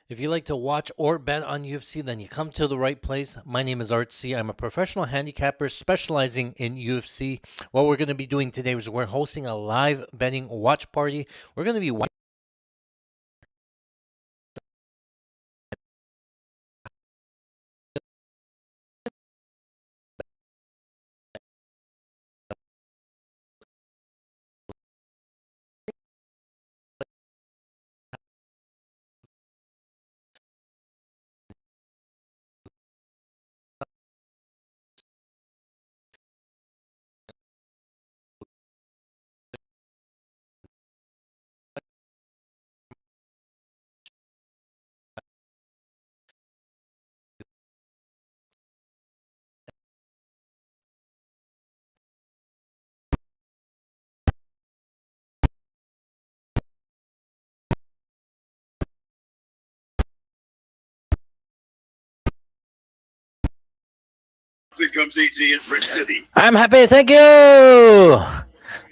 If you like to watch or bet on UFC, then you come to the right place. My name is Art C. I'm a professional handicapper specializing in UFC. What we're going to be doing today is we're hosting a live betting watch party. We're going to be It comes easy in Brick City. I'm happy. Thank you.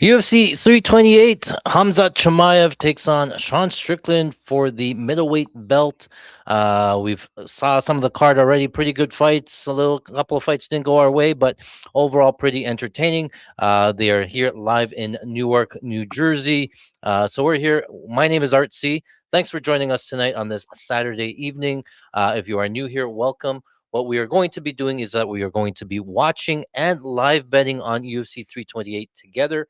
UFC 328. Hamza Chimaev takes on Sean Strickland for the middleweight belt. We've saw some of the card already. Pretty good fights. Couple of fights didn't go our way, but overall pretty entertaining. They are here live in Newark, New Jersey. So we're here. My name is Art C. Thanks for joining us tonight on this Saturday evening. If you are new here, welcome. What we are going to be doing is that we are going to be watching and live betting on UFC 328 together.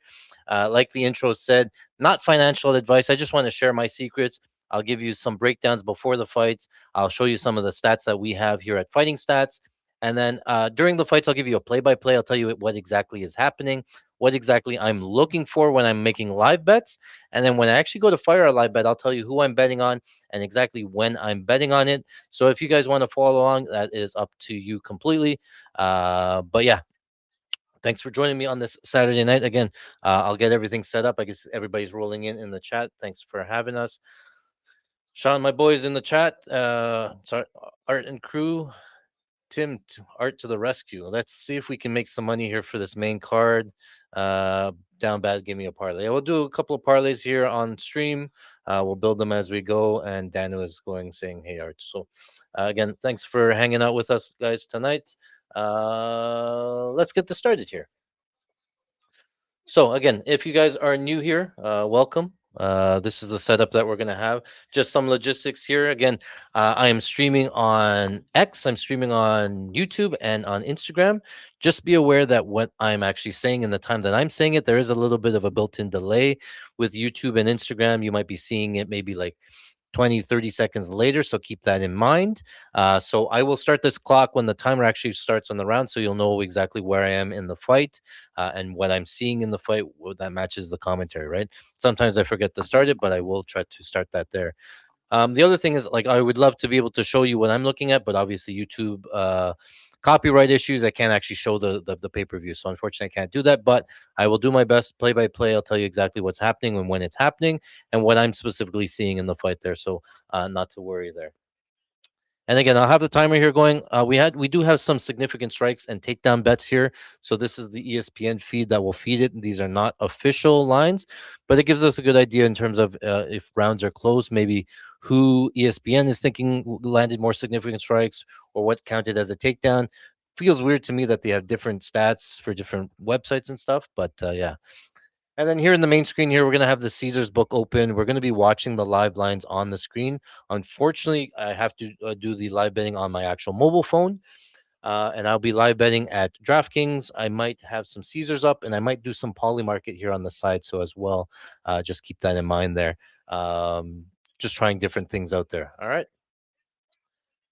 Like the intro said, not financial advice. I just want to share my secrets. I'll give you some breakdowns before the fights. I'll show you some of the stats that we have here at Fighting Stats. And then during the fights, I'll give you a play by play. I'll tell you what exactly is happening, what exactly I'm looking for when I'm making live bets. And then when I actually go to fire a live bet, I'll tell you who I'm betting on and exactly when I'm betting on it. So if you guys want to follow along, that is up to you completely. But yeah, thanks for joining me on this Saturday night. Again, I'll get everything set up. I guess everybody's rolling in the chat. Thanks for having us. Sean, my boys in the chat. Sorry, Art and crew. Tim, Art to the rescue. Let's see if we can make some money here for this main card. Down bad, give me a parlay. We'll do a couple of parlays here on stream. We'll build them as we go. And Daniel is going saying, "Hey, Art." So, again, thanks for hanging out with us, guys, tonight. Let's get this started here. So again, if you guys are new here, welcome. This is the setup that we're gonna have. Just some logistics here. Again, I am streaming on X. I'm streaming on YouTube and on Instagram. Just be aware that what I'm actually saying and the time that I'm saying it, there is a little bit of a built-in delay with YouTube and Instagram. You might be seeing it maybe like 20, 30 seconds later. So keep that in mind. So I will start this clock when the timer actually starts on the round. So you'll know exactly where I am in the fight and what I'm seeing in the fight that matches the commentary, right? Sometimes I forget to start it, but I will try to start that there. The other thing is, like, I would love to be able to show you what I'm looking at, but obviously YouTube copyright issues. I can't actually show the pay per view, so unfortunately I can't do that. But I will do my best, play by play. I'll tell you exactly what's happening and when it's happening, and what I'm specifically seeing in the fight there. So not to worry there. And again, I'll have the timer here going. We do have some significant strikes and takedown bets here. So this is the ESPN feed that will feed it. These are not official lines, but it gives us a good idea in terms of if rounds are close, maybe who ESPN is thinking landed more significant strikes or what counted as a takedown. Feels weird to me that they have different stats for different websites and stuff, but yeah. And then here in the main screen here, we're going to have the Caesars book open. We're going to be watching the live lines on the screen. Unfortunately, I have to do the live betting on my actual mobile phone. And I'll be live betting at DraftKings. I might have some Caesars up, and I might do some Polymarket here on the side. So as well, just keep that in mind there. Just trying different things out there. All right.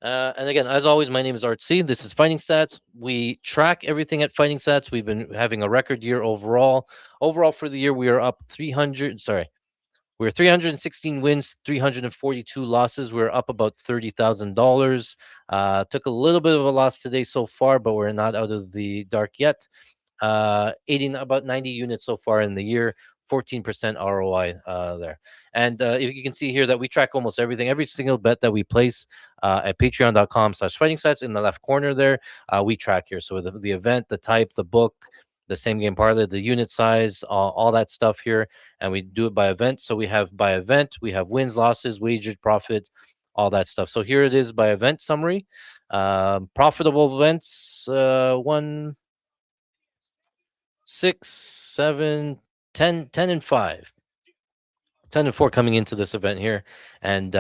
And again, as always, my name is Art C. This is Fighting Stats. We track everything at Fighting Stats. We've been having a record year overall. Overall for the year, we are up 300. Sorry, we're 316 wins, 342 losses. We're up about $30,000. Took a little bit of a loss today so far, but we're not out of the dark yet. 80 about 90 units so far in the year. 14% ROI there. And if you can see here that we track almost everything, every single bet that we place at patreon.com/fighting stats in the left corner there, we track here. So the event, the type, the book, the same game parlay, the unit size, all that stuff here. And we do it by event. So we have by event, we have wins, losses, wagered, profits, all that stuff. So here it is by event summary. Profitable events: 1, 6, 7, 10, 10 and 4 coming into this event here, and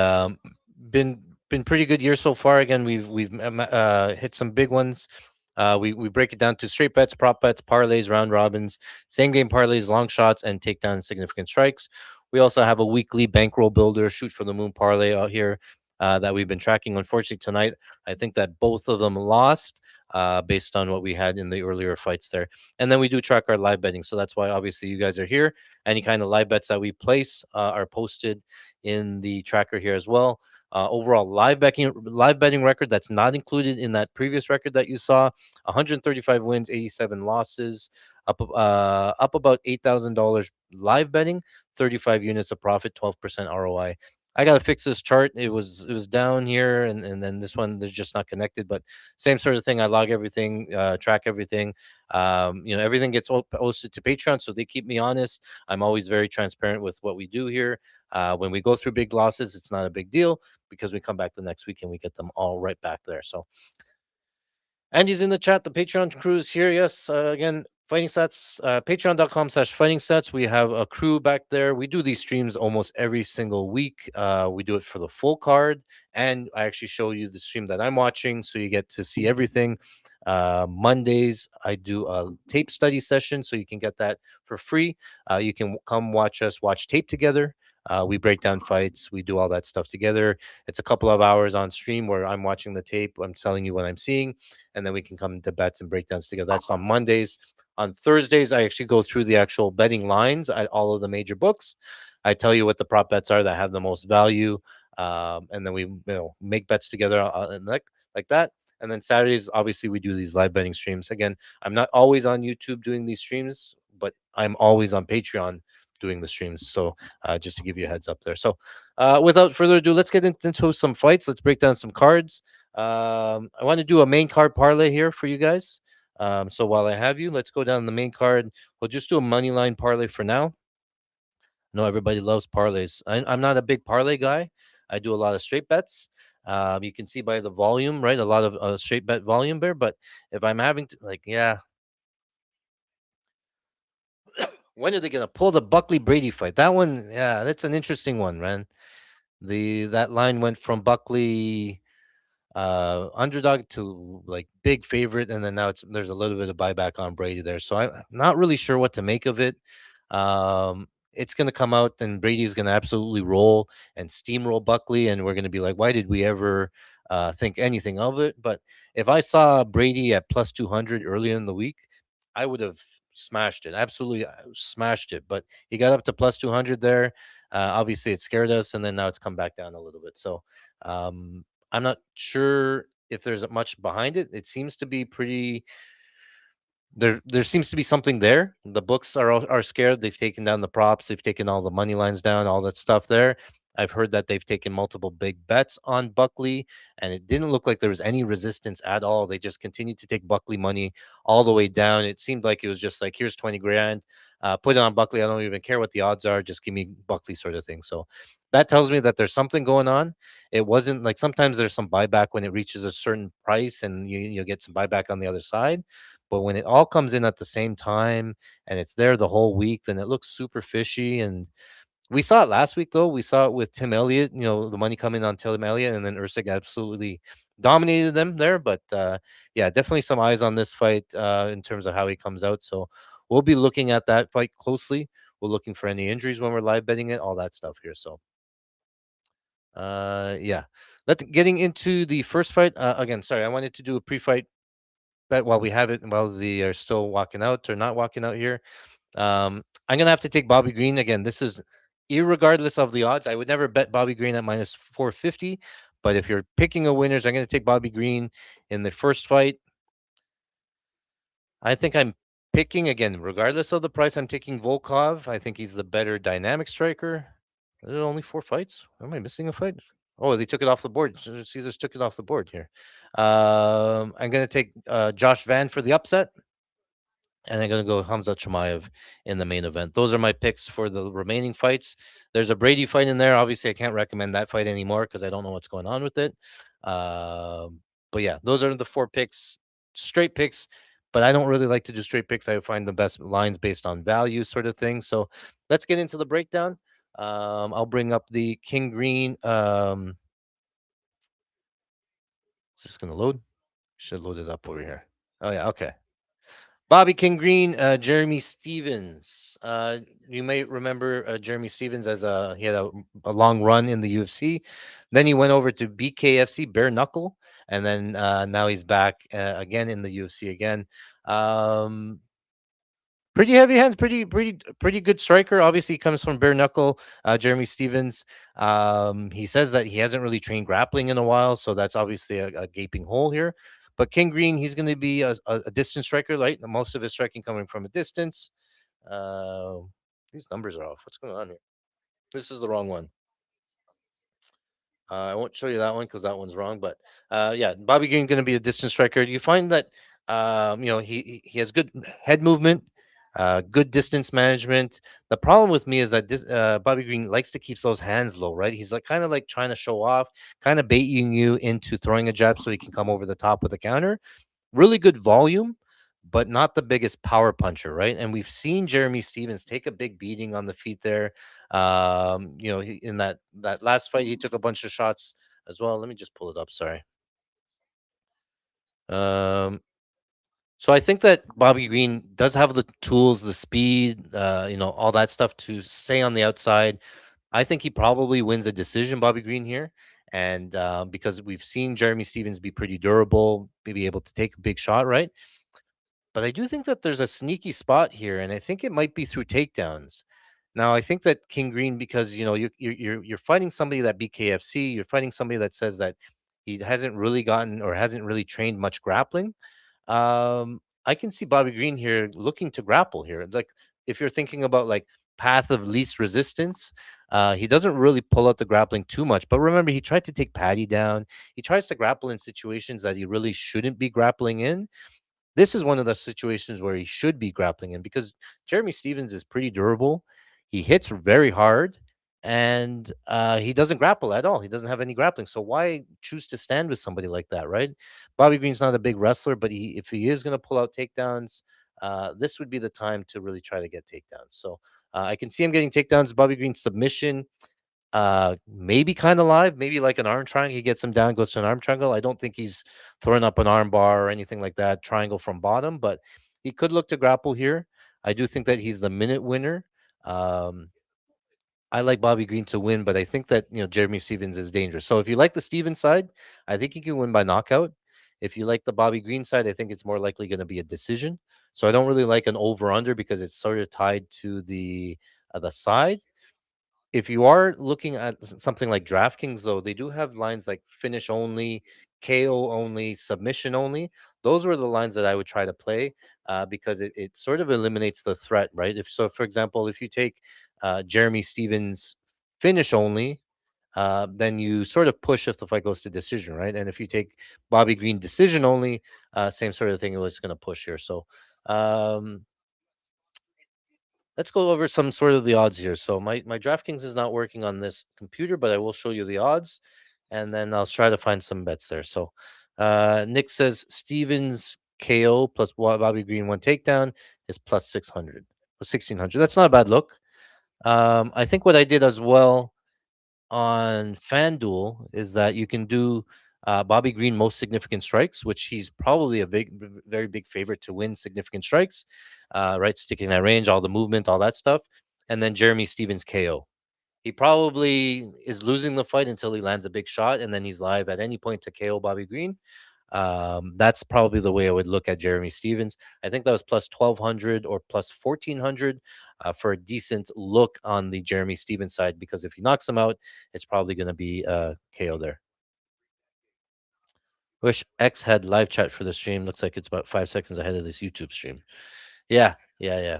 been been pretty good year so far. Again, we've hit some big ones. We break it down to straight bets, prop bets, parlays, round robins, same game parlays, long shots, and takedown significant strikes. We also have a weekly bankroll builder, shoot for the moon parlay out here that we've been tracking. Unfortunately, tonight I think that both of them lost. Based on what we had in the earlier fights there. And then we do track our live betting. So that's why obviously you guys are here. Any kind of live bets that we place are posted in the tracker here as well. Overall live betting record that's not included in that previous record that you saw: 135 wins, 87 losses, up about $8,000 live betting, 35 units of profit, 12% ROI. I gotta fix this chart. It was down here, and then this one there's just not connected. But same sort of thing. I log everything, track everything. Everything gets posted to Patreon, so they keep me honest. I'm always very transparent with what we do here. When we go through big losses, it's not a big deal because we come back the next week and we get them all right back there. So Andy's in the chat. The Patreon crew is here. Yes, again, Fighting Stats, patreon.com/Fighting Stats. We have a crew back there. We do these streams almost every single week. We do it for the full card, and I actually show you the stream that I'm watching, so you get to see everything. Mondays, I do a tape study session, so you can get that for free. You can come watch us watch tape together. We break down fights. We do all that stuff together. It's a couple of hours on stream where I'm watching the tape. I'm telling you what I'm seeing, and then we can come to bets and breakdowns together. That's on Mondays. On Thursdays, I actually go through the actual betting lines at all of the major books. I tell you what the prop bets are that have the most value, and then we make bets together and like that. And then Saturdays, obviously, we do these live betting streams. Again, I'm not always on YouTube doing these streams, but I'm always on Patreon doing the streams. So just to give you a heads up there. So without further ado, let's get into some fights. Let's break down some cards. I want to do a main card parlay here for you guys. So while I have you, let's go down the main card. We'll just do a money line parlay for now. I know everybody loves parlays. I'm not a big parlay guy. I do a lot of straight bets. You can see by the volume, right? A lot of straight bet volume there. But if I'm having to, like, yeah, when are they gonna pull the Buckley Brady fight? That one, yeah, that's an interesting one, man. That line went from Buckley underdog to like big favorite, and then now there's a little bit of buyback on Brady there. So I'm not really sure what to make of it. It's going to come out, and Brady's going to absolutely roll and steamroll Buckley, and we're going to be like, why did we ever think anything of it? But if I saw Brady at plus 200 earlier in the week, I would have smashed it, absolutely smashed it. But he got up to plus 200 there. Obviously, it scared us, and then now it's come back down a little bit. So I'm not sure if there's much behind it. It seems to be pretty there seems to be something there. The books are scared. They've taken down the props. They've taken all the money lines down. All that stuff there. I've heard that they've taken multiple big bets on Buckley, and it didn't look like there was any resistance at all. They just continued to take Buckley money all the way down. It seemed like it was just like, here's 20 grand, put it on Buckley. I don't even care what the odds are. Just give me Buckley, sort of thing. So that tells me that there's something going on. It wasn't like sometimes there's some buyback when it reaches a certain price, and you get some buyback on the other side. But when it all comes in at the same time and it's there the whole week, then it looks super fishy. And we saw it last week, though. We saw it with Tim Elliott, the money coming on Tim Elliott, and then Usyk absolutely dominated them there. But yeah, definitely some eyes on this fight in terms of how he comes out. So we'll be looking at that fight closely. We're looking for any injuries when we're live betting it, all that stuff here. So yeah, getting into the first fight again. Sorry, I wanted to do a pre-fight bet while we have it, while they are still walking out or not walking out here. I'm gonna have to take Bobby Green again. This is irregardless of the odds. I would never bet Bobby Green at minus 450. But if you're picking a winners, I'm gonna take Bobby Green in the first fight. I think I'm picking again, regardless of the price. I'm taking Volkov. I think he's the better dynamic striker. Are there only 4 fights? Am I missing a fight? Oh, they took it off the board. Caesars took it off the board here. I'm gonna take Josh Van for the upset. and I'm gonna go Hamza Chimaev in the main event. Those are my picks for the remaining fights. There's a Brady fight in there. Obviously, I can't recommend that fight anymore because I don't know what's going on with it. Um, but yeah, those are the four picks, straight picks. But I don't really like to do straight picks. I find the best lines based on value, sort of thing. So let's get into the breakdown. I'll bring up the King Green. Is this gonna load? Should load it up over here. Oh yeah, okay. Bobby King Green, Jeremy Stevens. You may remember Jeremy Stevens as he had a long run in the UFC. Then he went over to BKFC, Bare Knuckle, and then now he's back again in the UFC again. Um, Pretty heavy hands, pretty good striker. Obviously, he comes from bare knuckle. Jeremy Stevens. He says that he hasn't really trained grappling in a while, so that's obviously a gaping hole here. But King Green, he's going to be a distance striker, right? Most of his striking coming from a distance. Uh, these numbers are off. What's going on here? This is the wrong one. I won't show you that one because that one's wrong. But yeah, Bobby Green's going to be a distance striker. You find that he has good head movement, good distance management. The problem with me is that Bobby Green likes to keep those hands low, right? He's like kind of like trying to show off, kind of baiting you into throwing a jab so he can come over the top with a counter. Really good volume, but not the biggest power puncher, right? And we've seen Jeremy Stevens take a big beating on the feet there. In that last fight, he took a bunch of shots as well. Let me just pull it up. Sorry. Um, so I think that Bobby Green does have the tools, the speed, all that stuff to stay on the outside. I think he probably wins a decision, Bobby Green here. And because we've seen Jeremy Stevens be pretty durable, be able to take a big shot, right? But I do think that there's a sneaky spot here, and I think it might be through takedowns. Now, I think that King Green, because you're fighting somebody that beat KFC, you're fighting somebody that says that he hasn't really gotten or hasn't really trained much grappling. I can see Bobby Green here looking to grapple here. Like if you're thinking about like path of least resistance, he doesn't really pull out the grappling too much. But remember, he tried to take Paddy down. He tries to grapple in situations that he really shouldn't be grappling in. This is one of the situations where he should be grappling in because Jeremy Stevens is pretty durable. He hits very hard and he doesn't grapple at all. He doesn't have any grappling. So why choose to stand with somebody like that, right? Bobby Green's not a big wrestler, but if he is going to pull out takedowns, this would be the time to really try to get takedowns. So I can see him getting takedowns. Bobby Green submission, maybe kind of live, maybe like an arm triangle. He gets him down, goes to an arm triangle. I don't think he's throwing up an arm bar or anything like that, triangle from bottom, but he could look to grapple here. I do think that he's the minute winner. Um, I like Bobby Green to win, but I think that Jeremy Stevens is dangerous. So if you like the Stevens side, I think he can win by knockout. If you like the Bobby Green side, I think it's more likely going to be a decision. So I don't really like an over under because it's sort of tied to the side. If you are looking at something like DraftKings, though, they do have lines like finish only, KO only, submission only. Those were the lines that I would try to play because it sort of eliminates the threat, right? If so, for example, if you take Jeremy Stevens finish only, then you sort of push if the fight goes to decision, right? And if you take Bobby Green decision only, same sort of thing. It was going to push here. So um, let's go over some sort of the odds here. So my DraftKings is not working on this computer, but I will show you the odds, and then I'll try to find some bets there. So Nick says Stevens KO plus Bobby Green one takedown is plus 600, 1600. That's not a bad look. I think what I did as well on FanDuel is that you can do Bobby Green most significant strikes, which he's probably a very big favorite to win significant strikes, right? Sticking that range, all the movement, all that stuff, and then Jeremy Stevens KO. He probably is losing the fight until he lands a big shot, and then he's live at any point to KO Bobby Green. That's probably the way I would look at Jeremy Stevens. I think that was plus 1200 or plus 1400 for a decent look on the Jeremy Stevens side because if he knocks him out, it's probably going to be KO there. Wish X had live chat for the stream. Looks like it's about 5 seconds ahead of this YouTube stream. Yeah, yeah.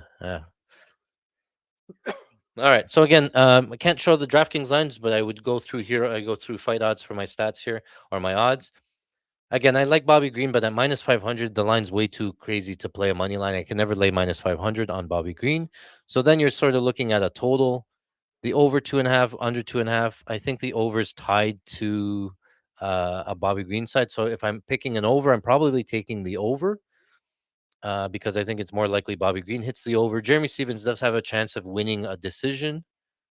All right. So again, I can't show the DraftKings lines, but I would go through here. I go through fight odds for my stats here or my odds. Again, I like Bobby Green, but at minus 500, the line's way too crazy to play a money line. I can never lay minus 500 on Bobby Green. So then you're sort of looking at a total. The over 2.5, under 2.5. I think the over is tied to a Bobby Green side. So if I'm picking an over, I'm probably taking the over because I think it's more likely Bobby Green hits the over. Jeremy Stevens does have a chance of winning a decision,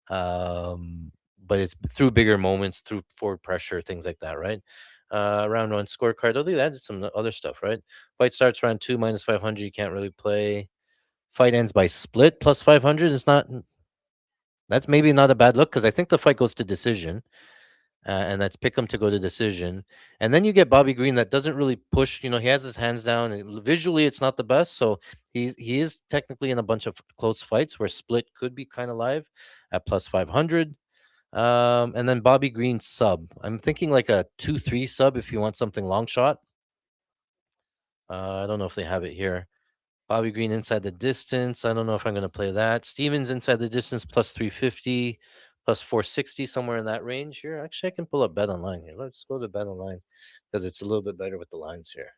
um, but it's through bigger moments, through forward pressure, things like that, right? Round one scorecard. Oh, they added some other stuff, right? Fight starts round two, minus 500. You can't really play. Fight ends by split, plus 500. It's not. That's maybe not a bad look because I think the fight goes to decision, and that's pick him to go to decision. And then you get Bobby Green that doesn't really push. You know, he has his hands down. And visually, it's not the best. So he is technically in a bunch of close fights where split could be kind of live at plus 500. And then Bobby Green sub. I'm thinking like a 2-3 sub if you want something long shot. I don't know if they have it here. Bobby Green inside the distance. I don't know if I'm going to play that. Stevens inside the distance plus 350, plus 460, somewhere in that range here. Actually, I can pull up Bet Online here. Let's go to Bet Online because it's a little bit better with the lines here.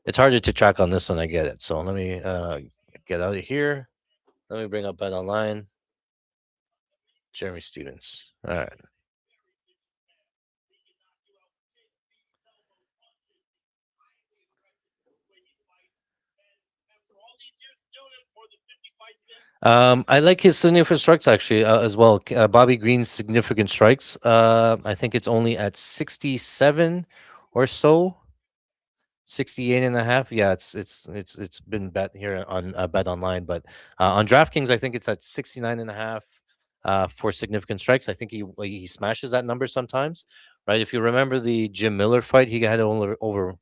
It's harder to track on this one. I get it. So let me get out of here. Let me bring up Bet Online. Jeremy Stevens. All right. I like his significant strikes actually as well. Bobby Green's significant strikes. I think it's only at 67 or so. 68 and a half. Yeah, it's been bet here on Bet Online, but on DraftKings, I think it's at 69 and a half for significant strikes. I think he smashes that number sometimes, right? If you remember the Jim Miller fight, he had over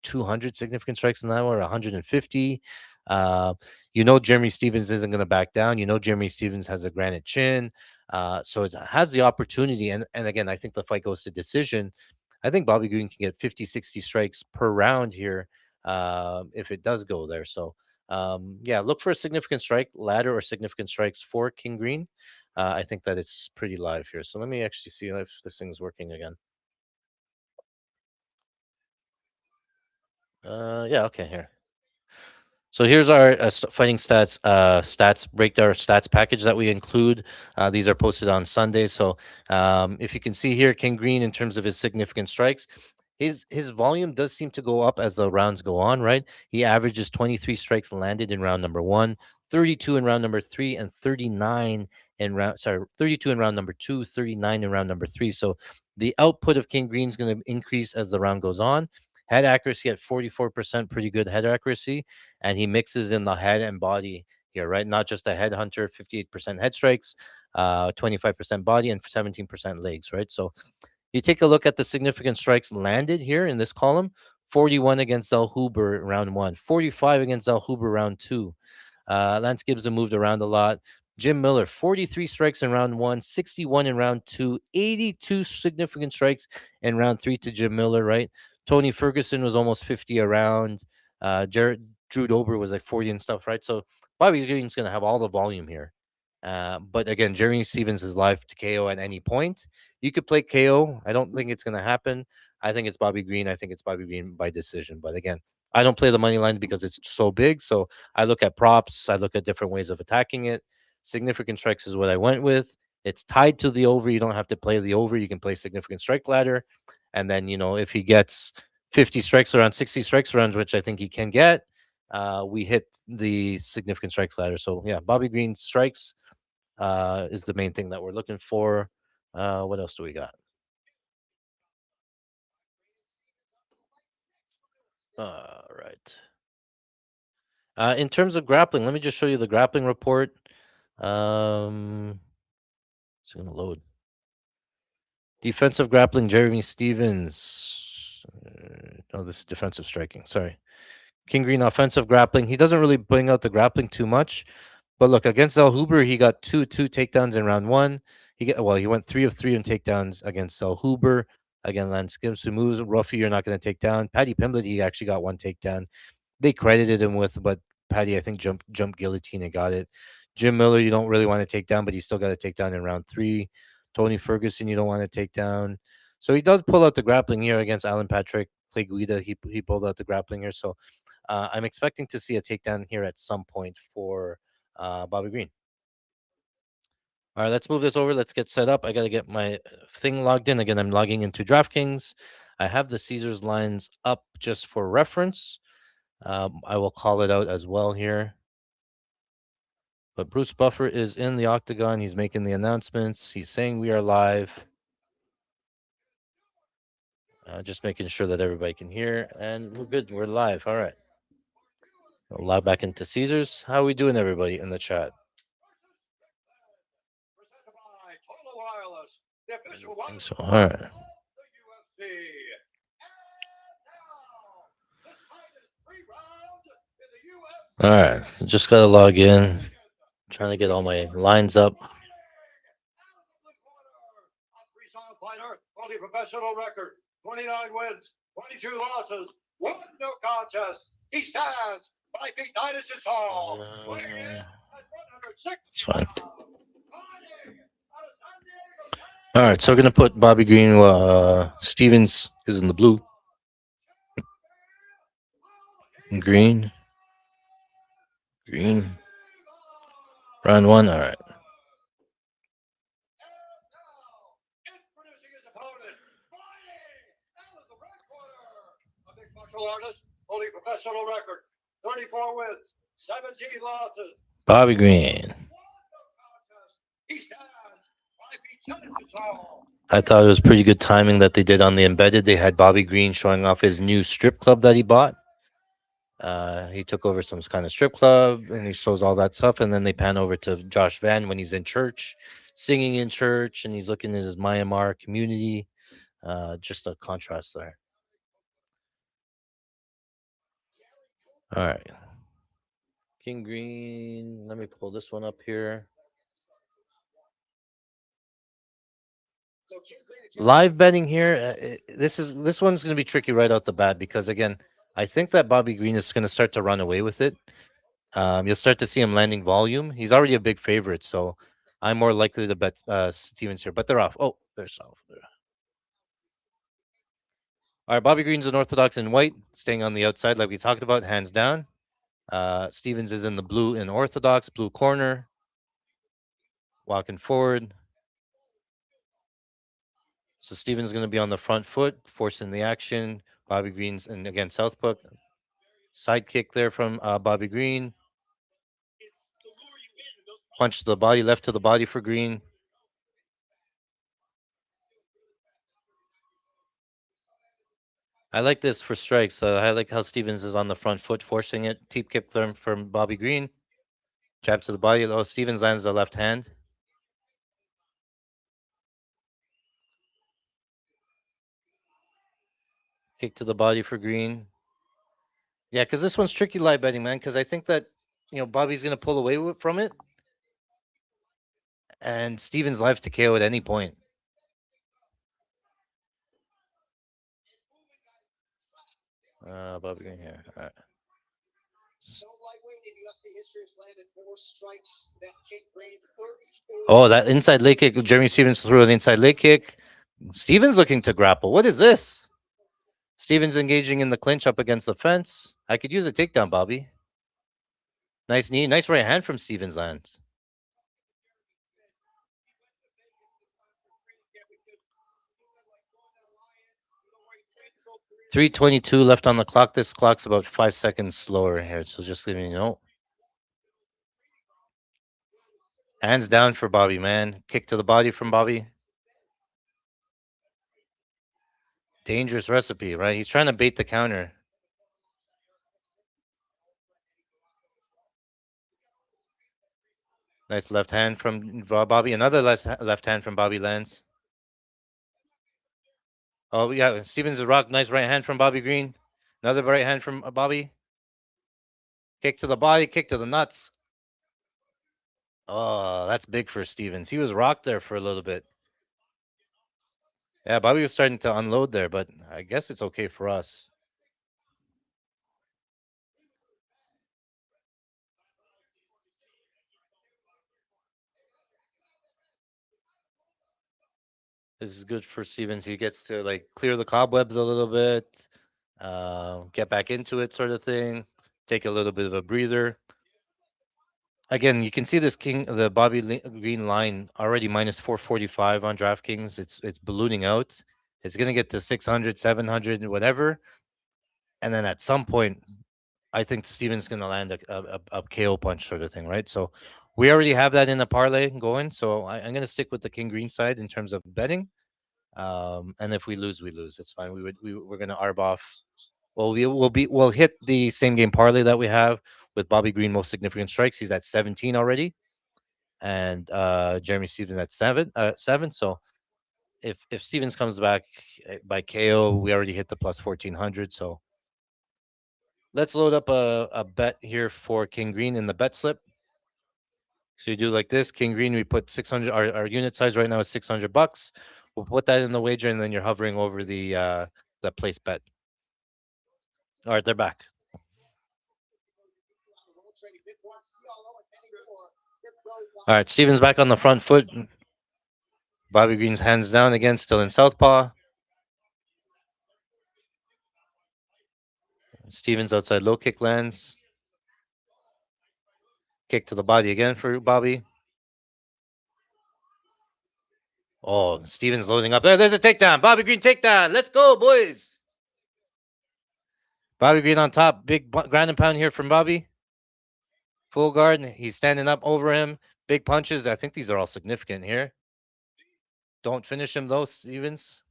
200 significant strikes in that one, or 150. Uh, you know, Jeremy Stevens isn't going to back down. You know, Jeremy Stevens has a granite chin. So it has the opportunity. And again, I think the fight goes to decision. I think Bobby Green can get 50, 60 strikes per round here if it does go there. So, yeah, look for a significant strike ladder or significant strikes for King Green. I think that it's pretty live here. So let me actually see if this thing's working again. Yeah, okay, here. So here's our fighting stats breakdown stats package that we include. These are posted on Sunday. So if you can see here, King Green in terms of his significant strikes, his volume does seem to go up as the rounds go on. Right, he averages 23 strikes landed in round number one, 32 in round number three, and 39 in round 32 in round number two, 39 in round number three. So the output of King Green is going to increase as the round goes on. Head accuracy at 44%, pretty good head accuracy, and he mixes in the head and body here, right? Not just a head hunter, 58% head strikes, 25% body, and 17% legs, right? So you take a look at the significant strikes landed here in this column. 41 against Zell Huber round one, 45 against Zell Huber round two. Lance Gibson moved around a lot. Jim Miller, 43 strikes in round one, 61 in round two, 82 significant strikes in round three to Jim Miller, right? Tony Ferguson was almost 50 a round. Drew Dober was like 40 and stuff, right? So Bobby Green's going to have all the volume here. But again, Jeremy Stevens is live to KO at any point. You could play KO. I don't think it's going to happen. I think it's Bobby Green. I think it's Bobby Green by decision. But again, I don't play the money line because it's so big. So I look at props. I look at different ways of attacking it. Significant strikes is what I went with. It's tied to the over. You don't have to play the over. You can play significant strike ladder. And then, if he gets 50 strikes around 60 strikes rounds, which I think he can get, we hit the significant strikes ladder. So yeah, Bobby Green strikes is the main thing that we're looking for. What else do we got? All right. In terms of grappling, let me just show you the grappling report. Um, it's going to load. Defensive grappling, Jeremy Stevens. No, this is defensive striking. Sorry. King Green offensive grappling. He doesn't really bring out the grappling too much. But look, against El Huber, he got two takedowns in round one. He went 3 of 3 in takedowns against El Huber. Again, Lance Gibson moves. Ruffy, you're not going to take down. Paddy Pimblett, he actually got one takedown. They credited him with, but Paddy, I think, jump guillotine and got it. Jim Miller, you don't really want to take down, but he still got a takedown in round three. Tony Ferguson, you don't want to take down. So he does pull out the grappling here against Alan Patrick Clay Guida. He pulled out the grappling here. So I'm expecting to see a takedown here at some point for Bobby Green. All right, let's move this over. Let's get set up. I got to get my thing logged in. Again, I'm logging into DraftKings. I have the Caesars lines up just for reference. I will call it out as well here. But Bruce Buffer is in the octagon. He's making the announcements. He's saying we are live. Just making sure that everybody can hear. And we're good. We're live. All right. I'll log back into Caesars. How are we doing, everybody, in the chat? So, all right. All right. Just got to log in. Trying to get all my lines up. Only professional record, 29 wins, 22 losses, 1 no contest. He stands 5 feet 9 inches tall. Weighing in at 106. It's fine. All right, so we're gonna put Bobby Green. Stevens is in the blue. Green. Round one. All right. Introducing his opponent, fighting out of the red corner, a mixed martial artist, only professional record, 34 wins, 17 losses. Bobby Green. He stands 5 feet 10 inches tall. I thought it was pretty good timing that they did on the embedded. They had Bobby Green showing off his new strip club that he bought. He took over some kind of strip club and he shows all that stuff. And then they pan over to Josh Van when he's in church, singing in church, and he's looking at his Myanmar community. Just a contrast there. All right. King Green. Let me pull this one up here. Live betting here. This one's going to be tricky right out the bat because again, I think that Bobby Green is going to start to run away with it. You'll start to see him landing volume. He's already a big favorite, so I'm more likely to bet Stevens here. But they're off. Oh, they're off. All right, Bobby Green's an orthodox in white, staying on the outside like we talked about, hands down. Stevens is in the blue in orthodox, blue corner, walking forward. So Stevens is going to be on the front foot, forcing the action. Bobby Green's, and again, southpaw. Side kick there from Bobby Green. Punch to the body, left to the body for Green. I like this for strikes. I like how Stevens is on the front foot, forcing it. Teep kick there from Bobby Green. Jab to the body. Oh, Stevens lands the left hand. Kick to the body for Green. Yeah, because this one's tricky live betting, man. Because I think that Bobby's gonna pull away from it, and Stevens live to KO at any point. Bobby Green here. All right. Oh, that inside leg kick. Jeremy Stevens threw an inside leg kick. Stevens looking to grapple. What is this? Stevens engaging in the clinch up against the fence. I could use a takedown, Bobby. Nice knee. Nice right hand from Stevens lands. .322 left on the clock. This clock's about 5 seconds slower here. So just let me know. Hands down for Bobby, man. Kick to the body from Bobby. Dangerous recipe, right? He's trying to bait the counter. Nice left hand from Bobby. Another left hand from Bobby lands. Oh, yeah. Stevens is rocked. Nice right hand from Bobby Green. Another right hand from Bobby. Kick to the body. Kick to the nuts. Oh, that's big for Stevens. He was rocked there for a little bit. Yeah, Bobby was starting to unload there, but I guess it's okay for us. This is good for Stevens. He gets to like clear the cobwebs a little bit, get back into it, sort of thing. Take a little bit of a breather. Again, you can see this the Green line already minus 445 on DraftKings. It's ballooning out. It's gonna get to 600, 700, whatever, and then at some point, I think Steven's gonna land a KO punch sort of thing, right? So we already have that in the parlay going. So I'm gonna stick with the King Green side in terms of betting. And if we lose, we lose. It's fine. We're gonna arb off. Well, we'll hit the same game parlay that we have with Bobby Green most significant strikes. He's at 17 already, and Jeremy Stevens at seven. So if Stevens comes back by KO, we already hit the plus 1400. So let's load up a bet here for King Green in the bet slip. So you do like this, King Green. We put 600. Our unit size right now is $600. We'll put that in the wager, and then you're hovering over the place bet. All right, they're back. All right, Stevens back on the front foot. Bobby Green's hands down again, still in southpaw. Stevens outside low kick lands. Kick to the body again for Bobby. Oh, Stevens loading up. There's a takedown. Bobby Green takedown. Let's go, boys. Bobby Green on top. Big ground and pound here from Bobby. Full guard. He's standing up over him. Big punches. I think these are all significant here. Don't finish him though, Stevens.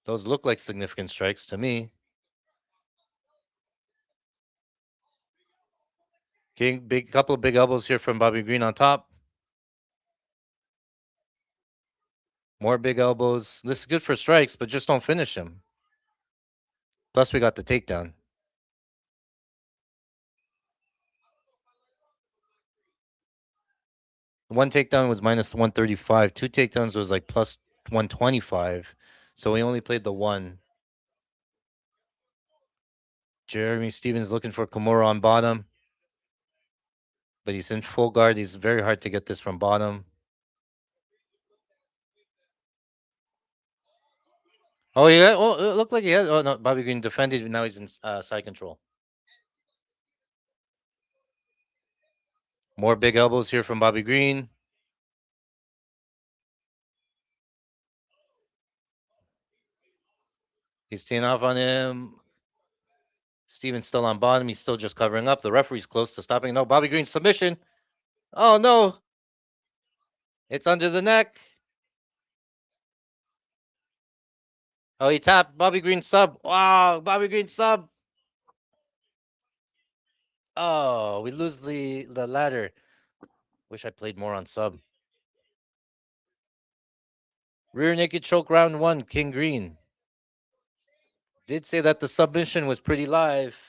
Those look like significant strikes to me. King, big couple of big elbows here from Bobby Green on top. More big elbows. This is good for strikes, but just don't finish him. Plus, we got the takedown. One takedown was minus 135. Two takedowns was like plus 125. So we only played the one. Jeremy Stevens looking for Kimura on bottom. But he's in full guard. He's very hard to get this from bottom. Oh, yeah. Oh, it looked like he had. Oh, no. Bobby Green defended. Now he's in side control. More big elbows here from Bobby Green. He's teeing off on him. Stevens still on bottom. He's still just covering up. The referee's close to stopping. No, Bobby Green submission. Oh, no. It's under the neck. Oh, he tapped Bobby Green sub. Wow, Bobby Green sub. Oh, we lose the ladder. Wish I played more on sub. Rear naked choke round one, King Green. Did say that the submission was pretty live.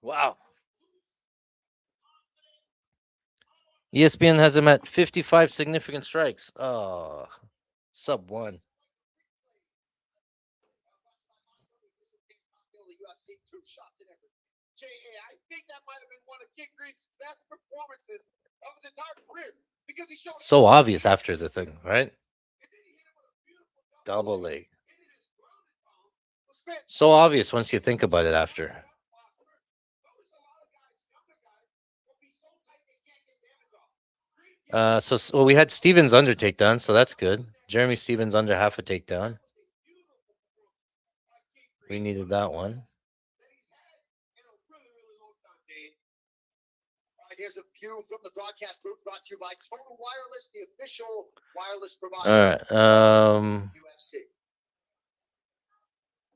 Wow. ESPN has him at 55 significant strikes. Oh, sub one. I think that might have been one of King Green's best performances of his entire career because he showed So obvious after the thing, right? Double leg. So obvious once you think about it after. So we had Stevens under takedown, so that's good. Jeremy Stevens under half a takedown. We needed that one. Here's a view from the broadcast booth brought to you by Total Wireless, the official wireless All provider right. UFC.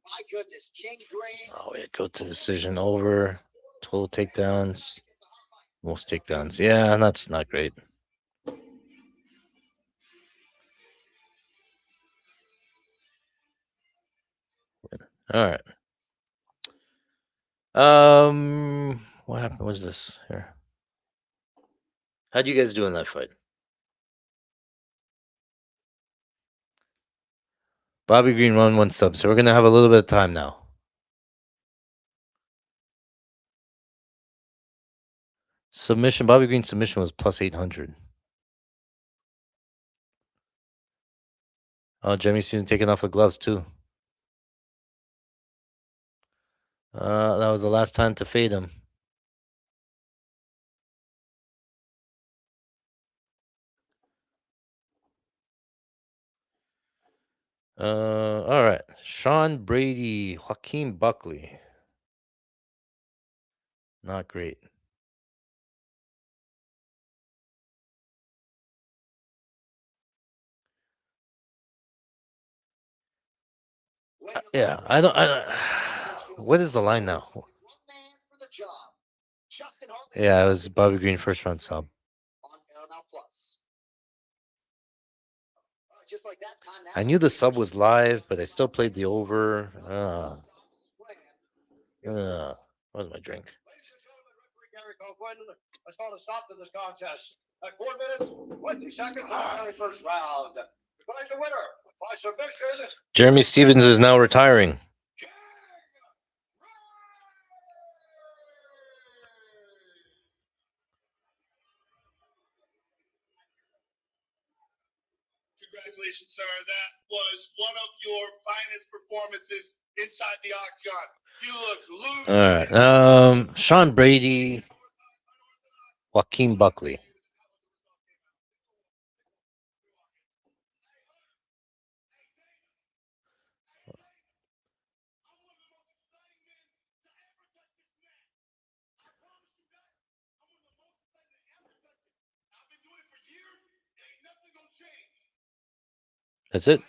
My goodness, King Green. Oh, yeah, go to decision over. Total takedowns. Most takedowns. Yeah, that's not great. All right. What happened? What was this here? How'd you guys do in that fight? Bobby Green won one sub, so we're gonna have a little bit of time now. Submission. Bobby Green submission was plus 800. Oh, Jeremy Stevenson taking off the gloves too. That was the last time to fade him. All right. Sean Brady, Joaquin Buckley. Not great. Yeah, I don't. What is the line now? Yeah, it was Bobby Green first round sub. I knew the sub was live, but I still played the over. Where's my drink? Ladies and gentlemen, referee Gary Copeland has called a stop to this contest at 4 minutes, 20 seconds of the very first round. Declaring the winner by submission. Jeremy Stevens is now retiring. Congratulations, sir. That was one of your finest performances inside the octagon. You look loose. All right. Sean Brady, Joaquin Buckley. That's it.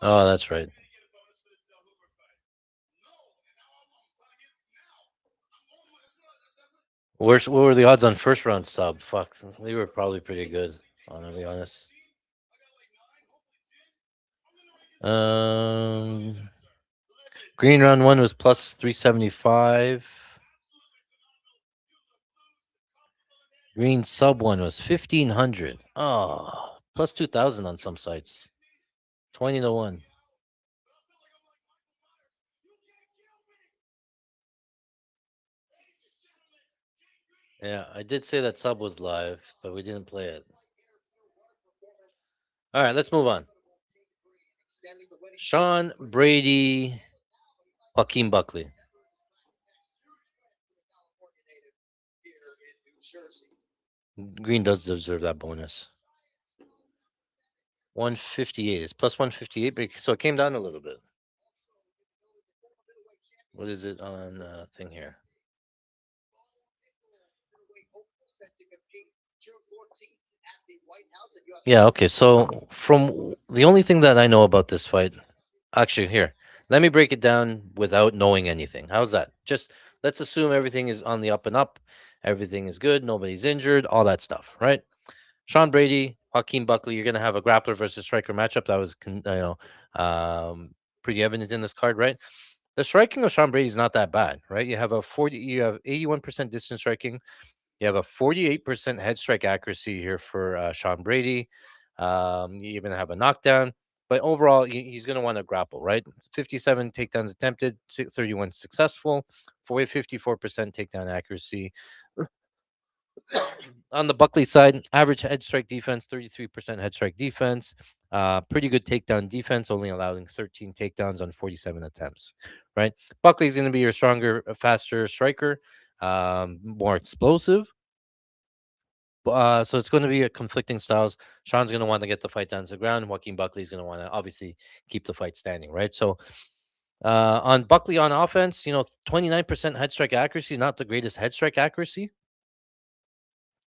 Oh, that's right. What were the odds on first round sub? Fuck, they were probably pretty good. To be honest. Um, Green round one was plus 375. Green sub one was 1500. Oh, plus 2000 on some sites. 20 to 1. Yeah, I did say that sub was live, but we didn't play it. All right, let's move on. Sean Brady, Joaquin Buckley. Green does deserve that bonus. 158. It's plus 158, so it came down a little bit. What is it on thing here? Yeah, okay. So from the only thing that I know about this fight, actually here, let me break it down without knowing anything. How's that? Just let's assume everything is on the up and up, everything is good, nobody's injured, all that stuff, right? Sean Brady, Joaquin Buckley, you're gonna have a grappler versus striker matchup. That was pretty evident in this card, right? The striking of Sean Brady is not that bad, right? You have 81% distance striking. You have a 48% head strike accuracy here for Sean Brady. You even have a knockdown, but overall, he's going to want to grapple, right? 57 takedowns attempted, 31 successful, 54% takedown accuracy. On the Buckley side, average head strike defense, 33% head strike defense. Pretty good takedown defense, only allowing 13 takedowns on 47 attempts, right? Buckley's going to be your stronger, faster striker, more explosive. So it's going to be a conflicting styles. Sean's going to want to get the fight down to the ground. Joaquin Buckley's going to want to obviously keep the fight standing, right? So on Buckley on offense, 29% head strike accuracy, not the greatest head strike accuracy.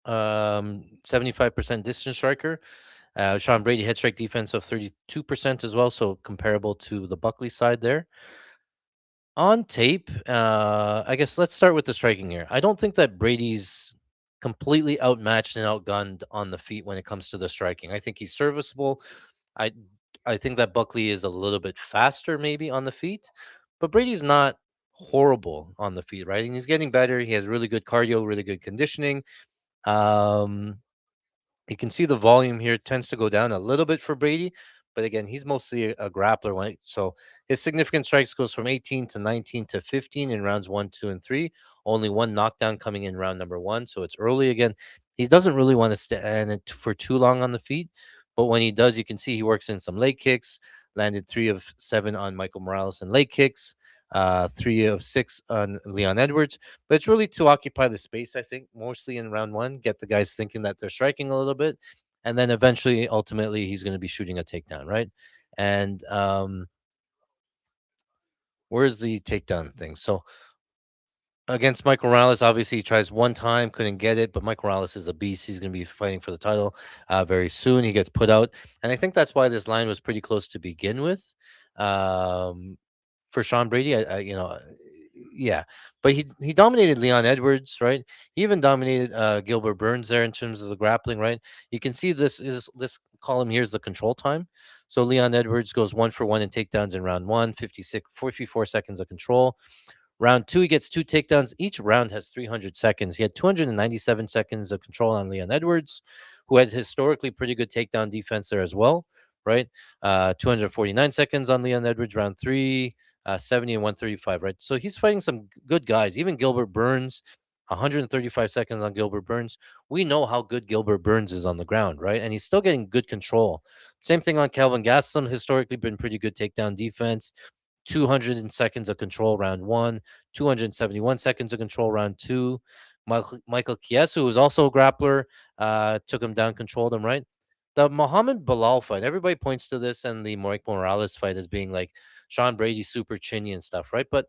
75% distance striker. Sean Brady head strike defense of 32% as well, so comparable to the Buckley side there. On tape, I guess let's start with the striking here. I don't think that Brady's completely outmatched and outgunned on the feet when it comes to the striking. I think he's serviceable. I I think that Buckley is a little bit faster maybe on the feet, but Brady's not horrible on the feet, right? And he's getting better. He has really good cardio, really good conditioning. Um, you can see the volume here tends to go down a little bit for Brady, but again, he's mostly a grappler. So his significant strikes goes from 18 to 19 to 15 in rounds 1, 2, and 3. Only one knockdown coming in round number one, so it's early again. He doesn't really want to stand it for too long on the feet, but when he does, you can see he works in some leg kicks. Landed 3 of 7 on Michael Morales and leg kicks. 3 of 6 on Leon Edwards, but it's really to occupy the space, I think, mostly in round one, get the guys thinking that they're striking a little bit, and then eventually, ultimately, he's going to be shooting a takedown, right? And where's the takedown thing? So against Michael Morales, obviously he tries one time, couldn't get it, but Michael Morales is a beast. He's going to be fighting for the title very soon. He gets put out, and I think that's why this line was pretty close to begin with. Um, for Sean Brady. Yeah, but he dominated Leon Edwards, right? He even dominated Gilbert Burns there in terms of the grappling, right? You can see this column here is the control time. So Leon Edwards goes 1 for 1 in takedowns in round one, 54 seconds of control. Round two, he gets two takedowns. Each round has 300 seconds. He had 297 seconds of control on Leon Edwards, who had historically pretty good takedown defense there as well, right? 249 seconds on Leon Edwards, round three, 70 and 135, right? So he's fighting some good guys. Even Gilbert Burns, 135 seconds on Gilbert Burns. We know how good Gilbert Burns is on the ground, right? And he's still getting good control. Same thing on Calvin Gastelum, historically been pretty good takedown defense. 200 seconds of control round one, 271 seconds of control round two. Michael Chiesa, who was also a grappler, took him down, controlled him, right? The Muhammad Bilal fight, everybody points to this and the Mike Morales fight as being like Sean Brady super chinny and stuff, right? But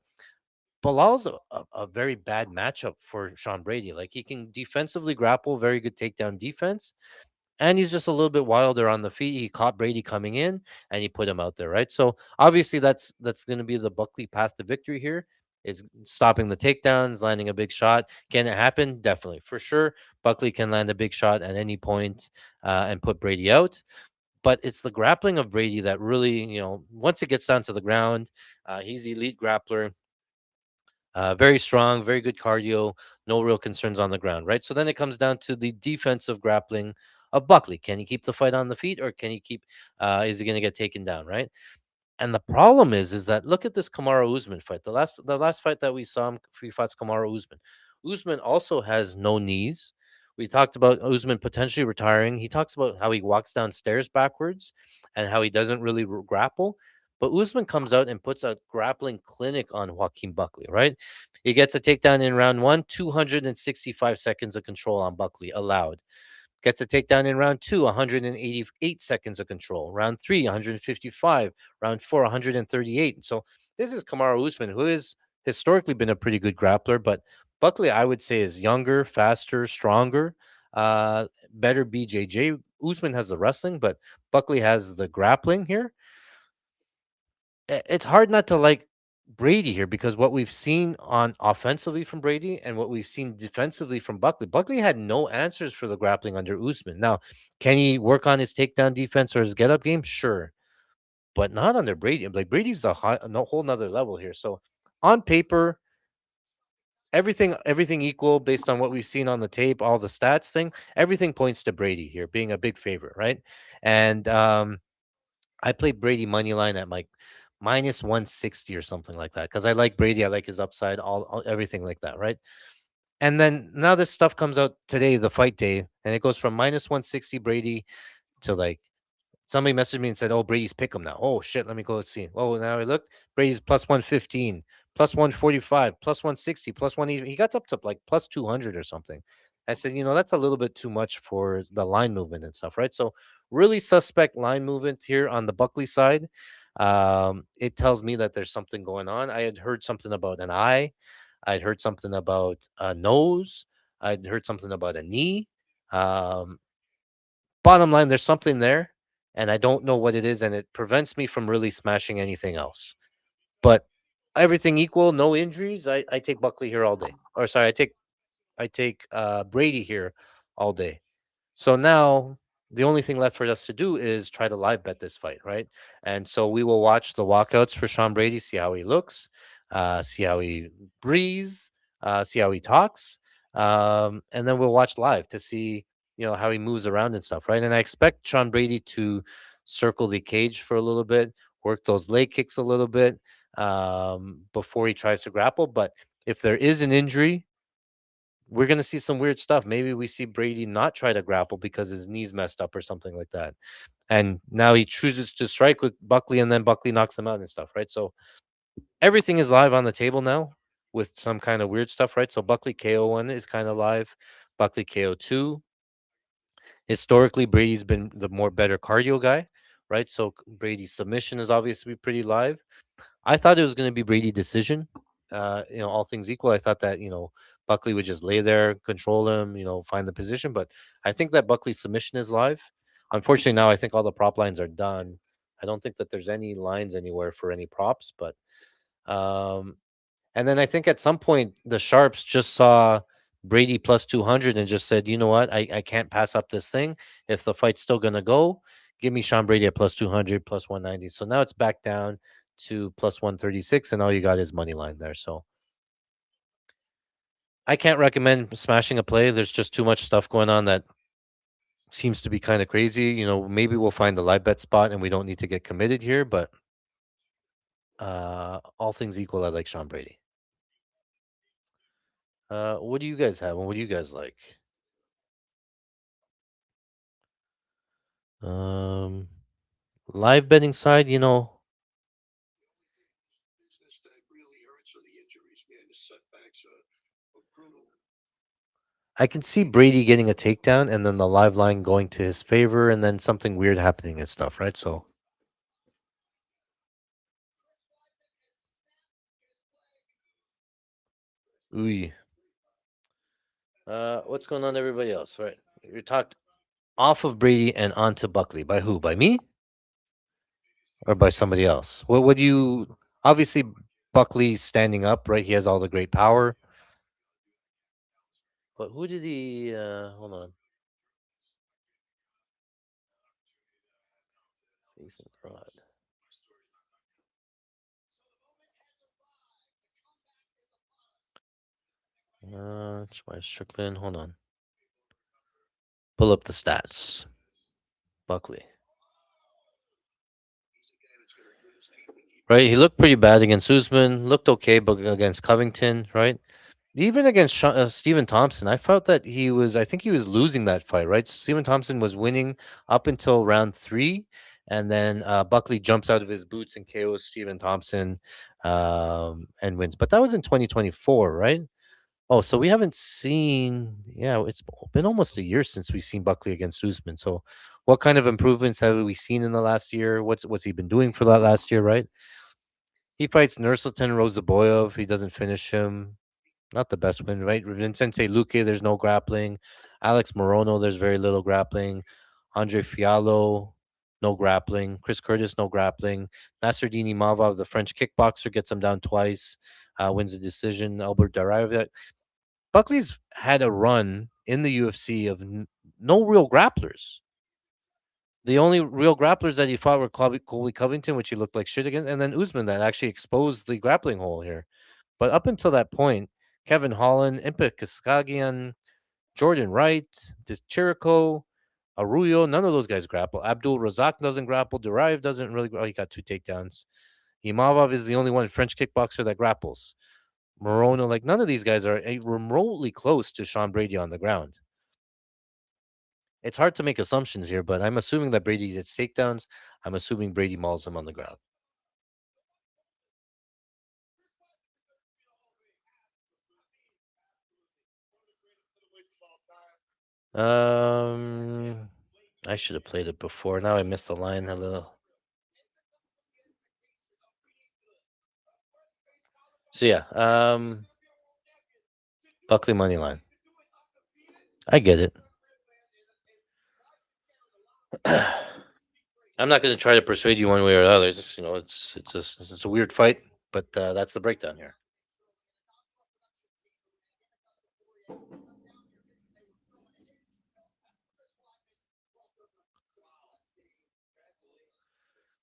Bilal's a very bad matchup for Sean Brady. Like he can defensively grapple, very good takedown defense, and he's just a little bit wilder on the feet. He caught Brady coming in, and he put him out there, right? So obviously that's going to be the Buckley path to victory here. Is stopping the takedowns, landing a big shot. Can it happen? Definitely, for sure. Buckley can land a big shot at any point and put Brady out. But it's the grappling of Brady that really, once it gets down to the ground, he's elite grappler. Very strong, very good cardio, no real concerns on the ground, right? So then it comes down to the defensive grappling of Buckley. Can he keep the fight on the feet, or can he keep? Is he going to get taken down, right? And the problem is that look at this Kamaru Usman fight. The last fight that we saw him, he fought Kamaru Usman. Usman also has no knees. We talked about Usman potentially retiring. He talks about how he walks downstairs backwards and how he doesn't really grapple. But Usman comes out and puts a grappling clinic on Joaquin Buckley, right? He gets a takedown in round one, 265 seconds of control on Buckley allowed. Gets a takedown in round two, 188 seconds of control. Round three, 155. Round four, 138. So this is Kamaru Usman, who has historically been a pretty good grappler, but Buckley, I would say, is younger, faster, stronger, better BJJ. Usman has the wrestling, but Buckley has the grappling here. It's hard not to like Brady here because what we've seen on offensively from Brady and what we've seen defensively from Buckley. Buckley had no answers for the grappling under Usman. Now, can he work on his takedown defense or his get up game? Sure, but not under Brady. Like Brady's a whole nother level here. So on paper, everything equal based on what we've seen on the tape, all the stats thing, everything points to Brady here being a big favorite, right? And I played Brady money line at like minus 160 or something like that because I like Brady. I like his upside, all everything like that, right? And then now this stuff comes out today, the fight day, and it goes from minus 160 Brady to like somebody messaged me and said, "Oh, Brady's pick him now." Oh shit, let me go see. Oh, now I looked. Brady's plus 115, plus 145, plus 160, plus 180. He got up to like plus 200 or something. I said, that's a little bit too much for the line movement and stuff, right? So really suspect line movement here on the Buckley side. It tells me that there's something going on. I had heard something about an eye. I'd heard something about a nose. I'd heard something about a knee. Um, Bottom line, there's something there, and I don't know what it is, and it prevents me from really smashing anything else. But everything equal, no injuries, I take Buckley here all day. Or sorry, I take Brady here all day. So now the only thing left for us to do is try to live bet this fight, right? And so we will watch the walkouts for Sean Brady, see how he looks, see how he breathes, see how he talks, and then we'll watch live to see how he moves around and stuff, right? And I expect Sean Brady to circle the cage for a little bit, work those leg kicks a little bit before he tries to grapple. But if there is an injury, we're going to see some weird stuff. Maybe we see Brady not try to grapple because his knees messed up or something like that. And now he chooses to strike with Buckley and then Buckley knocks him out and stuff, right? So everything is live on the table now with some kind of weird stuff, right? So Buckley KO 1 is kind of live. Buckley KO 2. Historically, Brady's been the more better cardio guy, right? So Brady's submission is obviously pretty live. I thought it was going to be Brady decision. All things equal, I thought that Buckley would just lay there, control him, find the position. But I think that Buckley's submission is live. Unfortunately, now I think all the prop lines are done. I don't think that there's any lines anywhere for any props. But um, and then I think at some point the sharps just saw Brady plus 200 and just said, you know what, I can't pass up this thing. If the fight's still gonna go, give me Sean Brady at plus 200, plus 190. So now it's back down to plus 136, and all you got is money line there. So I can't recommend smashing a play. There's just too much stuff going on that seems to be kind of crazy. Maybe we'll find the live bet spot and we don't need to get committed here, but all things equal, I like Sean Brady. What do you guys have and what do you guys like? Um, Live betting side, Business that really hurts are the injuries, man. The setbacks are brutal. I can see Brady getting a takedown and then the live line going to his favor and then something weird happening and stuff, right? So, ooh. What's going on, everybody else? Right, you talked off of Brady and onto Buckley. By who? By me or by somebody else? What would you? Obviously, Buckley's standing up, right? He has all the great power. But who did he? Hold on. Jason Rod. It's my Strickland. Hold on. Pull up the stats. Buckley. Right, he looked pretty bad against Usman. Looked okay, but against Covington, right? Even against Stephen Thompson, I felt that he was. I think he was losing that fight, right? Stephen Thompson was winning up until round 3, and then Buckley jumps out of his boots and KOs Stephen Thompson, and wins. But that was in 2024, right? Oh, so we haven't seen. Yeah, it's been almost a year since we've seen Buckley against Usman. So, what kind of improvements have we seen in the last year? What's he been doing for that last year, right? He fights Nursultan Rozaboyev. He doesn't finish him. Not the best win, right? Vincente Luque, there's no grappling. Alex Morono, there's very little grappling. Andre Fiallo, no grappling. Chris Curtis, no grappling. Nasruddin Imavov, the French kickboxer, gets him down twice, wins the decision. Albert Daraev. Buckley's had a run in the UFC of no real grapplers. The only real grapplers that he fought were Colby Covington, which he looked like shit against, and then Usman that actually exposed the grappling hole here. But up until that point, Kevin Holland, Impe Kaskagian, Jordan Wright, Chirico, Arroyo, none of those guys grapple. Abdul Razak doesn't grapple. Duraev doesn't really. Oh, he got 2 takedowns. Imavov is the only one French kickboxer that grapples. Morono, like none of these guys are remotely close to Sean Brady on the ground. It's hard to make assumptions here, but I'm assuming that Brady gets takedowns. I'm assuming Brady mauls him on the ground. Um, I should have played it before. Now I missed the line a little. So yeah, Buckley money line. I get it. I'm not going to try to persuade you one way or the other. It's just, it's a weird fight, but that's the breakdown here.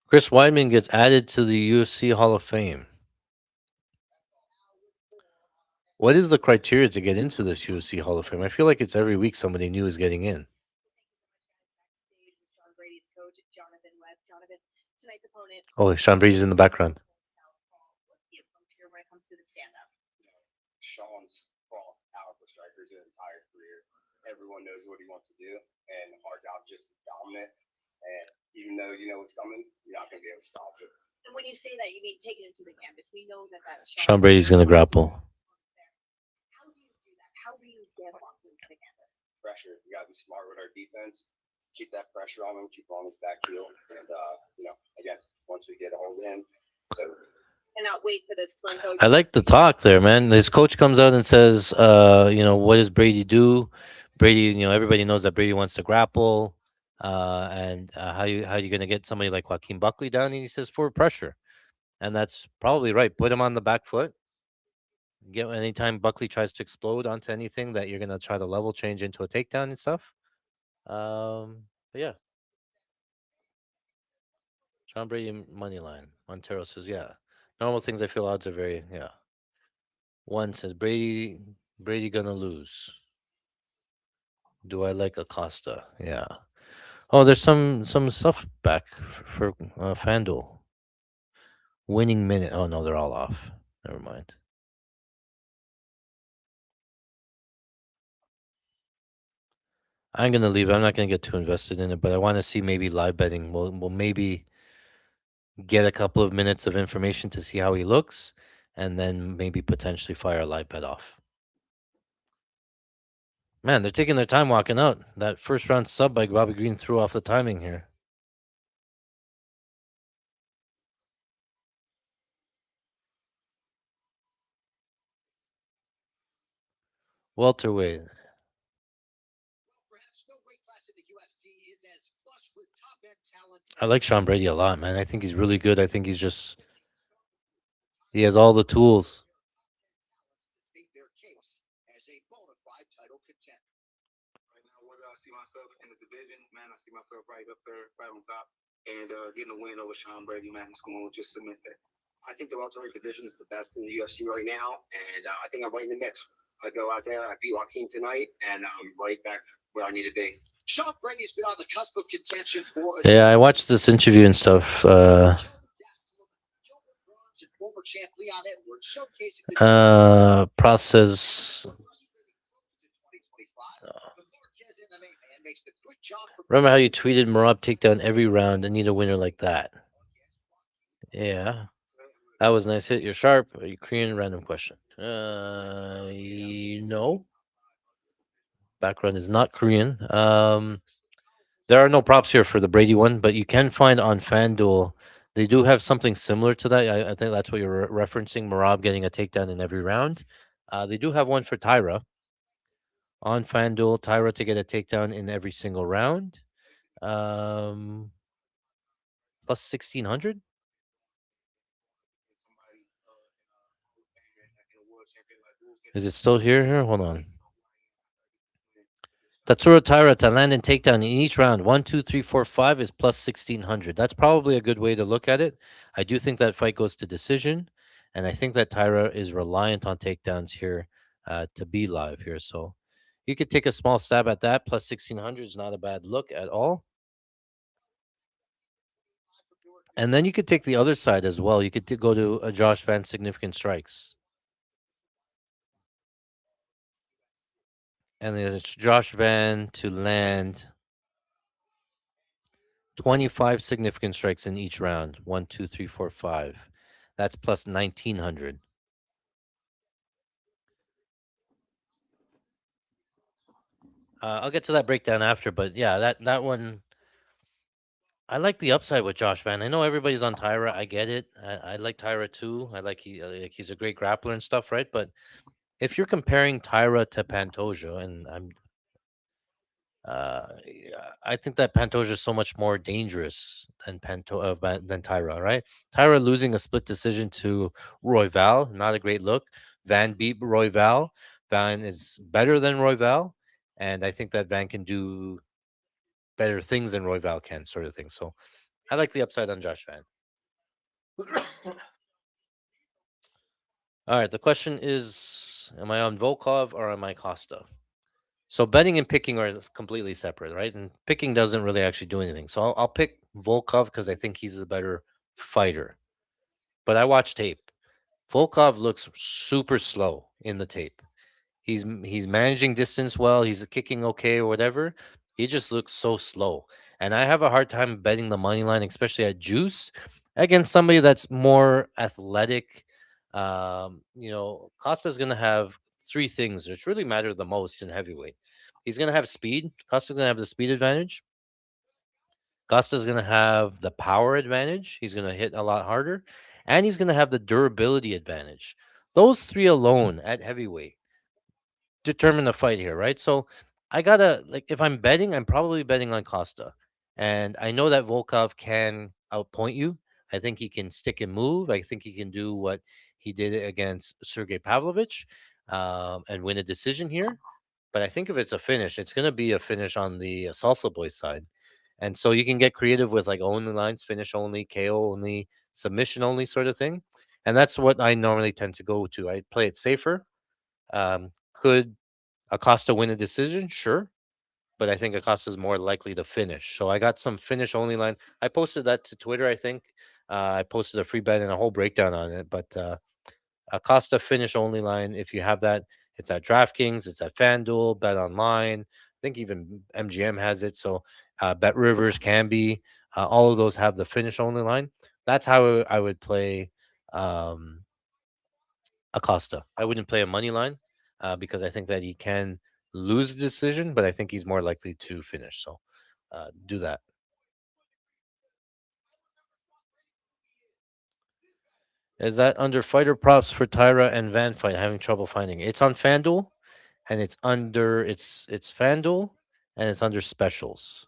Chris Weidman gets added to the UFC Hall of Fame. What is the criteria to get into this UFC Hall of Fame? I feel like it's every week somebody new is getting in. Oh, Sean Brady's in the background. Sean's fought powerful strikers his entire career. Everyone knows what he wants to do, and hard job just dominant. And even though you know what's coming, you're not gonna be able to stop it. Sean Brady's gonna grapple. Pressure. We gotta be smart with our defense. Keep that pressure on him. Keep on his back heel, and again, once we get a hold of him, so I like the talk there, man. His coach comes out and says, what does Brady do? Brady, everybody knows that Brady wants to grapple. And how you gonna get somebody like Joaquin Buckley down? And he says forward pressure, and that's probably right. Put him on the back foot. Get anytime Buckley tries to explode onto anything that you're gonna try to level change into a takedown and stuff. But yeah, John Brady money line. Montero says, yeah. Normal things I feel odds are very yeah. One says Brady gonna lose. Do I like Acosta? Yeah. Oh, there's some stuff back for FanDuel. Winning minute. Oh no, they're all off. Never mind. I'm gonna leave. I'm not gonna get too invested in it, but I want to see maybe live betting. We'll maybe get a couple of minutes of information to see how he looks, and then maybe potentially fire a live bet off. Man, they're taking their time walking out. That first round sub by Bobby Green threw off the timing here. Welterweight. I like Sean Brady a lot, man. I think he's really good. I think he has all the tools. right now, where do I see myself in the division? Man, I see myself right up there, right on top, and getting a win over Sean Brady. Man, it's going to just submit that. I think the welterweight division is the best in the UFC right now, and I think I'm right in the mix. I go out there, I beat Joaquin tonight, and I'm right back where I need to be. Sean Brady's been on the cusp of contention for. Yeah, I watched this interview and stuff. Process. Remember how you tweeted Marab take down every round and need a winner like that? Yeah, that was a nice hit. You're sharp. Are you Korean? Random question. No. Background is not Korean. There are no props here for the Brady one, but you can find on FanDuel. They do have something similar to that. I think that's what you're referencing. Marab getting a takedown in every round. They do have one for Tyra on FanDuel. Tyra to get a takedown in every single round. Um, plus 1600. Is it still here? Here, hold on. Tatsuro Taira to land and takedown in each round. One, two, three, four, five is plus 1600. That's probably a good way to look at it. I do think that fight goes to decision, and I think that Taira is reliant on takedowns here to be live here. So you could take a small stab at that. Plus 1600 is not a bad look at all. And then you could take the other side as well. You could go to a Josh Van significant strikes. And there's Josh Van to land 25 significant strikes in each round. One, two, three, four, five. That's plus 1900. I'll get to that breakdown after, but yeah, that one. I like the upside with Josh Van. I know everybody's on Tyra. I get it. I like Tyra too. Like he's a great grappler and stuff, right? But if you're comparing Tyra to Pantoja, and yeah, I think that Pantoja is so much more dangerous than Tyra, right? Tyra losing a split decision to Royval, not a great look. Van beat Royval. Van is better than Royval, and I think that Van can do better things than Royval can, sort of thing. So I like the upside on Josh Van. All right, the question is, am I on Volkov or am I Costa? So betting and picking are completely separate, right? And picking doesn't really actually do anything. So I'll pick Volkov because I think he's the better fighter. But I watched tape. Volkov looks super slow in the tape. He's managing distance well. He's kicking okay or whatever. He just looks so slow, and I have a hard time betting the money line, especially at juice, against somebody that's more athletic. Costa's gonna have three things which really matter the most in heavyweight. He's gonna have speed. Costa's gonna have the speed advantage. Costa's gonna have the power advantage. He's gonna hit a lot harder, and he's gonna have the durability advantage. Those three alone at heavyweight determine the fight here, right? So I gotta like if I'm betting, I'm probably betting on Costa, and I know that Volkov can outpoint you. I think he can stick and move. I think he can do what he did against Sergey Pavlovich and win a decision here. But I think if it's a finish, it's going to be a finish on the Salsa Boy side. And so you can get creative with like only lines, finish only, KO only, submission only sort of thing. And that's what I normally tend to go to. I play it safer. Could Acosta win a decision? Sure. But I think Acosta is more likely to finish. So I got some finish only line. I posted that to Twitter, I think. I posted a free bet and a whole breakdown on it. But Acosta finish only line, if you have that, it's at DraftKings, it's at FanDuel, Bet Online. I think even MGM has it. So Bet Rivers can be. All of those have the finish only line. That's how I would play um, Acosta. I wouldn't play a money line because I think that he can lose the decision, but I think he's more likely to finish. So do that. Is that under fighter props for Tyra and Van Fight? Having trouble finding it. It's on FanDuel, and it's FanDuel, and it's under specials.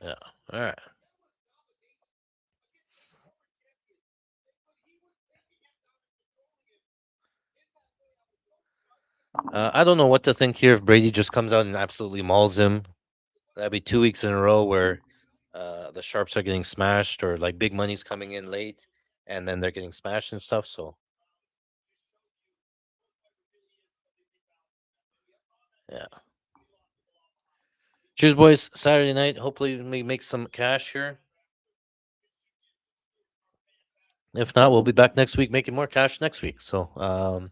Yeah. All right. I don't know what to think here if Brady just comes out and absolutely mauls him. That'd be 2 weeks in a row where the sharps are getting smashed or like big money's coming in late and then they're getting smashed and stuff. So yeah. Cheers, boys. Saturday night. Hopefully we make some cash here. If not, we'll be back next week making more cash next week. So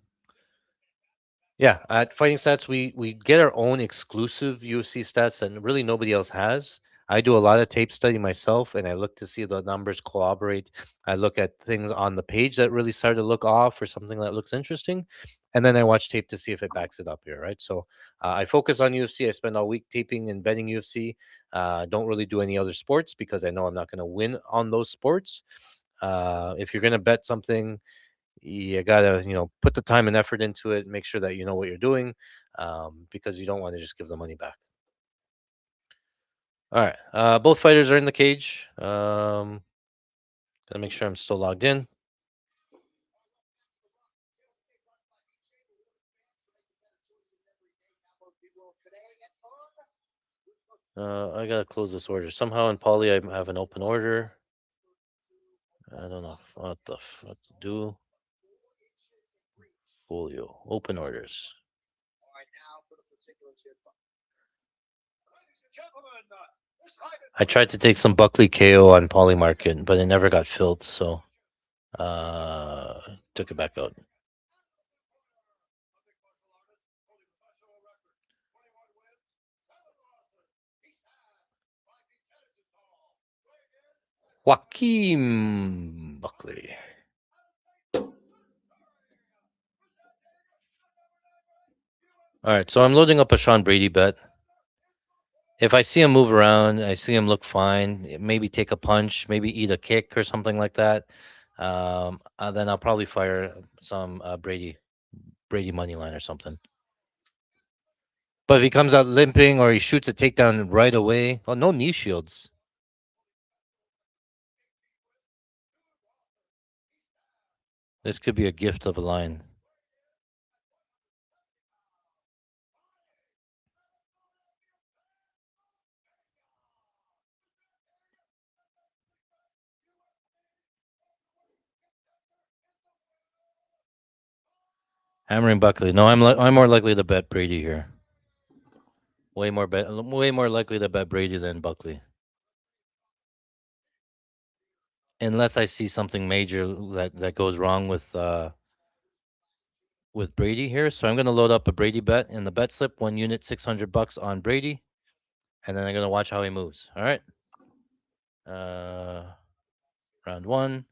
yeah, at Fighting Stats, we get our own exclusive UFC stats that really nobody else has. I do a lot of tape study myself, and I look to see the numbers corroborate. I look at things on the page that really start to look off or something that looks interesting, and then I watch tape to see if it backs it up here, right? So I focus on UFC. I spend all week taping and betting UFC. Don't really do any other sports because I know I'm not going to win on those sports. If you're going to bet something, you gotta put the time and effort into it, make sure that you know what you're doing, because you don't want to just give the money back. All right, both fighters are in the cage. Gotta make sure I'm still logged in. I gotta close this order somehow. In Poly, I have an open order. I don't know what to do. Folio open orders. I tried to take some Buckley KO on Poly Market, but it never got filled, so took it back out. Joaquin Buckley. All right, so I'm loading up a Sean Brady bet. If I see him move around, I see him look fine, maybe take a punch, maybe eat a kick or something like that, then I'll probably fire some Brady money line or something. But if he comes out limping or he shoots a takedown right away, oh, no knee shields. This could be a gift of a line. Hammering Buckley. No, I'm more likely to bet Brady here. Way more likely to bet Brady than Buckley, unless I see something major that goes wrong with Brady here. So I'm gonna load up a Brady bet in the bet slip, 1 unit, $600 on Brady, and then I'm gonna watch how he moves. All right. Uh, round one.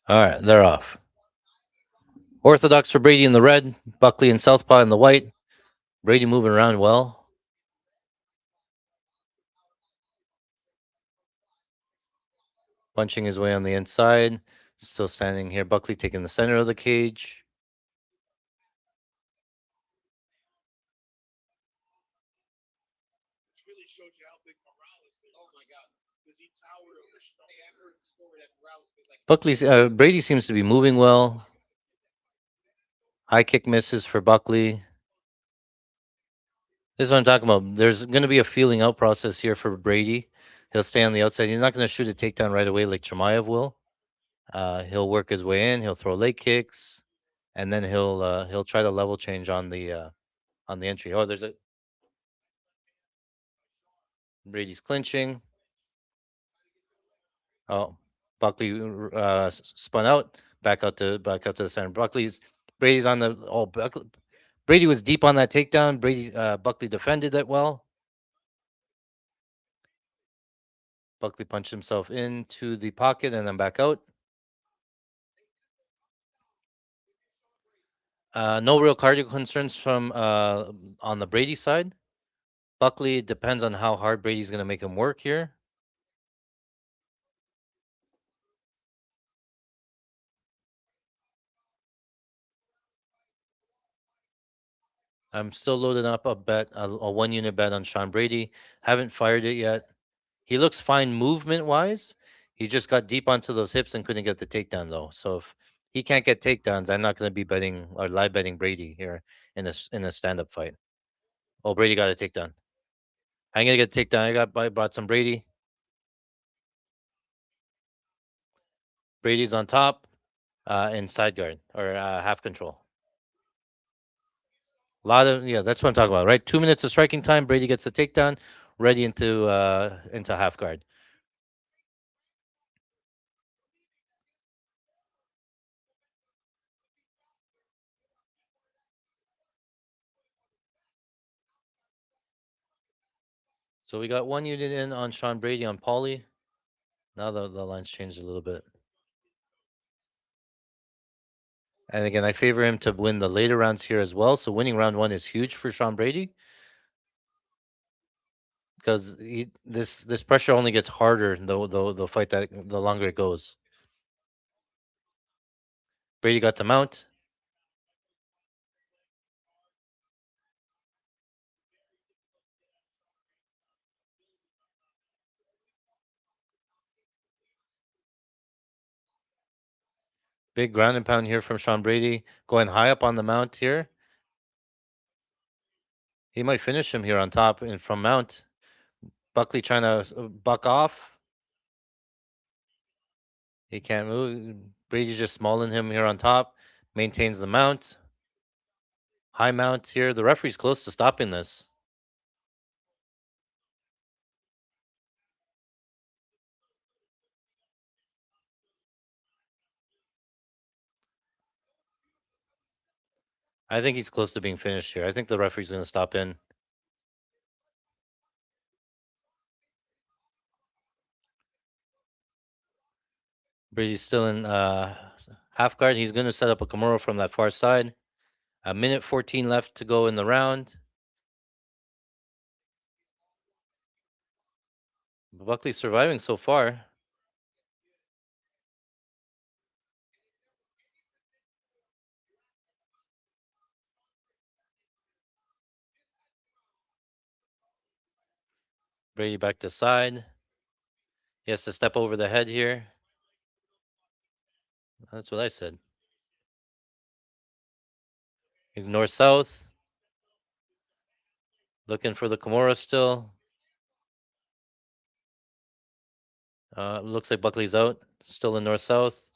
All right, they're off. Orthodox for Brady in the red, Buckley and Southpaw in the white. Brady moving around well, punching his way on the inside. Still standing here. Buckley taking the center of the cage. Brady seems to be moving well. High kick misses for Buckley. This is what I'm talking about. There's going to be a feeling out process here for Brady. He'll stay on the outside. He's not going to shoot a takedown right away like Chimaev will. He'll work his way in. He'll throw leg kicks, and then he'll try to level change on the entry. Oh, there's a Brady's clinching. Oh, Buckley spun out, back out to the center. Brady's on the Brady was deep on that takedown. Buckley defended that well. Buckley punched himself into the pocket and then back out. No real cardio concerns from on the Brady side. Buckley depends on how hard Brady's going to make him work here. I'm still loading up a 1 unit bet on Sean Brady. Haven't fired it yet. He looks fine movement wise. He just got deep onto those hips and couldn't get the takedown though. So if he can't get takedowns, I'm not going to be betting or live betting Brady here in a stand up fight. Oh, Brady got a takedown. I'm gonna get a takedown. I bought some Brady. Brady's on top, in side guard or half control. A lot of yeah, that's what I'm talking about, right? 2 minutes of striking time. Brady gets a takedown, ready into half guard. So we got 1 unit in on Sean Brady on Pauly. Now the line's changed a little bit. And again, I favor him to win the later rounds here as well. So winning round one is huge for Sean Brady because this pressure only gets harder the fight that the longer it goes. Brady got to mount. Big ground and pound here from Sean Brady, going high up on the mount here. He might finish him here on top and from mount. Buckley trying to buck off. He can't move. Brady's just smalling him here on top. Maintains the mount. High mount here. The referee's close to stopping this. I think he's close to being finished here. I think the referee's going to stop in. Brady's still in half guard. He's going to set up a Kimura from that far side. A minute 14 left to go in the round. Buckley's surviving so far. Brady back to side. He has to step over the head here. That's what I said. Ignore south. Looking for the Kimura still. Looks like Buckley's out. Still in north south.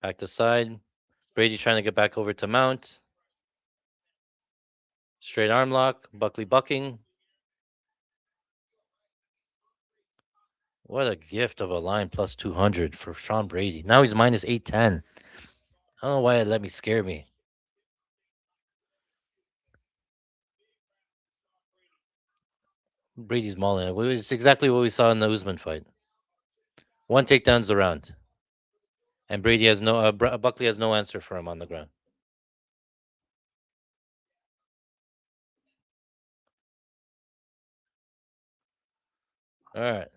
Back to side. Brady trying to get back over to mount. Straight arm lock. Buckley bucking. What a gift of a line plus 200 for Sean Brady. Now he's minus 810. I don't know why it let me scare me. Brady's mauling it. It's exactly what we saw in the Usman fight. One takedown's around, and Brady has no. Buckley has no answer for him on the ground. All right.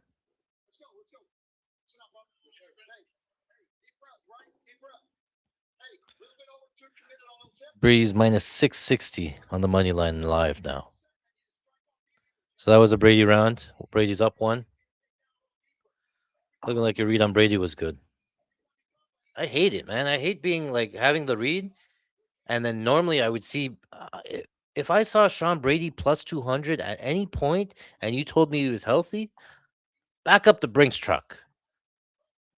Brady's minus 660 on the money line live now. So that was a Brady round. Brady's up one. Looking like your read on Brady was good. I hate it, man. I hate being like having the read, and then normally I would see if I saw Sean Brady plus 200 at any point, and you told me he was healthy, back up the Brinks truck.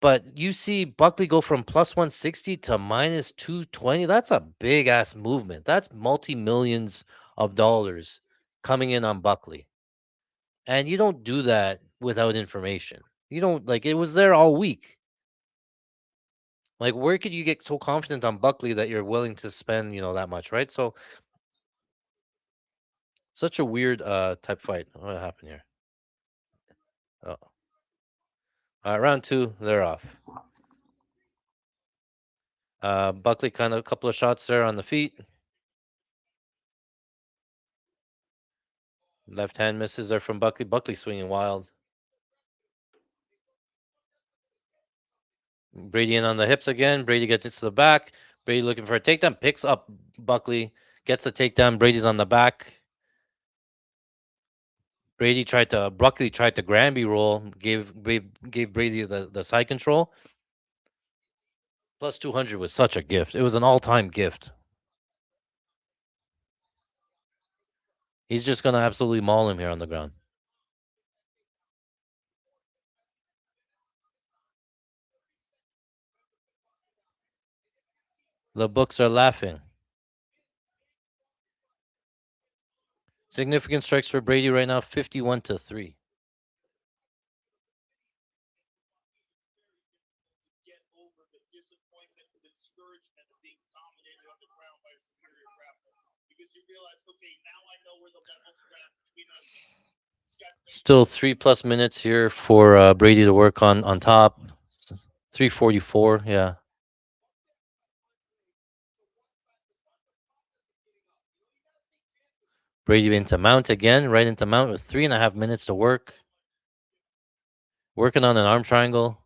But you see Buckley go from plus 160 to minus 220. That's a big ass movement. That's multi millions of dollars coming in on Buckley. And you don't do that without information. You don't like it was there all week. Like where could you get so confident on Buckley that you're willing to spend, that much, right? So such a weird type fight. What happened here? Oh. Round two, they're off. Buckley kind of a couple of shots there on the feet. Left hand misses there from Buckley. Buckley swinging wild. Brady in on the hips again. Brady gets it to the back. Brady looking for a takedown. Picks up Buckley. Gets the takedown. Brady's on the back. Buckley tried to Granby roll. Gave Brady the side control. Plus 200 was such a gift. It was an all-time gift. He's just gonna absolutely maul him here on the ground. The books are laughing. Significant strikes for Brady right now, 51-3. Still 3+ minutes here for Brady to work on top. 344, yeah. Brady into mount again, right into mount with 3.5 minutes to work. Working on an arm triangle.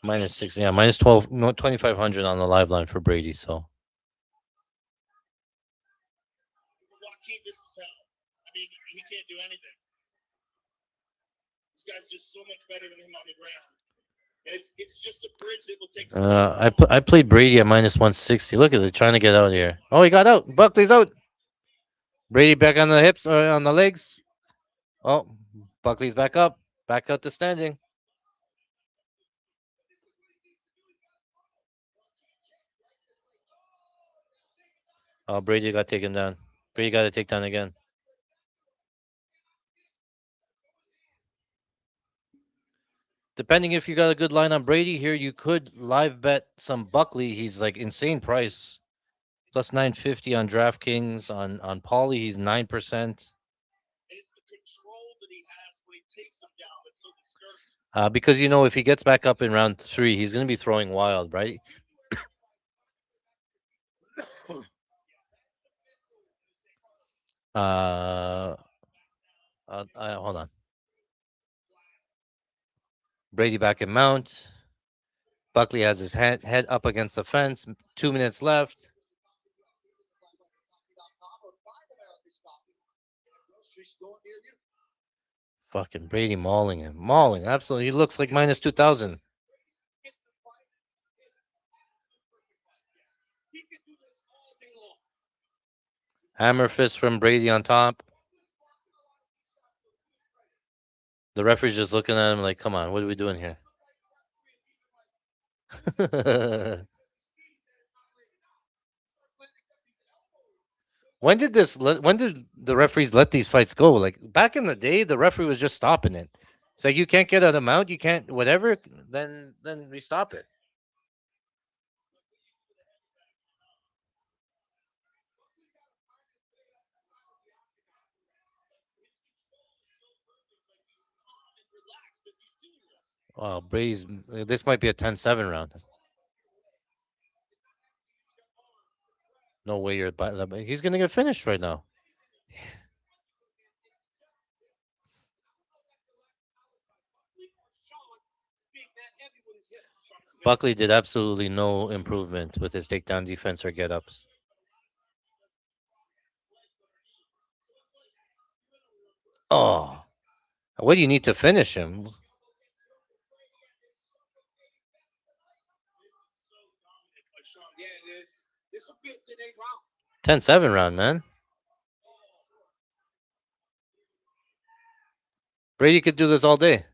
Minus 6, yeah, minus 12, no, 2,500 on the live line for Brady. So I played Brady at minus 160. Look at it, trying to get out here. Oh, he got out. Buckley's out. Brady back on the hips or on the legs. Oh, Buckley's back up. Back out to standing. Oh, Brady got taken down. Brady got to take down again. Depending if you got a good line on Brady here, you could live bet some Buckley. He's like insane price. Plus 950 on DraftKings. On Pauly, he's 9%. Because if he gets back up in round three, he's going to be throwing wild, right? Hold on. Brady back in mount. Buckley has his head up against the fence. 2 minutes left. Fucking Brady mauling him. Mauling. Absolutely. He looks like minus 2,000. Hammer fist from Brady on top. The referee's just looking at him like, come on, what are we doing here? When did the referees let these fights go? Like back in the day, the referee was just stopping it. It's like you can't get an amount, you can't whatever, then we stop it. Oh, Brady's this might be a 10-7 round. No way he's gonna get finished right now. Buckley did absolutely no improvement with his takedown defense or get ups. Oh, what do you need to finish him? 10-7 round, man. Brady could do this all day.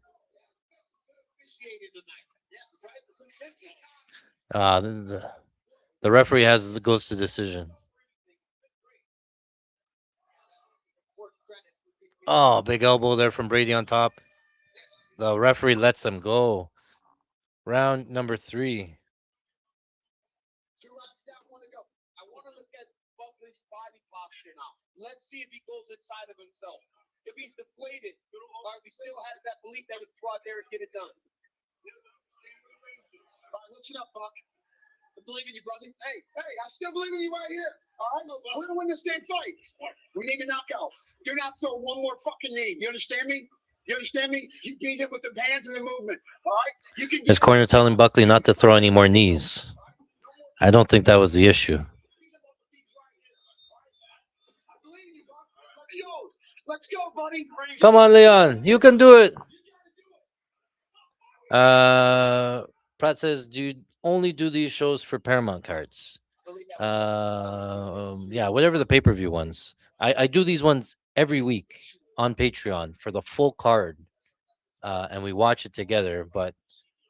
The referee goes to decision. Oh, big elbow there from Brady on top. The referee lets him go. Round number 3. Let's see if he goes inside of himself. If he's deflated, or if he still has that belief that it's brought there and get it done. All right, listen up, Buck. I believe in you, brother. Hey, I still believe in you right here. All right, we're gonna win this damn fight. We need a knockout. Do not throw one more fucking knee. You understand me? You understand me? You beat him with the hands and the movement. All right. You can. His corner telling Buckley not to throw any more knees. I don't think that was the issue. Let's go, buddy. Come on, Leon. You can do it. Pratt says, do you only do these shows for Paramount cards? Yeah, whatever the pay-per-view ones. I do these ones every week on Patreon for the full card, and we watch it together. But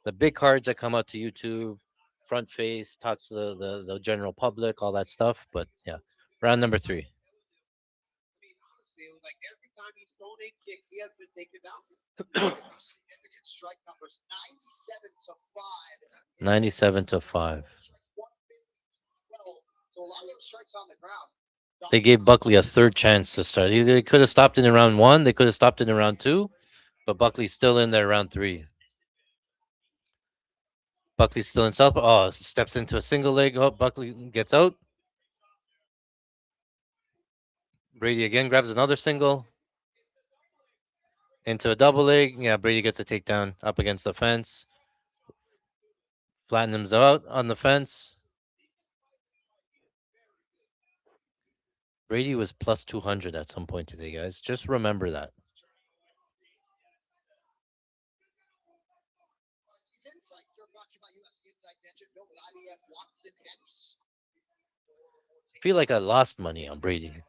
the big cards that come out to YouTube, front face, talk to the general public, all that stuff. But yeah, round number 3. Like every time he's thrown a kick, he has been taken down. Strike numbers 97 to 5. So a lot of those strikes on the ground. They gave Buckley a third chance to start. They could have stopped it in round 1. They could have stopped it in round 2, but Buckley's still in there round 3. Buckley's still in south. Oh, steps into a single leg. Oh, Buckley gets out. Brady again grabs another single into a double leg. Yeah, Brady gets a takedown up against the fence. Flatten him out on the fence. Brady was plus 200 at some point today, guys. Just remember that. I feel like I lost money on Brady.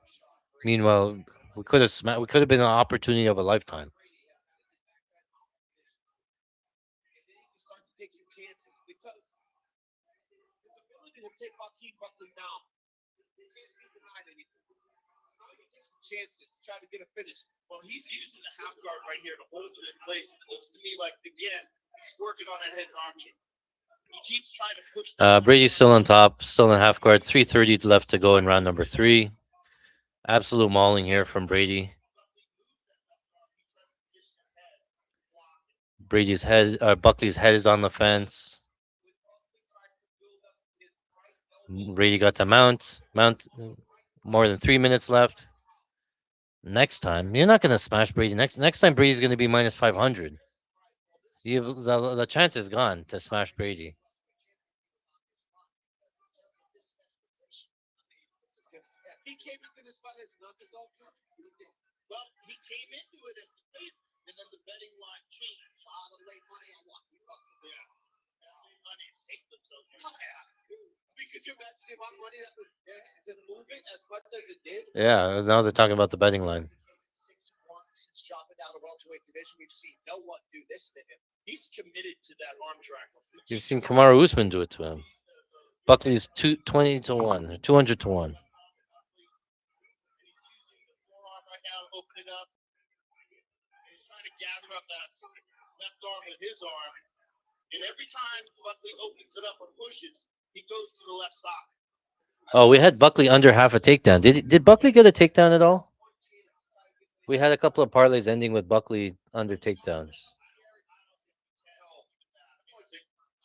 Meanwhile, we could have been an opportunity of a lifetime. Chances to try to get a finish. Well, he's using the half guard right here to hold it in place. It looks to me like, again, he's working on that head archer. He keeps trying to push. Brady's still on top, still in half guard. 3:30 left to go in round number 3. Absolute mauling here from Brady. Buckley's head is on the fence. Brady got to mount. More than 3 minutes left. Next time, you're not going to smash Brady. Next time, Brady's going to be minus 500. The chance is gone to smash Brady. He came into this fight as an underdog. Well, he came into it as the favorite, and then the betting line changed. The late money, I want you up. Yeah. Late money is hate themselves. We could you imagine the amount of money that was just moving as much as it did? Yeah, now they're talking about the betting line. 6'1", since dropping down to welterweight division, we've seen no one do this to him. He's committed to that arm track. You've seen Kamaru Usman do it to him. Buckley's 220 to 1, 200 to 1. And he's using the forearm right now to open it up. He's trying to gather up that left arm with his arm. And every time Buckley opens it up or pushes, he goes to the left side. Oh, we had Buckley under half a takedown. Did Buckley get a takedown at all? We had a couple of parlays ending with Buckley under takedowns.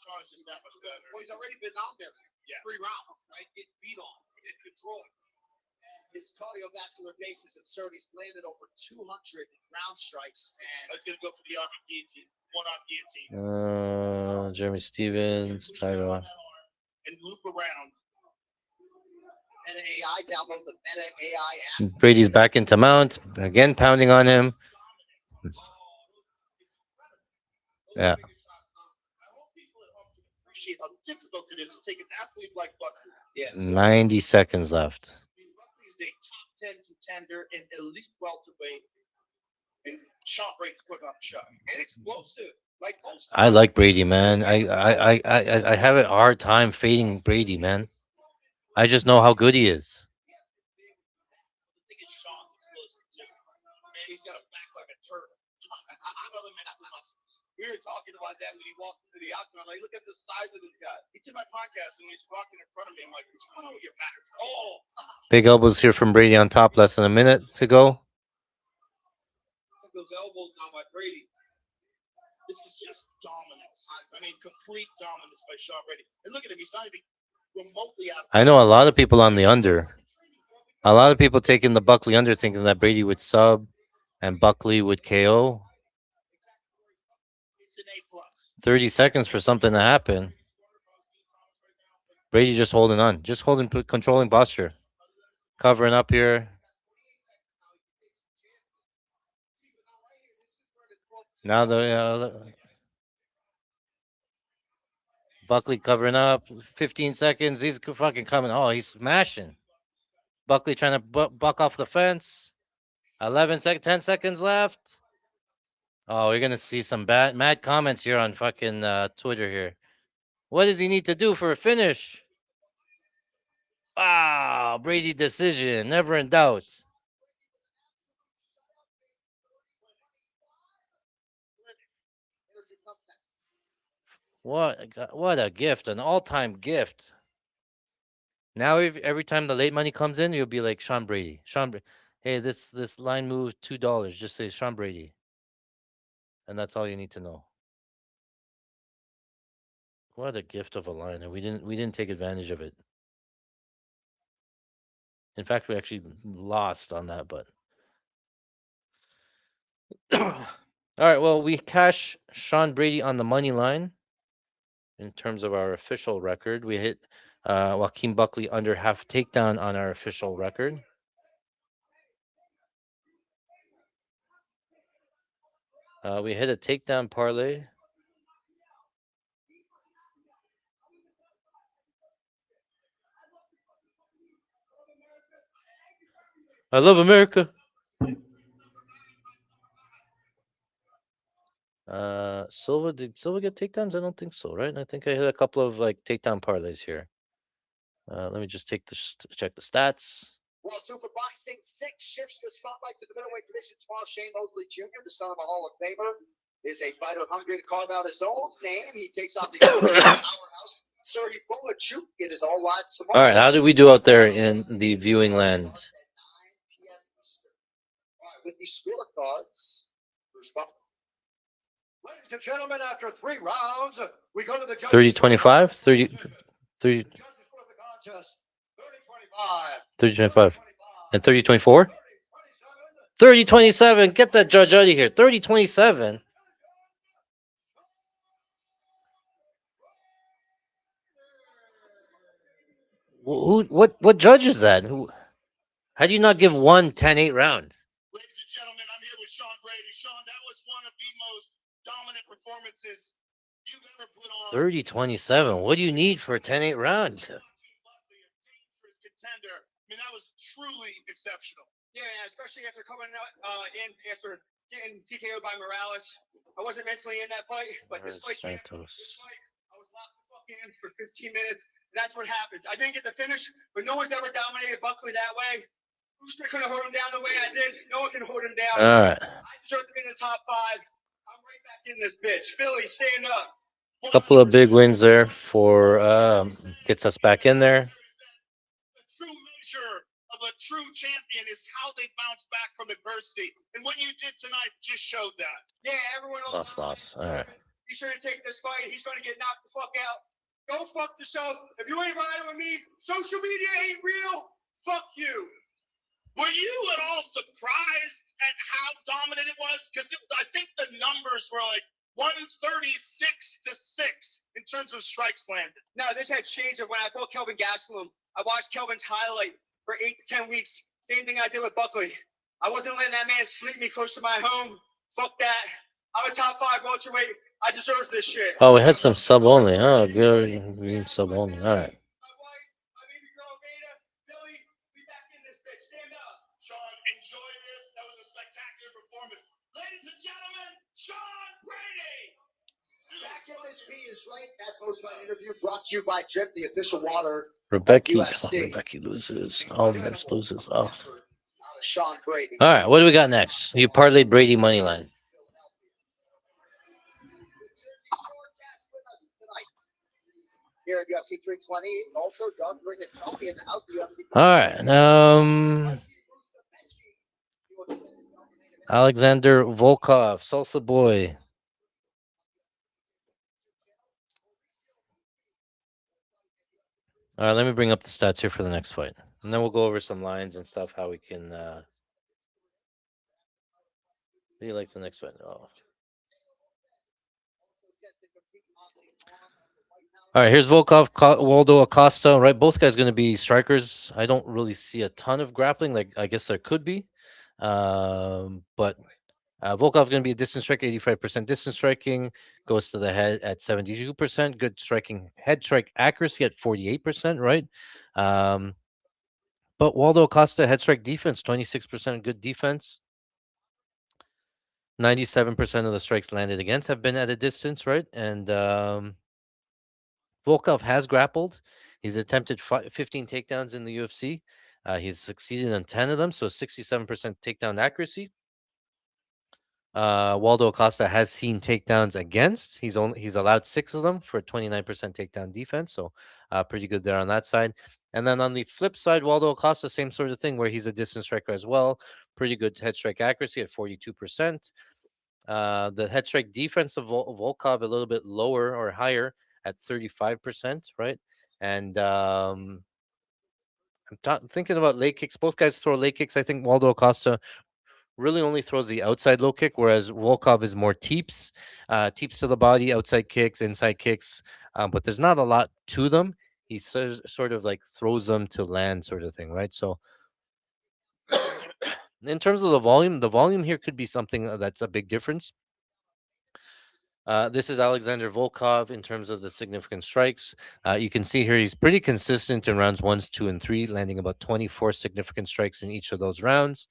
Sean is just that much better. Well, he's already been out there. Yeah. 3 rounds, right? Get beat on, get control. His cardiovascular base is absurd. He's landed over 200 ground strikes. And he's going to go for the arm guillotine. One-arm guillotine. Jeremy Stevens, Tyra. And loop around. Meta AI, download the Meta AI app. Brady's back into mount. Again, pounding on him. Yeah. I hope people at home can appreciate how difficult it is to take an athlete like Buckley. Yes. 90 seconds left. Buckley is a top 10 contender in elite welterweight. And Sean Brady's quick on the shot. And explosive. Like most. I like Brady, man. I have a hard time fading Brady, man. I just know how good he is. I think it's Sean's explosive too. Man, he's got a back like a turtle. Another man with muscles. We were talking about that when he walked into the octagon. Like, look at the size of this guy. He took my podcast and he's walking in front of me. I'm like, what's going on with your back? Oh. Big elbows here from Brady on top. Less than a minute to go. Those elbows now by Brady. This is just dominance. I mean, complete dominance by Sean Brady. And look at him. He's not even remotely out. I know a lot of people on the under. A lot of people taking the Buckley under, thinking that Brady would sub and Buckley would KO. It's an A+. 30 seconds for something to happen. Brady just holding on, just holding, controlling posture, covering up here. Now the Buckley covering up. 15 seconds. He's fucking coming. Oh, he's smashing. Buckley trying to buck off the fence. 11 seconds, 10 seconds left. Oh, we're gonna see some mad comments here on fucking Twitter here. What does he need to do for a finish? Wow, Brady decision, never in doubt. What a gift, an all-time gift. Now every time the late money comes in, you'll be like Sean Brady. Hey, this line moved $2. Just say Sean Brady, and that's all you need to know. What a gift of a line, and we didn't take advantage of it. In fact, we actually lost on that, but all right. Well, we cash Sean Brady on the money line. In terms of our official record, we hit Joaquin Buckley under half takedown on our official record. We hit a takedown parlay. I love America. Did Silva get takedowns? I don't think so, right? I think I hit a couple of like takedown parlays here. Let me just check the stats. Well, Super Boxing 6 shifts the spotlight to the middleweight division tomorrow. Shane Mosley Jr., the son of a Hall of Famer, is a fighter hungry to carve out his own name. He takes on the powerhouse Sergey Bolachuk. It is all live tomorrow. All right, how did we do out there in the viewing land? At 9 p.m. Eastern. All right, with the scorecards, Bruce Buffer. Ladies and gentlemen, after 3 rounds, we go to the 30-25, 30, 30, 30-25, and 30-24. 30-27. Get that judge out of here. 30-27. What judge is that? How do you not give one 10-8 round? Ladies and gentlemen, I'm here with Sean Brady. Sean, that was one of the most dominant performances you've ever put on. 30-27. What do you need for a 10-8 round? contender. I mean, that was truly exceptional. Yeah, man, especially after coming in after getting TKO'd by Morales. I wasn't mentally in that fight, but this fight, I was locked the fuck in for 15 minutes. And that's what happened. I didn't get the finish, but no one's ever dominated Buckley that way. Brewster couldn't hold him down the way I did. No one can hold him down. All right. I deserve to be in the top 5. I'm right back in this bitch. Philly, stand up. Couple of big wins there for gets us back in there. The true measure of a true champion is how they bounce back from adversity. And what you did tonight just showed that. Yeah, everyone else. Loss. All right. He's trying to take this fight. He's going to get knocked the fuck out. Go fuck yourself. If you ain't riding with me, social media ain't real. Fuck you. Were you at all surprised at how dominant it was? Because I think the numbers were like 136 to 6 in terms of strikes landed. No, this had changed when I fought Kelvin Gastelum. I watched Kelvin's highlight for 8 to 10 weeks. Same thing I did with Buckley. I wasn't letting that man sleep me close to my home. Fuck that. I'm a top 5 welterweight. I deserve this shit. Oh, we had some sub only. Oh, good. Green sub only. All right. My wife, my baby girl, Veda, Billy, we back in this bitch. Stand up. Sean, enjoy this. That was a spectacular performance. Ladies and gentlemen, Sean Brady. Back in this B is right. That post-fight interview brought to you by Drip, the official water. Rebecca. UFC. Rebecca loses. Oh, Vince loses. Oh. Sean Brady. All right. What do we got next? You parlayed Brady money line. Here at UFC328, also Doug Ring and Tony in the house. UFC. All right. Alexander Volkov, Salsa Boy. All right, let me bring up the stats here for the next fight, and then we'll go over some lines and stuff. How we can. What do you like the next fight? Oh. All right, here's Volkov, Waldo Acosta. Right, both guys going to be strikers. I don't really see a ton of grappling. Like I guess there could be, but Volkov going to be a distance striker, 85% distance striking, goes to the head at 72%, good striking, head strike accuracy at 48%, right? But Waldo Acosta, head strike defense, 26% good defense. 97% of the strikes landed against have been at a distance, right? And Volkov has grappled. He's attempted 15 takedowns in the UFC. He's succeeded on 10 of them, so 67% takedown accuracy. Waldo Acosta has seen takedowns against. He's allowed 6 of them for 29% takedown defense, so pretty good there on that side. And then on the flip side, Waldo Acosta, same sort of thing, where he's a distance striker as well. Pretty good head strike accuracy at 42%. The head strike defense of Volkov a little bit lower or higher at 35%, right? And I'm thinking about leg kicks. Both guys throw leg kicks. I think Waldo Acosta really only throws the outside low kick, whereas Volkov is more teeps, teeps to the body, outside kicks, inside kicks. But there's not a lot to them. He sort of like throws them to land, sort of thing, right? So, in terms of the volume here could be something that's a big difference. This is Alexander Volkov in terms of the significant strikes. You can see here he's pretty consistent in rounds 1, 2, and 3, landing about 24 significant strikes in each of those rounds.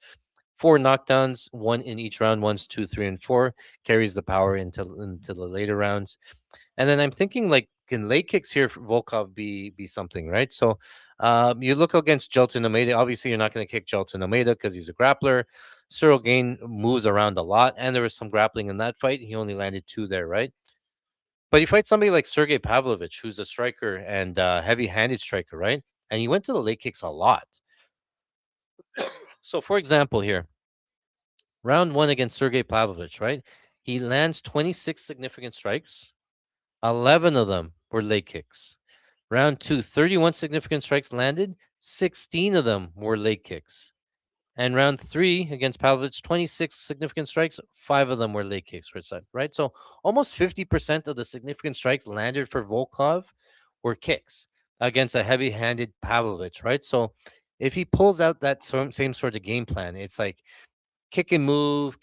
4 knockdowns, 1 in each round, 1, 2, 3, and 4, carries the power into the later rounds. And then I'm thinking, like, can leg kicks here for Volkov be something, right? So you look against Jelton Almeida. Obviously, you're not going to kick Jelton Almeida because he's a grappler. Cyril Gain moves around a lot, and there was some grappling in that fight. He only landed 2 there, right? But you fight somebody like Sergey Pavlovich, who's a striker and heavy-handed striker, right? And he went to the leg kicks a lot. So, for example, here, round 1 against Sergey Pavlovich, right? He lands 26 significant strikes. 11 of them were leg kicks. Round 2, 31 significant strikes landed. 16 of them were leg kicks. And round 3 against Pavlovich, 26 significant strikes. 5 of them were leg kicks, right? So almost 50% of the significant strikes landed for Volkov were kicks against a heavy-handed Pavlovich, right? So if he pulls out that same sort of game plan, it's like kick and move,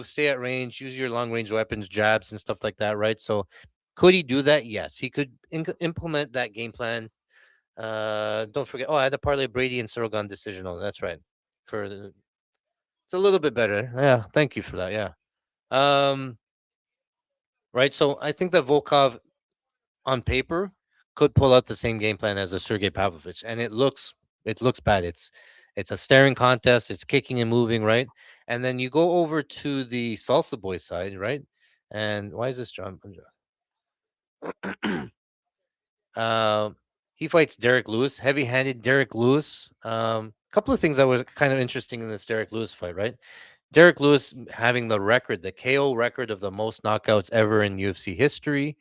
stay at range, use your long range weapons, jabs and stuff like that, right? So could he do that? Yes, he could implement that game plan Don't forget. Oh, I had to parlay Brady and Sorogan decisional. That's right. It's a little bit better. Yeah, thank you for that. Yeah. Um, right. So I think that Volkov on paper could pull out the same game plan as a Sergey Pavlovich, and it looks bad. It's a staring contest. It's kicking and moving, right? And then you go over to the Salsa Boy side, right? And why is this John? Um, he fights Derek Lewis, heavy-handed Derek Lewis. Couple of things that was kind of interesting in this Derek Lewis fight, right? Derek Lewis having the record, the KO record of the most knockouts ever in UFC history.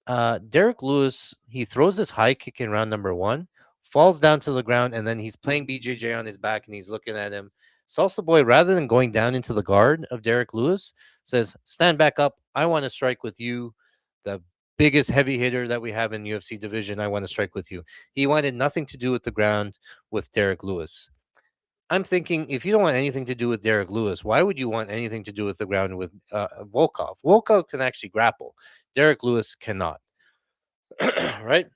Derek Lewis, he throws this high kick in round number one, falls down to the ground, and then he's playing BJJ on his back and he's looking at him. Salsa Boy, rather than going down into the guard of Derek Lewis, says, "Stand back up. I want to strike with you, the biggest heavy hitter that we have in UFC division. I want to strike with you." He wanted nothing to do with the ground with Derek Lewis. I'm thinking, if you don't want anything to do with Derek Lewis, why would you want anything to do with the ground with Volkov? Volkov can actually grapple. Derek Lewis cannot. Right?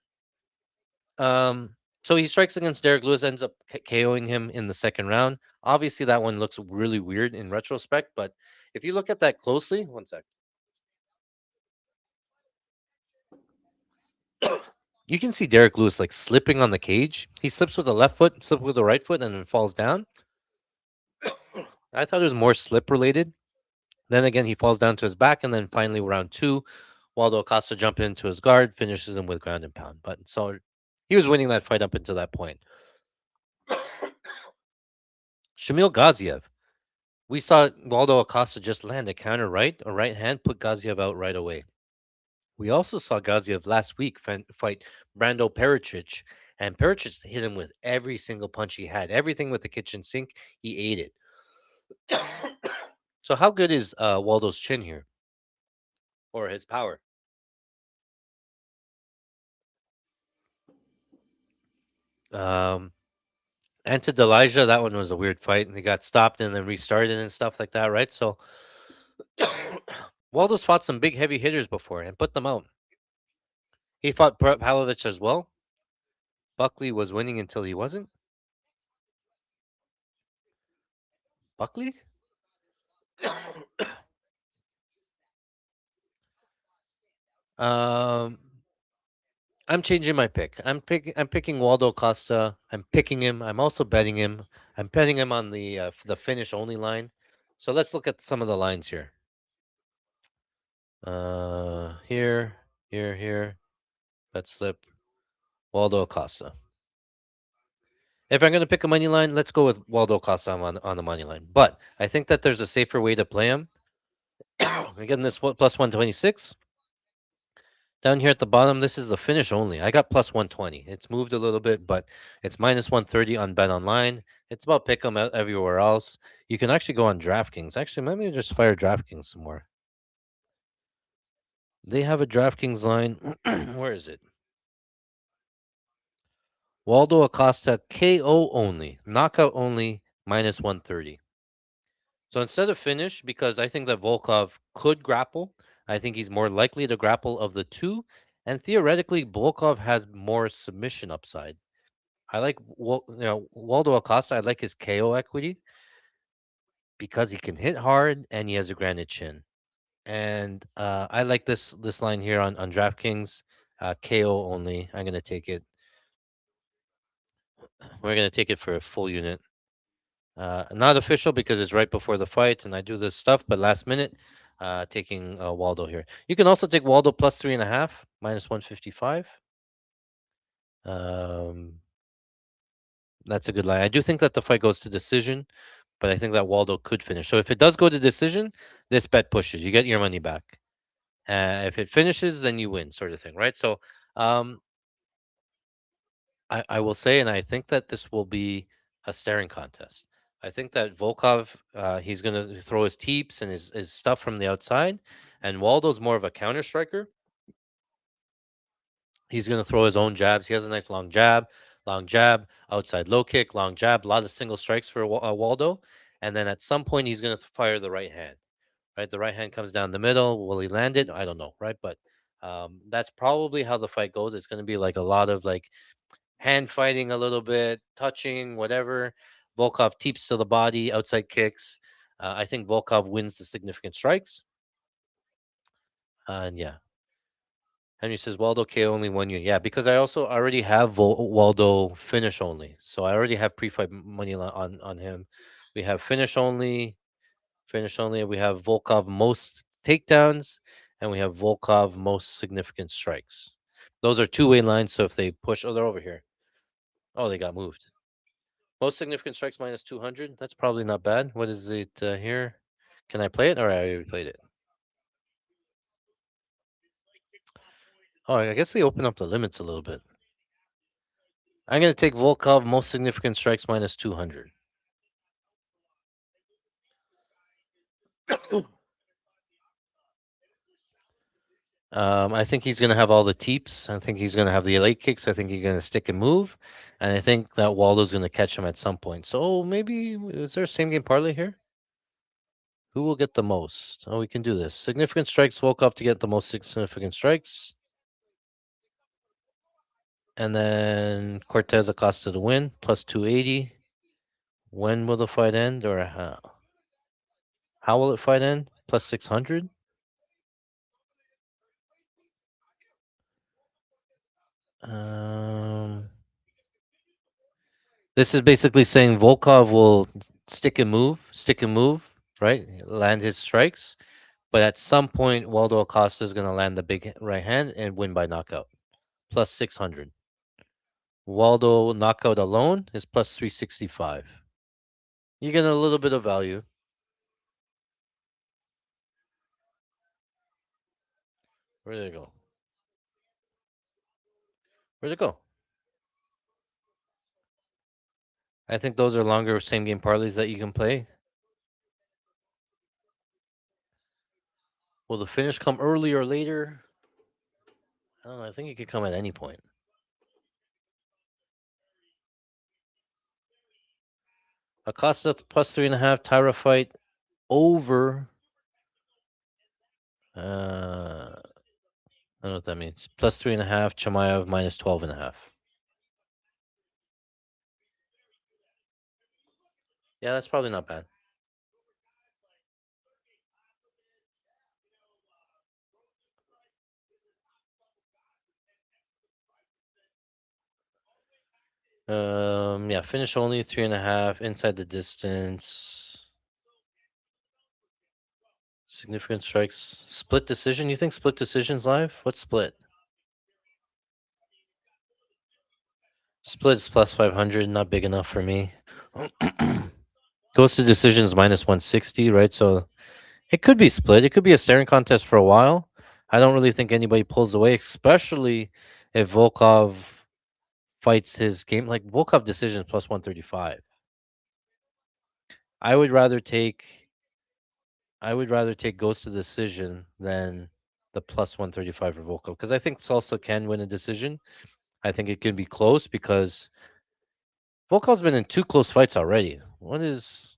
So he strikes against Derek Lewis, ends up KOing him in the second round. Obviously, that one looks really weird in retrospect, but if you look at that closely, one sec, you can see Derek Lewis like slipping on the cage. He slips with the left foot, slips with the right foot, and then falls down. I thought it was more slip related. Then again, he falls down to his back, and then finally, round two, Waldo Acosta jumps into his guard, finishes him with ground and pound. But so he was winning that fight up until that point. Shamil Gaziev. We saw Waldo Acosta just land a counter right, a right hand, put Gaziev out right away. We also saw Gaziev last week fight Brando Pericic, and Pericic hit him with every single punch he had. Everything with the kitchen sink, he ate it. So how good is Waldo's chin here, or his power? Um, Ante Delija, that one was a weird fight, and he got stopped and then restarted and stuff like that, right? So Waldo's fought some big heavy hitters before and put them out. He fought Pavlovich as well. Buckley was winning until he wasn't. Buckley? um, I'm changing my pick. I'm picking Waldo Costa. I'm picking him. I'm also betting him. I'm betting him on the finish only line. So let's look at some of the lines here. Here, here. Bet slip. Waldo Acosta. If I'm going to pick a money line, let's go with Waldo Costa on the money line. But I think that there's a safer way to play him. Again, this plus 126. Down here at the bottom, this is the finish only. I got plus 120. It's moved a little bit, but it's minus 130 on Bet Online. It's about pick 'em everywhere else. You can actually go on DraftKings. Actually, let me just fire DraftKings some more. They have a DraftKings line. Where is it? Waldo Acosta KO only, knockout only, minus 130. So instead of finish, because I think that Volkov could grapple, I think he's more likely to grapple of the two. And theoretically, Volkov has more submission upside. I like Waldo Acosta. I like his KO equity because he can hit hard and he has a granite chin. And I like this line here on DraftKings, KO only. I'm gonna take it. We're gonna take it for a full unit. Not official because it's right before the fight and I do this stuff, but last minute, taking Waldo here. You can also take Waldo plus 3.5, minus 155. Um, that's a good line. I do think that the fight goes to decision, but I think that Waldo could finish. So if it does go to decision, this bet pushes. You get your money back. If it finishes, then you win, sort of thing, right? So um, I will say, and I think that this will be a staring contest. I think that Volkov, he's going to throw his teeps and his stuff from the outside, and Waldo's more of a counter striker. He's going to throw his own jabs. He has a nice long jab, outside low kick, long jab, a lot of single strikes for Waldo. And then at some point, he's going to fire the right hand. Right, the right hand comes down the middle. Will he land it? I don't know. Right, but that's probably how the fight goes. It's going to be like a lot of like hand fighting a little bit, touching, whatever. Volkov teeps to the body, outside kicks. I think Volkov wins the significant strikes. And yeah, Henry says Waldo KO only 1 year. Yeah, because I also already have Waldo finish only, so I already have pre-fight money on him. We have finish only. We have Volkov most takedowns, and we have Volkov most significant strikes. Those are two-way lines. So if they push, oh, they're over here. Oh, they got moved. Most significant strikes minus 200. That's probably not bad. What is it here? Can I play it? Or I already played it. Oh, I guess they open up the limits a little bit. I'm gonna take Volkov most significant strikes minus 200. I think he's gonna have all the teeps. I think he's gonna have the late kicks. I think he's gonna stick and move, and I think that Waldo's gonna catch him at some point. So maybe is there a same game parlay here? Who will get the most? Oh, we can do this. Significant strikes. Volkov to get the most significant strikes, and then Cortez Acosta to win plus 280. When will the fight end, or how will it fight end? Plus 600. Um, this is basically saying Volkov will stick and move, right? Land his strikes, but at some point, Waldo Acosta is going to land the big right hand and win by knockout. Plus 600. Waldo knockout alone is plus 365. You get a little bit of value. Where did it go? Where'd it go? I think those are longer same game parlays that you can play. Will the finish come early or later? I don't know. I think it could come at any point. Acosta plus 3.5. Tyra fight over. I don't know what that means. Plus 3.5. Chimaev minus 12.5. Yeah, that's probably not bad. Yeah, finish only 3.5 inside the distance. Significant strikes. Split decision. You think split decision's live? What's split? Split's plus 500. Not big enough for me. Goes to decisions minus 160, right? So it could be split. It could be a staring contest for a while. I don't really think anybody pulls away, especially if Volkov fights his game. Like Volkov decision plus 135. I would rather take I would rather take goes to decision than the plus 135 for Volkov because I think Salsa can win a decision. I think it can be close because Volkov's been in two close fights already. What is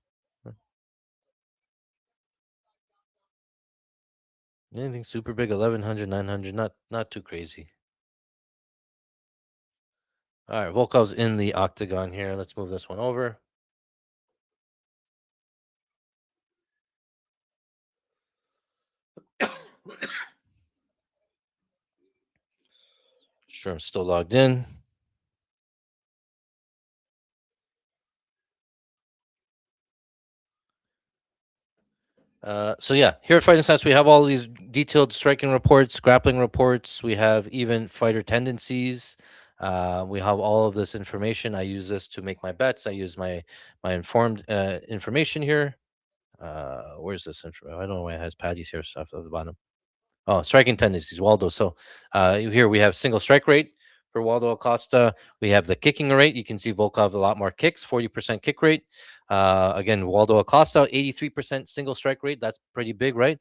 anything super big? 1100, 900, not too crazy. All right, Volkov's in the octagon here. Let's move this one over. Sure, I'm still logged in. So yeah, here at Fighting Stats, we have all these detailed striking reports, grappling reports. We have even fighter tendencies. We have all of this information. I use this to make my bets. I use my informed information here. Where's this info? I don't know why it has Patty's here stuff at the bottom. Oh, striking tendencies, Waldo. So here we have single strike rate for Waldo Acosta. We have the kicking rate. You can see Volkov a lot more kicks, 40% kick rate. Again, Waldo Acosta, 83% single strike rate. That's pretty big, right?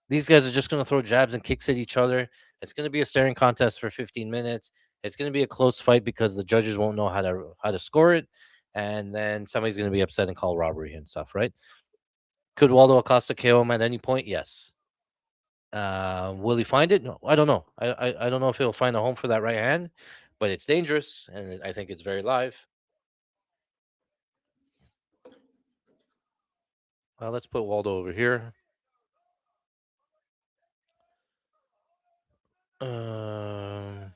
These guys are just going to throw jabs and kicks at each other. It's going to be a staring contest for 15 minutes. It's going to be a close fight because the judges won't know how to score it, and then somebody's going to be upset and call robbery and stuff, right? Could Waldo Acosta KO him at any point? Yes. Will he find it? No, I don't know. I don't know if he'll find a home for that right hand, but it's dangerous, and I think it's very live. Let's put Waldo over here. Um,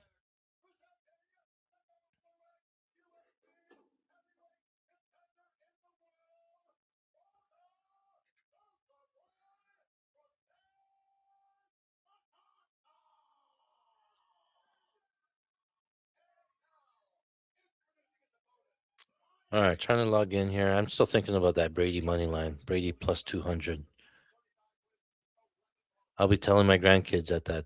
all right, trying to log in here. I'm still thinking about that Brady money line. Brady plus 200. I'll be telling my grandkids at the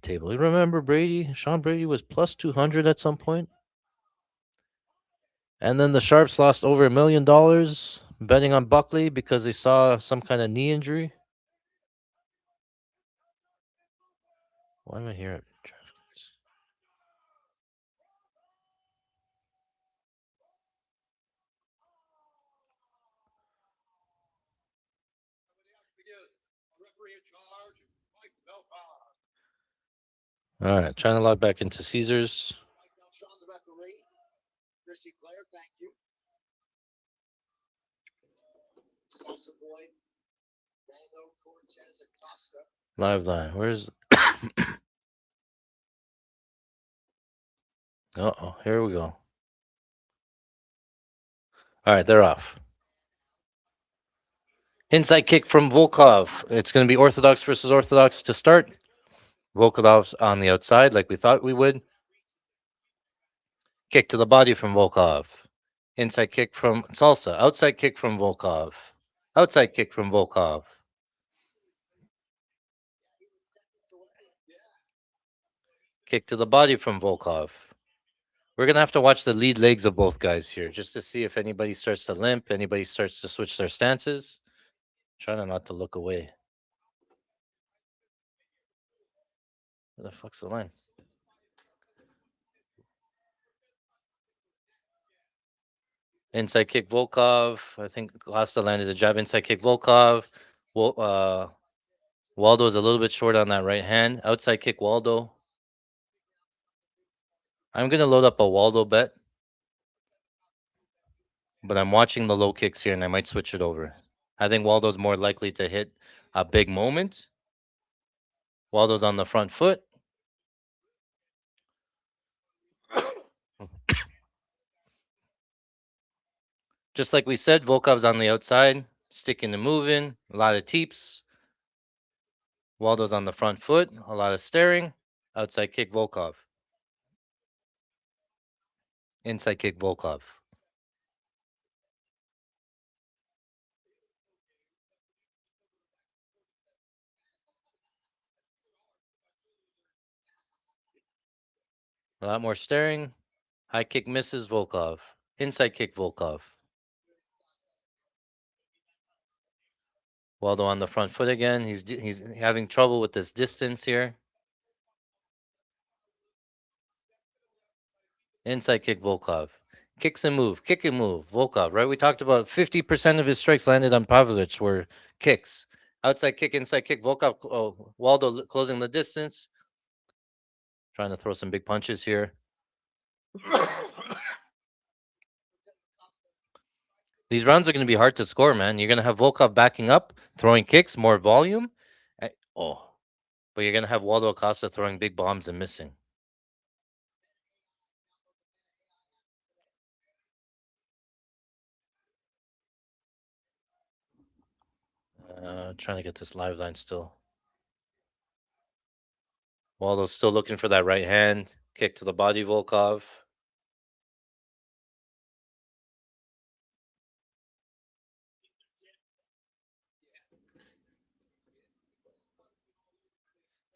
table. You remember Brady? Sean Brady was plus 200 at some point, and then the Sharps lost over $1 million betting on Buckley because they saw some kind of knee injury. Why am I here? All right, trying to log back into Caesars. Live line. Where's? Uh-oh, here we go. All right, they're off. Inside kick from Volkov. It's going to be Orthodox versus Orthodox to start. Volkov's on the outside, like we thought we would. Kick to the body from Volkov. Inside kick from Salsa. Outside kick from Volkov. Outside kick from Volkov. Kick to the body from Volkov. We're going to have to watch the lead legs of both guys here just to see if anybody starts to limp, anybody starts to switch their stances. Trying not to look away. Where the fuck's the line? Inside kick Volkov. I think Lasta landed a jab. Inside kick Volkov. Waldo is a little bit short on that right hand. Outside kick Waldo. I'm going to load up a Waldo bet, but I'm watching the low kicks here and I might switch it over. I think Waldo's more likely to hit a big moment. Waldo's on the front foot. Just like we said, Volkov's on the outside, sticking and moving, a lot of teeps. Waldo's on the front foot, a lot of staring. Outside kick Volkov. Inside kick Volkov. A lot more staring. High kick misses Volkov. Inside kick Volkov. Waldo on the front foot again. He's having trouble with this distance here. Inside kick Volkov. Kicks and move. Kick and move. Volkov, right? We talked about 50% of his strikes landed on Pavlovich were kicks. Outside kick, inside kick. Volkov, Waldo closing the distance. Trying to throw some big punches here. These rounds are going to be hard to score, man. You're going to have Volkov backing up, throwing kicks, more volume. Oh, but you're going to have Waldo Acosta throwing big bombs and missing. Trying to get this live line still. Waldo's still looking for that right hand. Kick to the body, Volkov.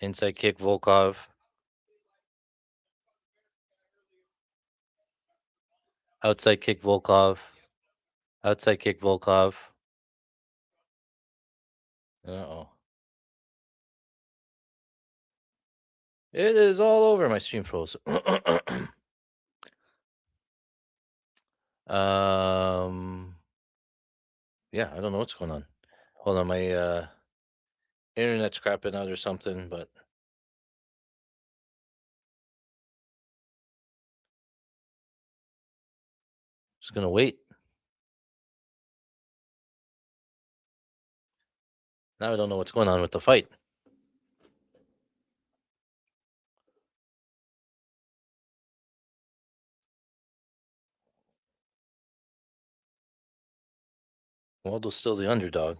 Inside kick, Volkov. Outside kick, Volkov. Outside kick, Volkov. Uh-oh. It is all over. My stream froze. um, yeah, I don't know what's going on. Hold on, my internet's crapping out or something, but Just gonna wait. Now I don't know what's going on with the fight. Waldo's still the underdog.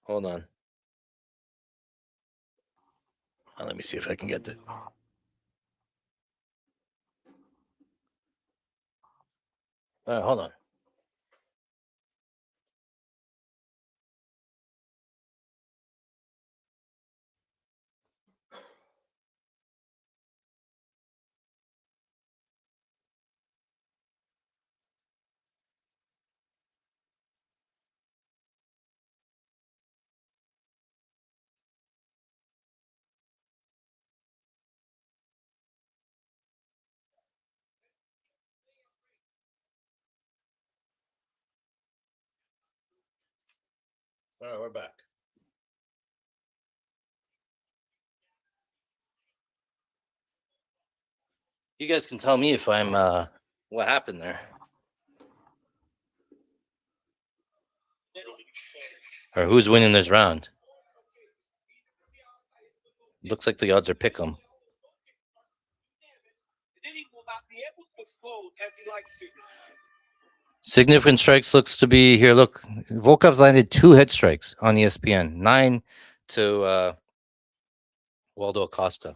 Hold on. Let me see if I can get it. All right, hold on. All right, we're back. You guys can tell me if I'm what happened there, or who's winning this round. Looks like the odds are pick 'em. Significant strikes looks to be here. Look, Volkov's landed 2 head strikes on ESPN, 9 to Waldo Acosta,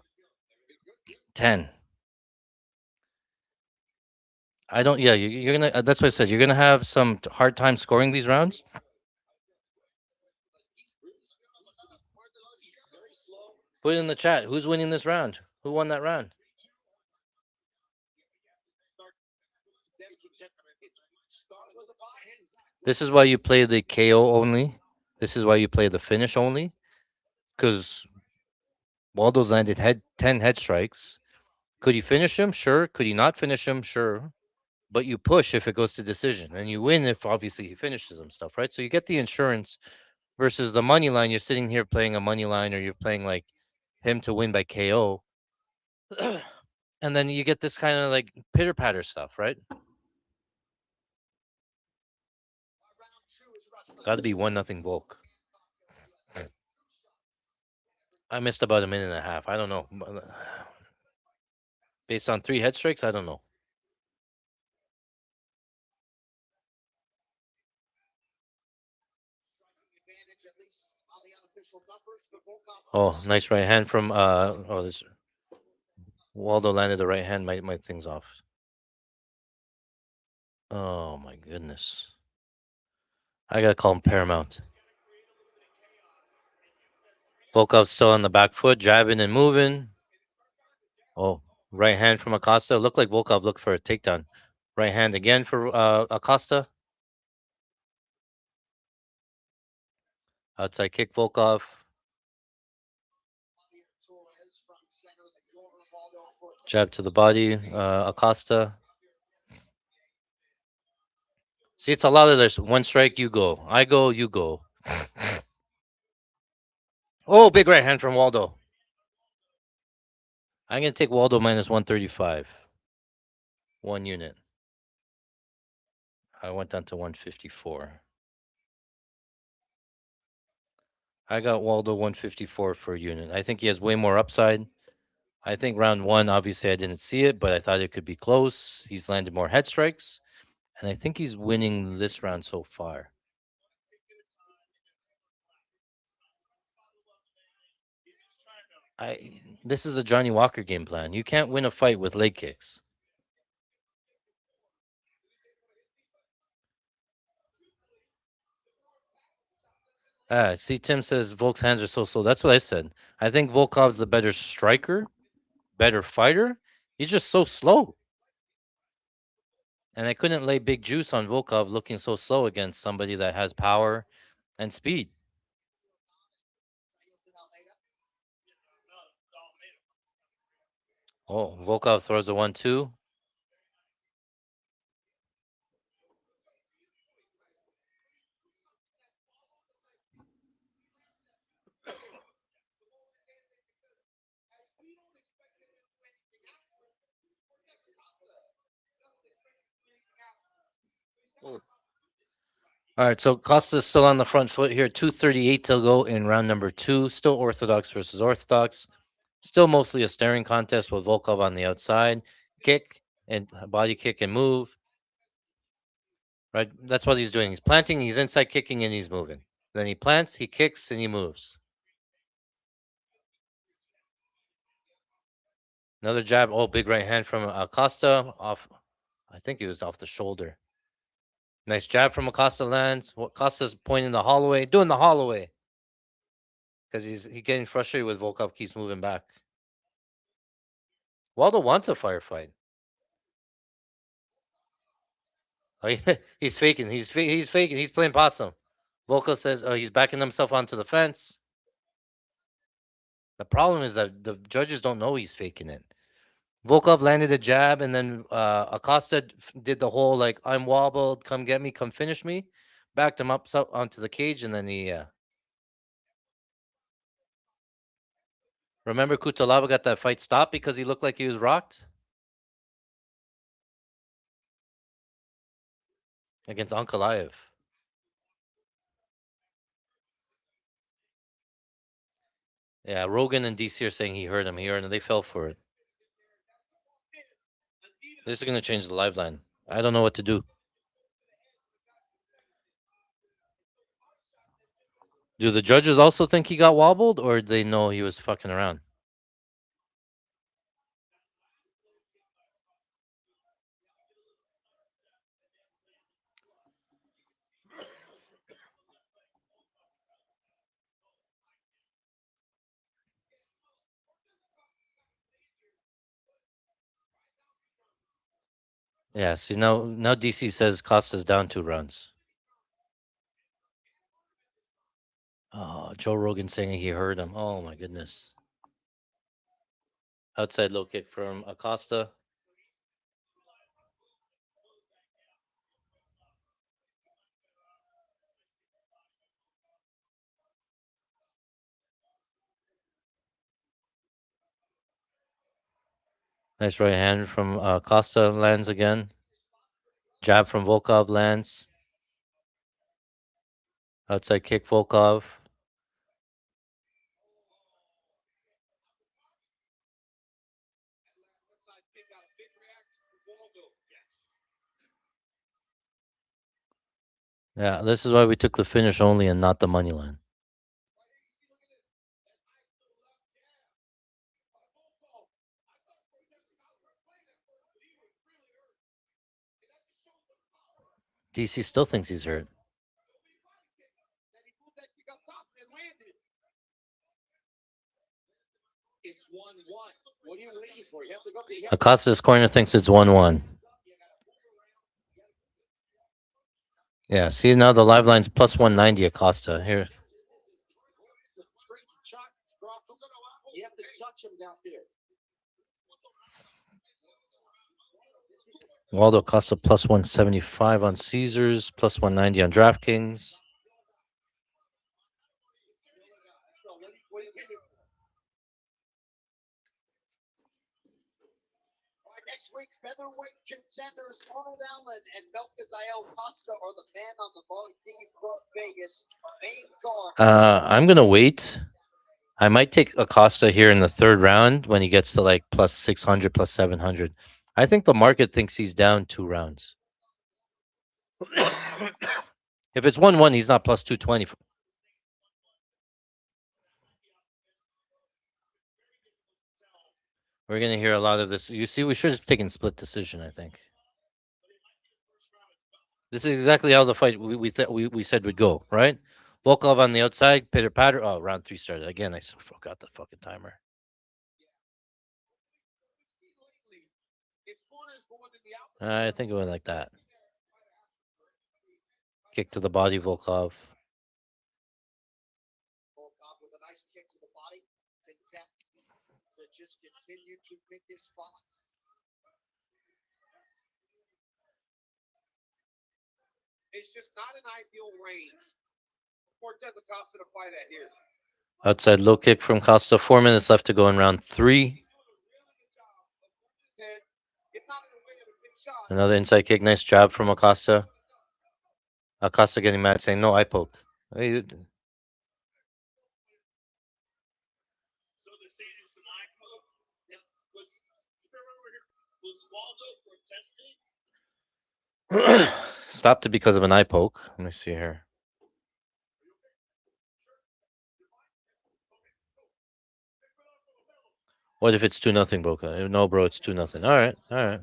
10. I don't. Yeah, you're gonna. That's what I said. You're gonna have some hard time scoring these rounds. Put it in the chat. Who's winning this round? Who won that round? This is why you play the KO only. This is why you play the finish only. Because Waldo's landed 10 head strikes. Could he finish him? Sure. Could he not finish him? Sure. But you push if it goes to decision, and you win if obviously he finishes him stuff, right? So you get the insurance versus the money line. You're sitting here playing a money line, or you're playing like him to win by KO, and then you get this kind of like pitter patter stuff, right? Got to be 1-0 Volk. I missed about a minute and a half. I don't know. Based on 3 head strikes, I don't know. Oh, nice right hand from oh, this Waldo landed the right hand. My thing's off. Oh my goodness. I gotta call him Paramount. Volkov's still on the back foot, jabbing and moving. Oh, right hand from Acosta. Looked like Volkov looked for a takedown. Right hand again for Acosta. Outside kick Volkov. Jab to the body, Acosta. See, it's a lot of this. One strike, you go. I go, you go. Oh, big right hand from Waldo. I'm going to take Waldo minus 135. 1 unit. I went down to 154. I got Waldo 154 for a unit. I think he has way more upside. I think round 1, obviously, I didn't see it, but I thought it could be close. He's landed more head strikes, and I think he's winning this round so far. This is a Johnny Walker game plan. You can't win a fight with leg kicks. See, Tim says Volk's hands are so slow. That's what I said. I think Volkov's the better striker, better fighter. He's just so slow. And I couldn't lay big juice on Volkov looking so slow against somebody that has power and speed. Oh, Volkov throws a 1-2. All right, so Costa's still on the front foot here. 2:38 to go in round number two. Still orthodox versus orthodox. Still mostly a staring contest with Volkov on the outside. Kick and body kick and move. Right, that's what he's doing. He's planting, he's inside kicking, and he's moving. Then he plants, he kicks, and he moves. Another jab. Oh, big right hand from Acosta off. I think he was off the shoulder. Nice jab from Acosta lands. Acosta's pointing the Holloway, doing the Holloway because he's getting frustrated with Volkov keeps moving back. Waldo wants a firefight. Oh, he's faking. He's faking. He's playing possum. Volkov says, "Oh, he's backing himself onto the fence." The problem is that the judges don't know he's faking it. Volkov landed a jab, and then Acosta did the whole like I'm wobbled, come get me, come finish me, backed him up onto the cage, and then he. Remember, Kutalava got that fight stopped because he looked like he was rocked against Ankalaev. Yeah, Rogan and DC are saying he heard him. He heard him. They fell for it. This is gonna change the live line. I don't know what to do. Do the judges also think he got wobbled, or they know he was fucking around? Yeah. See now DC says Costa's down 2 rounds. Oh, Joe Rogan saying he heard him. Oh my goodness. Outside low kick from Acosta. Nice right hand from Costa lands again. Jab from Volkov lands. Outside kick Volkov. Yeah, this is why we took the finish only and not the money line. DC still thinks he's hurt. Acosta's corner thinks it's 1-1. Yeah, see now the live line's plus 190 Acosta. Here. Waldo Acosta plus 175 on Caesars, plus 190 on DraftKings. Next week, featherweight contenders Arnold Allen and Melchizael Costa are the men on the marquee front Vegas main card. I'm gonna wait. I might take Acosta here in the third round when he gets to like plus 600, plus 700. I think the market thinks he's down 2 rounds. If it's 1-1, he's not plus 220. We're gonna hear a lot of this. You see, we should have taken split decision. I think this is exactly how the fight we said would go. Right, Volkov on the outside, pitter patter. Oh, round 3 started again. I forgot the fucking timer. I think it went like that. Kick to the body, Volkov. With a nice kick to the body, content to just continue to pick his spots. It's just not an ideal range for Desert Costa to fight at here. Outside low kick from Costa. 4 minutes left to go in round 3. Another inside kick. Nice job from Acosta. Acosta getting mad, saying no eye poke. Hey, stopped it because of an eye poke. Let me see here. What if it's 2-0, Boca? No, bro, it's 2-0. All right, all right.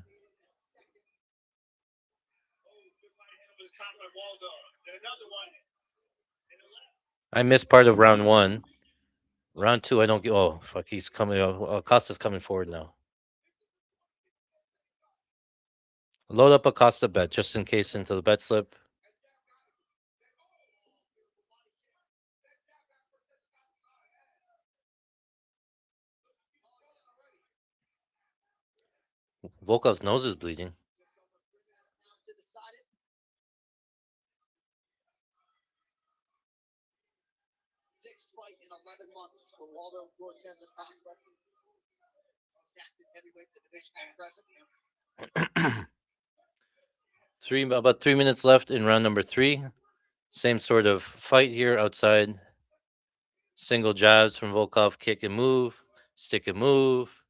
I missed part of round one. Round two, I don't get. Oh, fuck, he's coming. Acosta's coming forward now. Load up Acosta bet just in case into the bet slip. Volkov's nose is bleeding. About 3 minutes left in round number three. Same sort of fight here outside. Single jabs from Volkov, kick and move, stick and move,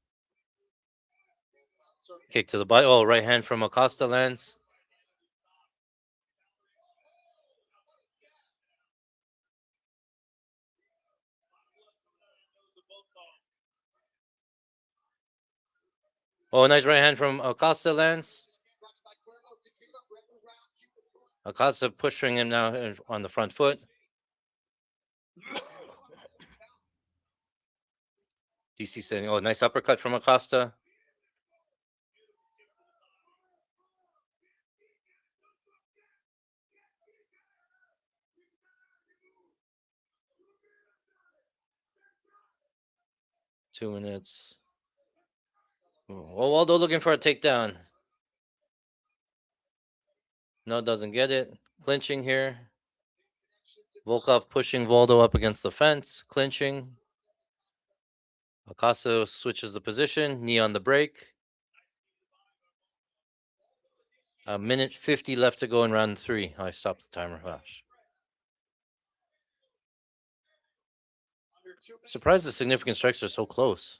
kick to the body. Oh, right hand from Acosta lands. Oh, nice right hand from Acosta lands. Acosta pushing him now on the front foot. DC saying, oh, nice uppercut from Acosta. Two minutes. Oh, Waldo looking for a takedown. No, doesn't get it. Clinching here. Volkov pushing Waldo up against the fence. Clinching. Acosta switches the position. Knee on the break. A minute 50 left to go in round three. I stopped the timer. Gosh. Surprised the significant strikes are so close.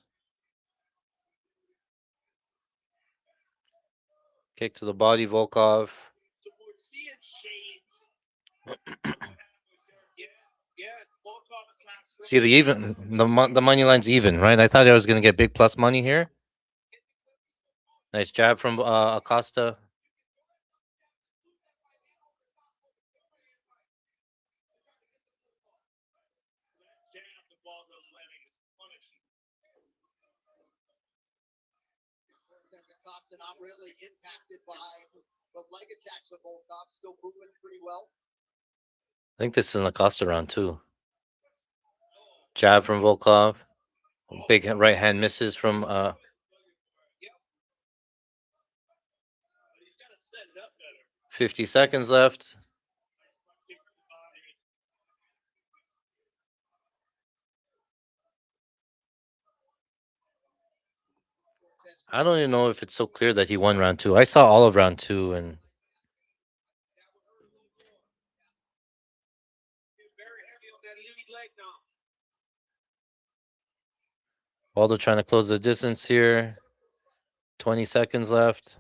Kick to the body, Volkov. See the even the money line's even, right? I thought I was gonna get big plus money here. Nice jab from Acosta. I think this is an Acosta round too. Jab from Volkov. Big right hand misses from 50 seconds left. I don't even know if it's so clear that he won round two. I saw all of round two and Waldo trying to close the distance here. 20 seconds left.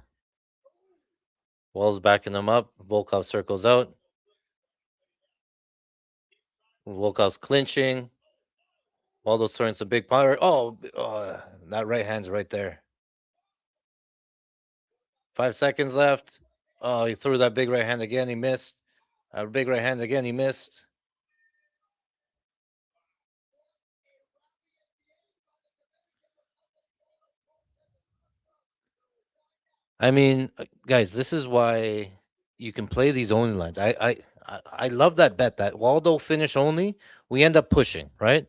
Wall's backing him up. Volkov circles out. Volkov's clinching. Waldo's throwing some big power. Oh, that right hand's right there. 5 seconds left. Oh, he threw that big right hand again. He missed. A big right hand again. He missed. I mean, guys, this is why you can play these only lines. I love that bet. That Waldo finish only. We end up pushing, right?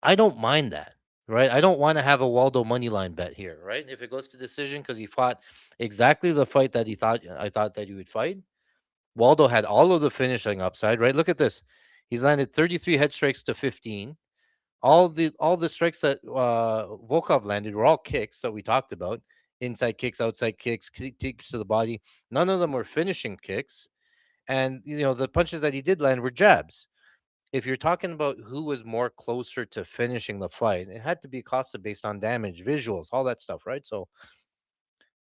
I don't mind that, right? I don't want to have a Waldo money line bet here, right? If it goes to decision because he fought exactly the fight that I thought that he would fight. Waldo had all of the finishing upside, right? Look at this. He's landed 33 head strikes to 15. All the strikes that Volkov landed were all kicks that we talked about. Inside kicks, outside kicks, kicks to the body. None of them were finishing kicks. And the punches that he did land were jabs. If you're talking about who was more closer to finishing the fight, it had to be Costa based on damage, visuals, all that stuff, right? So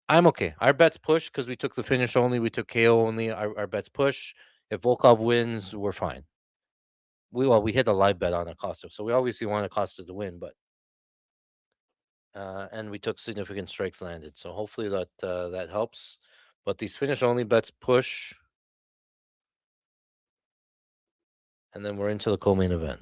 I'm okay. Our bets push because we took the finish only, we took KO only. Our bets push. If Volkov wins, we're fine. We hit a live bet on Acosta, so we obviously want Acosta to win, but and we took significant strikes landed, so hopefully that helps. But these finish only bets push, and then we're into the co-main event.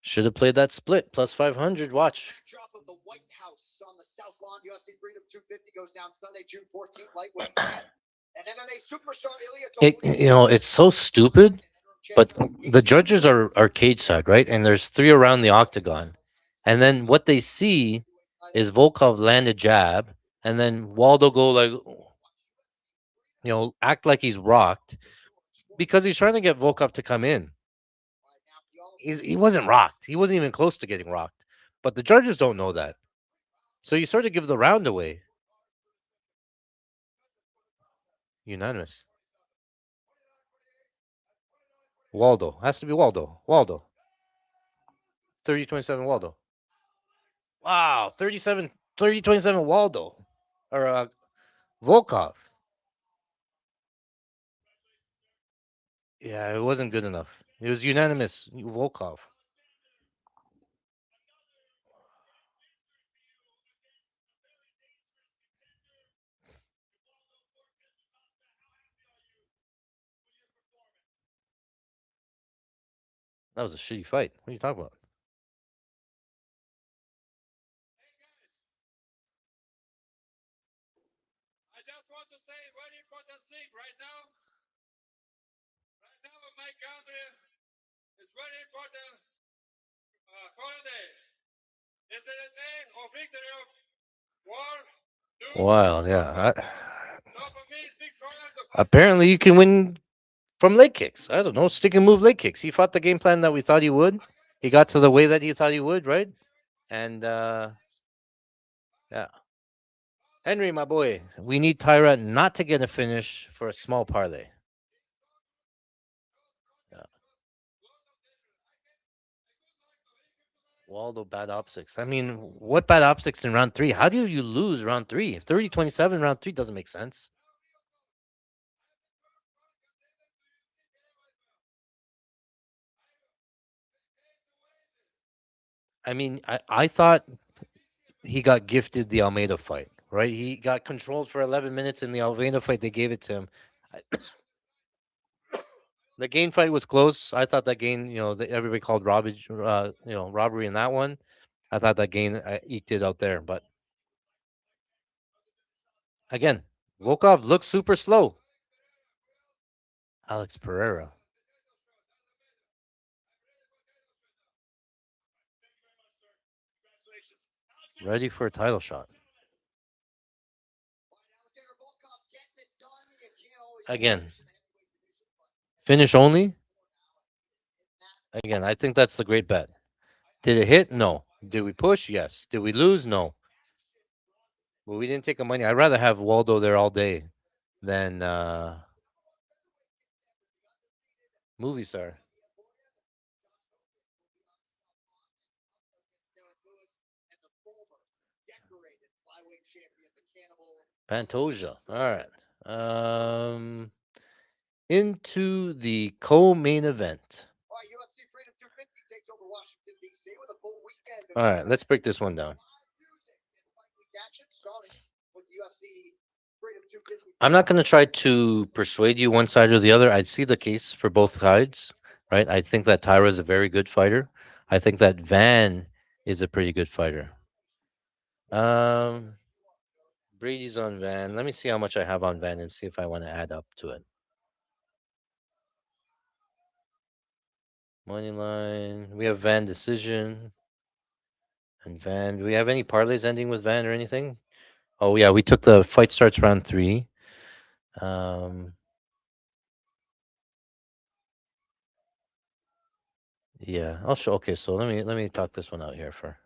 Should have played that split plus 500. Watch. Backdrop of the White House on the South Lawn. UFC Freedom 250 goes down Sunday, June 14th, lightweight event. And MMA superstar It's so stupid, but the judges are cage side, right? And there's three around the octagon. And then what they see is Volkov land a jab, and then Waldo go like, act like he's rocked because he's trying to get Volkov to come in. He wasn't rocked. He wasn't even close to getting rocked. But the judges don't know that. So you sort of give the round away. Unanimous. Waldo. Has to be Waldo. Waldo. 30-27 Waldo. Wow. 30-27 Waldo. Or Volkov. Yeah, it wasn't good enough. It was unanimous. Volkov. That was a shitty fight. What are you talking about? I just want to say a very important thing right now. Right now in my country, it's very important holiday. It's a day of victory of war. Wow, yeah. So for me, it's big honor to Apparently, you can win from leg kicks. I don't know, stick and move leg kicks. He fought the game plan that we thought he would. He got to the way that he thought he would, right? And yeah, Henry, my boy, we need Tyra not to get a finish for a small parlay. Yeah. Waldo bad optics. I mean, what bad optics in round three? How do you lose round three? If 30-27 round three doesn't make sense. I mean, I thought he got gifted the Almeida fight, right? He got controlled for 11 minutes in the Almeida fight. They gave it to him. The Gain fight was close. I thought that Gain, everybody called robbery in that one. I thought that Gain eked it out there, but again, Volkov looks super slow. Alex Pereira ready for a title shot. Again, finish only. Again, I think that's the great bet. Did it hit? No. Did we push? Yes. Did we lose? No. But we didn't take a money. I'd rather have Waldo there all day than movie star. Pantoja. All right. Into the co-main event. All right, let's break this one down. I'm not going to try to persuade you one side or the other. I see the case for both sides, right? I think that Tyra is a very good fighter. I think that Van is a pretty good fighter. Um, Brady's on Van. Let me see how much I have on Van and see if I want to add up to it. Money line. We have Van decision and Van. Do we have any parlays ending with Van or anything? Oh yeah, we took the fight starts round 3. Um, yeah, I'll show. Okay, so let me talk this one out here for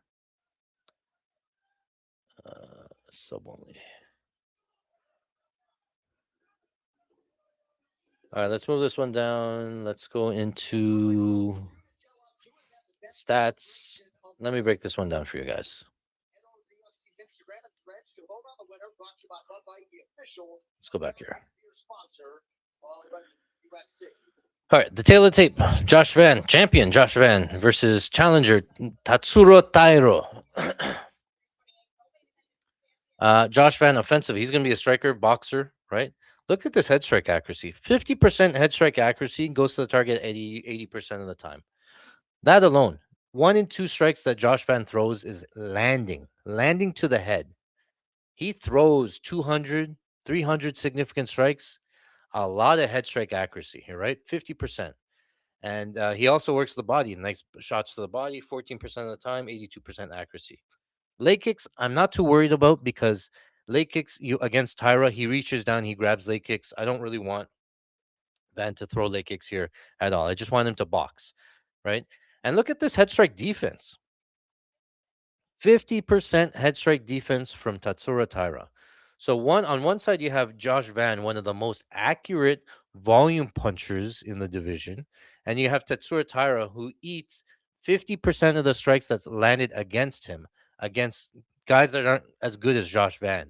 sub only. All right, let's move this one down. Let's go into stats. Let me break this one down for you guys. Let's go back here. All right, the tail of the tape. Josh Van, champion Josh Van versus challenger Tatsuro Tairo. Josh Van, offensive. He's going to be a striker, boxer, right? Look at this head strike accuracy. 50% head strike accuracy goes to the target 80% of the time. That alone, 1 in 2 strikes that Josh Van throws is landing to the head. He throws 200, 300 significant strikes, a lot of head strike accuracy here, right? 50%. And he also works the body, nice shots to the body, 14% of the time, 82% accuracy. Leg kicks, I'm not too worried about because leg kicks, you against Tyra, he reaches down, he grabs leg kicks. I don't really want Van to throw leg kicks here at all. I just want him to box, right? And look at this head strike defense. 50% head strike defense from Tatsura Taira. So one side you have Josh Van, one of the most accurate volume punchers in the division, and you have Tatsura Taira who eats 50% of the strikes that's landed against him against guys that aren't as good as Josh Van.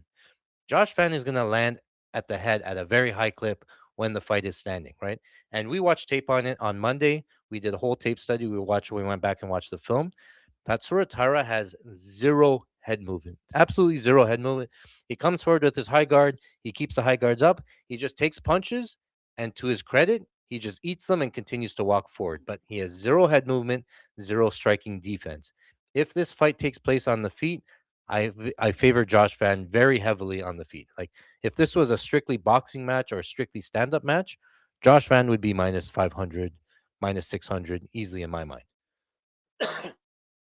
Josh Van is going to land at the head at a very high clip when the fight is standing, right? And we watched tape on it on Monday. We did a whole tape study. We went back and watched the film. Tatsura Taira has zero head movement, absolutely zero head movement. He comes forward with his high guard. He keeps the high guards up. He just takes punches, and to his credit, he just eats them and continues to walk forward. But he has zero head movement, zero striking defense. If this fight takes place on the feet, I favor Josh Van very heavily on the feet. Like if this was a strictly boxing match or a strictly stand up match, Josh Van would be minus 500, minus 600 easily in my mind.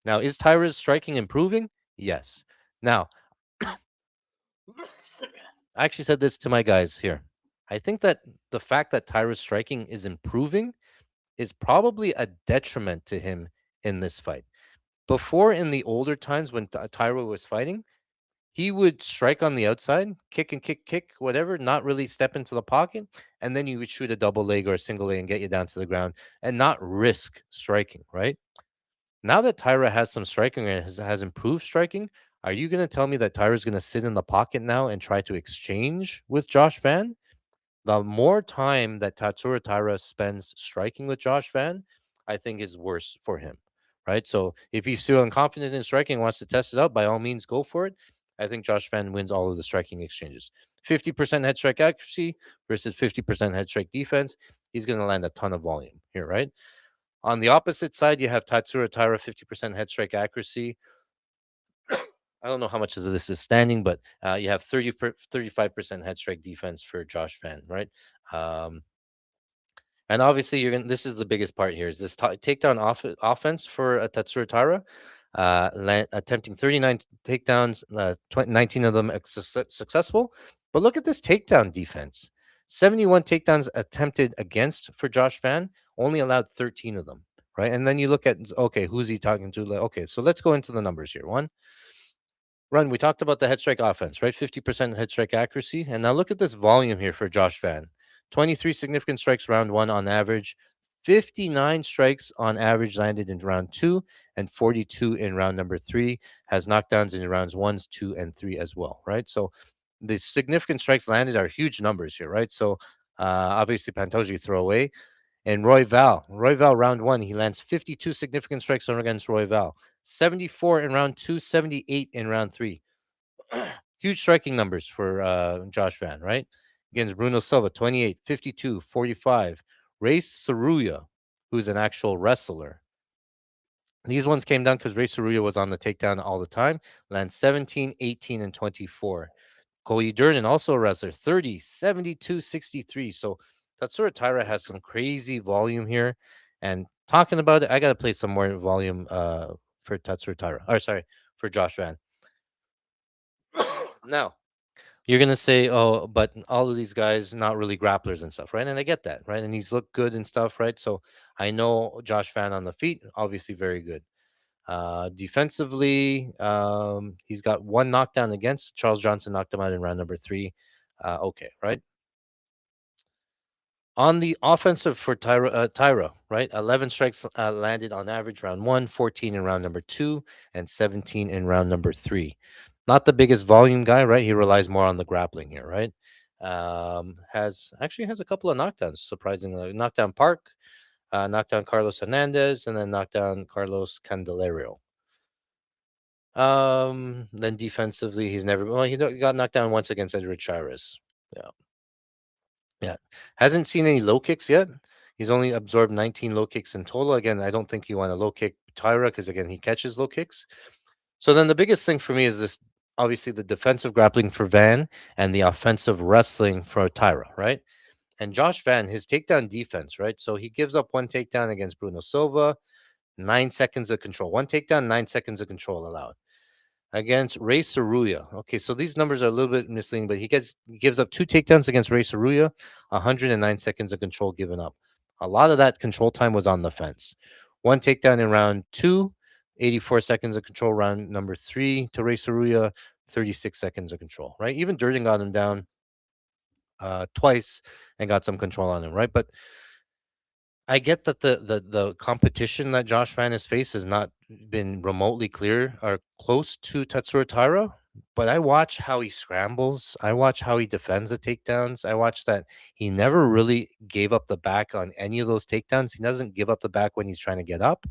Now, is Tyra's striking improving? Yes. Now, I actually said this to my guys here. I think that the fact that Tyra's striking is improving is probably a detriment to him in this fight. Before, in the older times when Tyra was fighting, he would strike on the outside, kick and kick, kick, whatever, not really step into the pocket, and then you would shoot a double leg or a single leg and get you down to the ground and not risk striking, right? Now that Tyra has some striking and has improved striking, are you going to tell me that Tyra's going to sit in the pocket now and try to exchange with Josh Van? The more time that Tatsura Taira spends striking with Josh Van, I think is worse for him, right? So if he's feeling confident in striking, wants to test it out, by all means, go for it. I think Josh Van wins all of the striking exchanges. 50% head strike accuracy versus 50% head strike defense. He's going to land a ton of volume here, right? On the opposite side, you have Tatsura Taira, 50% head strike accuracy. I don't know how much of this is standing, but you have 35% head strike defense for Josh Van, right? Um, and obviously, you're gonna. This is the biggest part here: is this takedown offense for Tatsura Taira, attempting 39 takedowns, 19 of them successful. But look at this takedown defense: 71 takedowns attempted against for Josh Van, only allowed 13 of them, right? And then you look at okay, who's he talking to? Okay, so let's go into the numbers here. One, Run, we talked about the head strike offense, right? 50% head strike accuracy. And now look at this volume here for Josh Van. 23 significant strikes round one on average, 59 strikes on average landed in round two, and 42 in round number three. Has knockdowns in rounds ones, two, and three as well, right? So the significant strikes landed are huge numbers here, right? So obviously Pantoja throw away. And Roy Val, round one, he lands 52 significant strikes against Roy Val, 74 in round two, 78 in round three. Huge striking numbers for Josh Van, right? Against Bruno Silva, 28, 52, 45. Race Saruya, who's an actual wrestler. These ones came down because Ray Saruya was on the takedown all the time. Lands 17, 18, and 24. Cody Durden, also a wrestler, 30, 72, 63. So Tatsura Taira has some crazy volume here. And talking about it, I got to play some more volume for Tatsura Taira. Or sorry, for Josh Van. Now, you're going to say, oh, but all of these guys, not really grapplers and stuff, right? And I get that, right? And he's looked good and stuff, right? So I know Josh Van on the feet, obviously very good. Defensively, he's got one knockdown against Charles Johnson, knocked him out in round number three. Okay, right? On the offensive for Tyra, right? 11 strikes landed on average round one, 14 in round number two, and 17 in round number three. Not the biggest volume guy, right? He relies more on the grappling here, right? Has actually has a couple of knockdowns, surprisingly. Knockdown Park, knockdown Carlos Hernandez, and then knockdown Carlos Candelario. Then defensively, he's never well. He got knocked down once against Edward Chairez. Yeah, yeah. Hasn't seen any low kicks yet. He's only absorbed 19 low kicks in total. Again, I don't think you want to low kick Tyra because again he catches low kicks. So then the biggest thing for me is this obviously the defensive grappling for Van and the offensive wrestling for Tyra, right? And Josh Van, his takedown defense, right? So he gives up one takedown against Bruno Silva, 9 seconds of control. One takedown, 9 seconds of control allowed against Ray Saruya. Okay, so these numbers are a little bit misleading, but he gives up two takedowns against Ray Saruya, 109 seconds of control given up. A lot of that control time was on the fence. One takedown in round two, 84 seconds of control. Round number three to Ray Saruya, 36 seconds of control. Right, even Durden got him down twice and got some control on him. Right, but I get that the competition that Josh Van has faced has not been remotely clear or close to Tatsuro Taira, but I watch how he scrambles. I watch how he defends the takedowns. I watch that he never really gave up the back on any of those takedowns. He doesn't give up the back when he's trying to get up.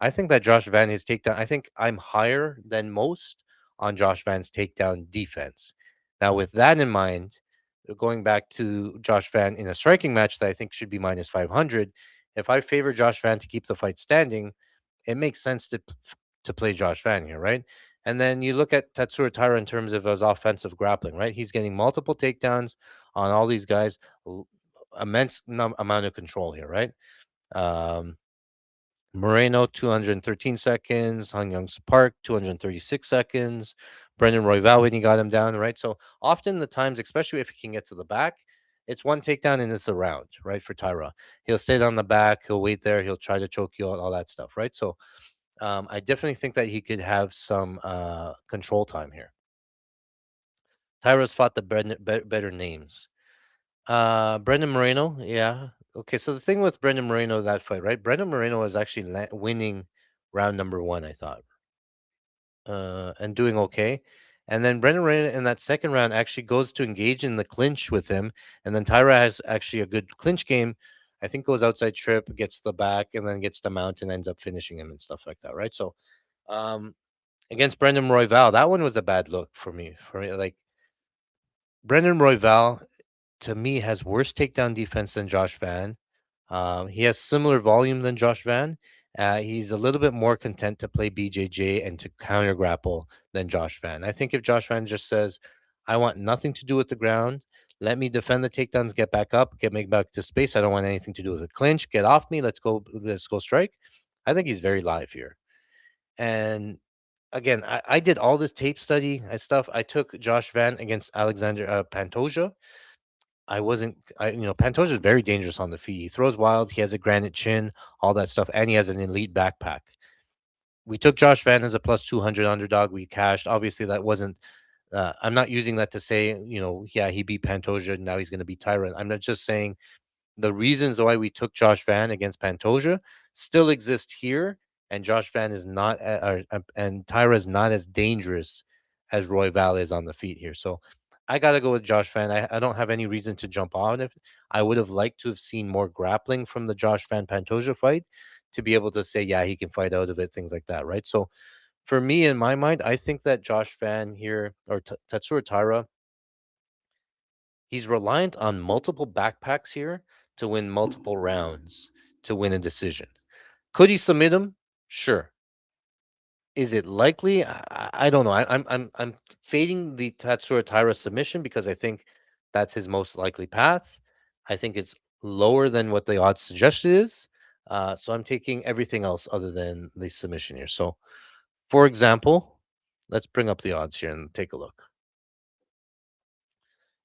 I think that Josh Van his takedown. I think I'm higher than most on Josh Van's takedown defense. Now, with that in mind, going back to Josh Van in a striking match that I think should be minus 500, if I favor Josh Van to keep the fight standing, it makes sense to play Josh Van here, right? And then you look at Tatsuro Taira in terms of his offensive grappling, right? He's getting multiple takedowns on all these guys, immense amount of control here, right? Um, Moreno, 213 seconds. Hong Young Park, 236 seconds. Brendan Royval when he got him down, right? So often the times, especially if he can get to the back, it's one takedown and it's a round, right? For Tyra, he'll stay on the back, he'll wait there, he'll try to choke you, all that stuff, right? So I definitely think that he could have some control time here. Tyra's fought the better names. Brendan Moreno, yeah. Okay, so the thing with Brendan Moreno that fight, right? Brendan Moreno was actually winning round number one, I thought, and doing okay. And then Brendan Moreno in that second round actually goes to engage in the clinch with him, and then Tyra has actually a good clinch game. I think goes outside trip, gets the back, and then gets the mount and ends up finishing him and stuff like that, right? So, um, against Brendan Royval, that one was a bad look for me. For me, like Brendan Royval to me has worse takedown defense than Josh Van. He has similar volume than Josh Van. He's a little bit more content to play BJJ and to counter grapple than Josh Van. I think if Josh Van just says, "I want nothing to do with the ground. Let me defend the takedowns, get back up, get me back to space. I don't want anything to do with the clinch. Get off me. Let's go strike." I think he's very live here. And again, I did all this tape study and stuff. I took Josh Van against Alexander Pantoja. Pantoja is very dangerous on the feet. He throws wild. He has a granite chin, all that stuff, and he has an elite backpack. We took Josh Van as a plus 200 underdog. We cashed. Obviously, that wasn't. I'm not using that to say, yeah, he beat Pantoja. Now he's going to beat Tyrant. I'm not just saying the reasons why we took Josh Van against Pantoja still exist here, and Josh Van is not, and Tyra is not as dangerous as Roy Val is on the feet here. So I got to go with Josh Van. I don't have any reason to jump on it. I would have liked to have seen more grappling from the Josh Van Pantoja fight to be able to say, yeah, he can fight out of it, things like that, right? So for me, in my mind, I think that Josh Van here or Tatsuro Taira, he's reliant on multiple backpacks here to win multiple rounds to win a decision. Could he submit him? Sure. Is it likely? I don't know. I'm fading the Tatsuro Taira submission because I think that's his most likely path. I think it's lower than what the odds suggest it is. So I'm taking everything else other than the submission here. So, for example, let's bring up the odds here and take a look.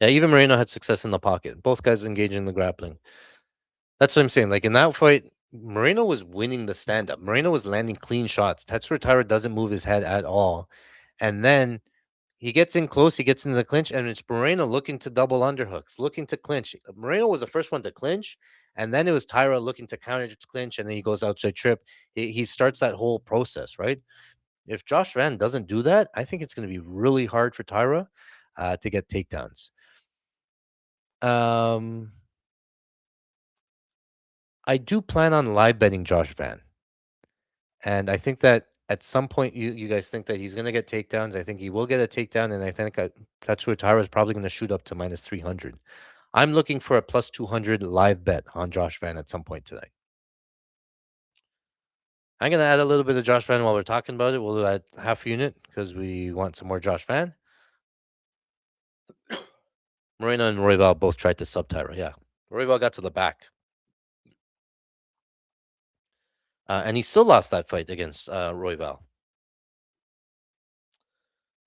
Yeah, even Moreno had success in the pocket. Both guys engaged in the grappling. That's what I'm saying. Like in that fight, Moreno was winning the stand up. Moreno was landing clean shots. Tatsuro Taira doesn't move his head at all. And then He gets in close, he gets into the clinch, and it's Moreno looking to double underhooks, looking to clinch. Moreno was the first one to clinch, and then it was Tyra looking to counter to clinch, and then he goes outside trip. He starts that whole process, right? If Josh Van doesn't do that, I think it's going to be really hard for Tyra to get takedowns. Um, I do plan on live betting Josh Van. And I think that at some point you guys think that he's going to get takedowns. I think he will get a takedown, and I think that's where Tyra is probably going to shoot up to minus 300. I'm looking for a plus 200 live bet on Josh Van at some point today. I'm going to add a little bit of Josh Van while we're talking about it. We'll add half unit because we want some more Josh Van. Moreno and Royval both tried to sub Tyra. Yeah. Royval got to the back. And he still lost that fight against Royval.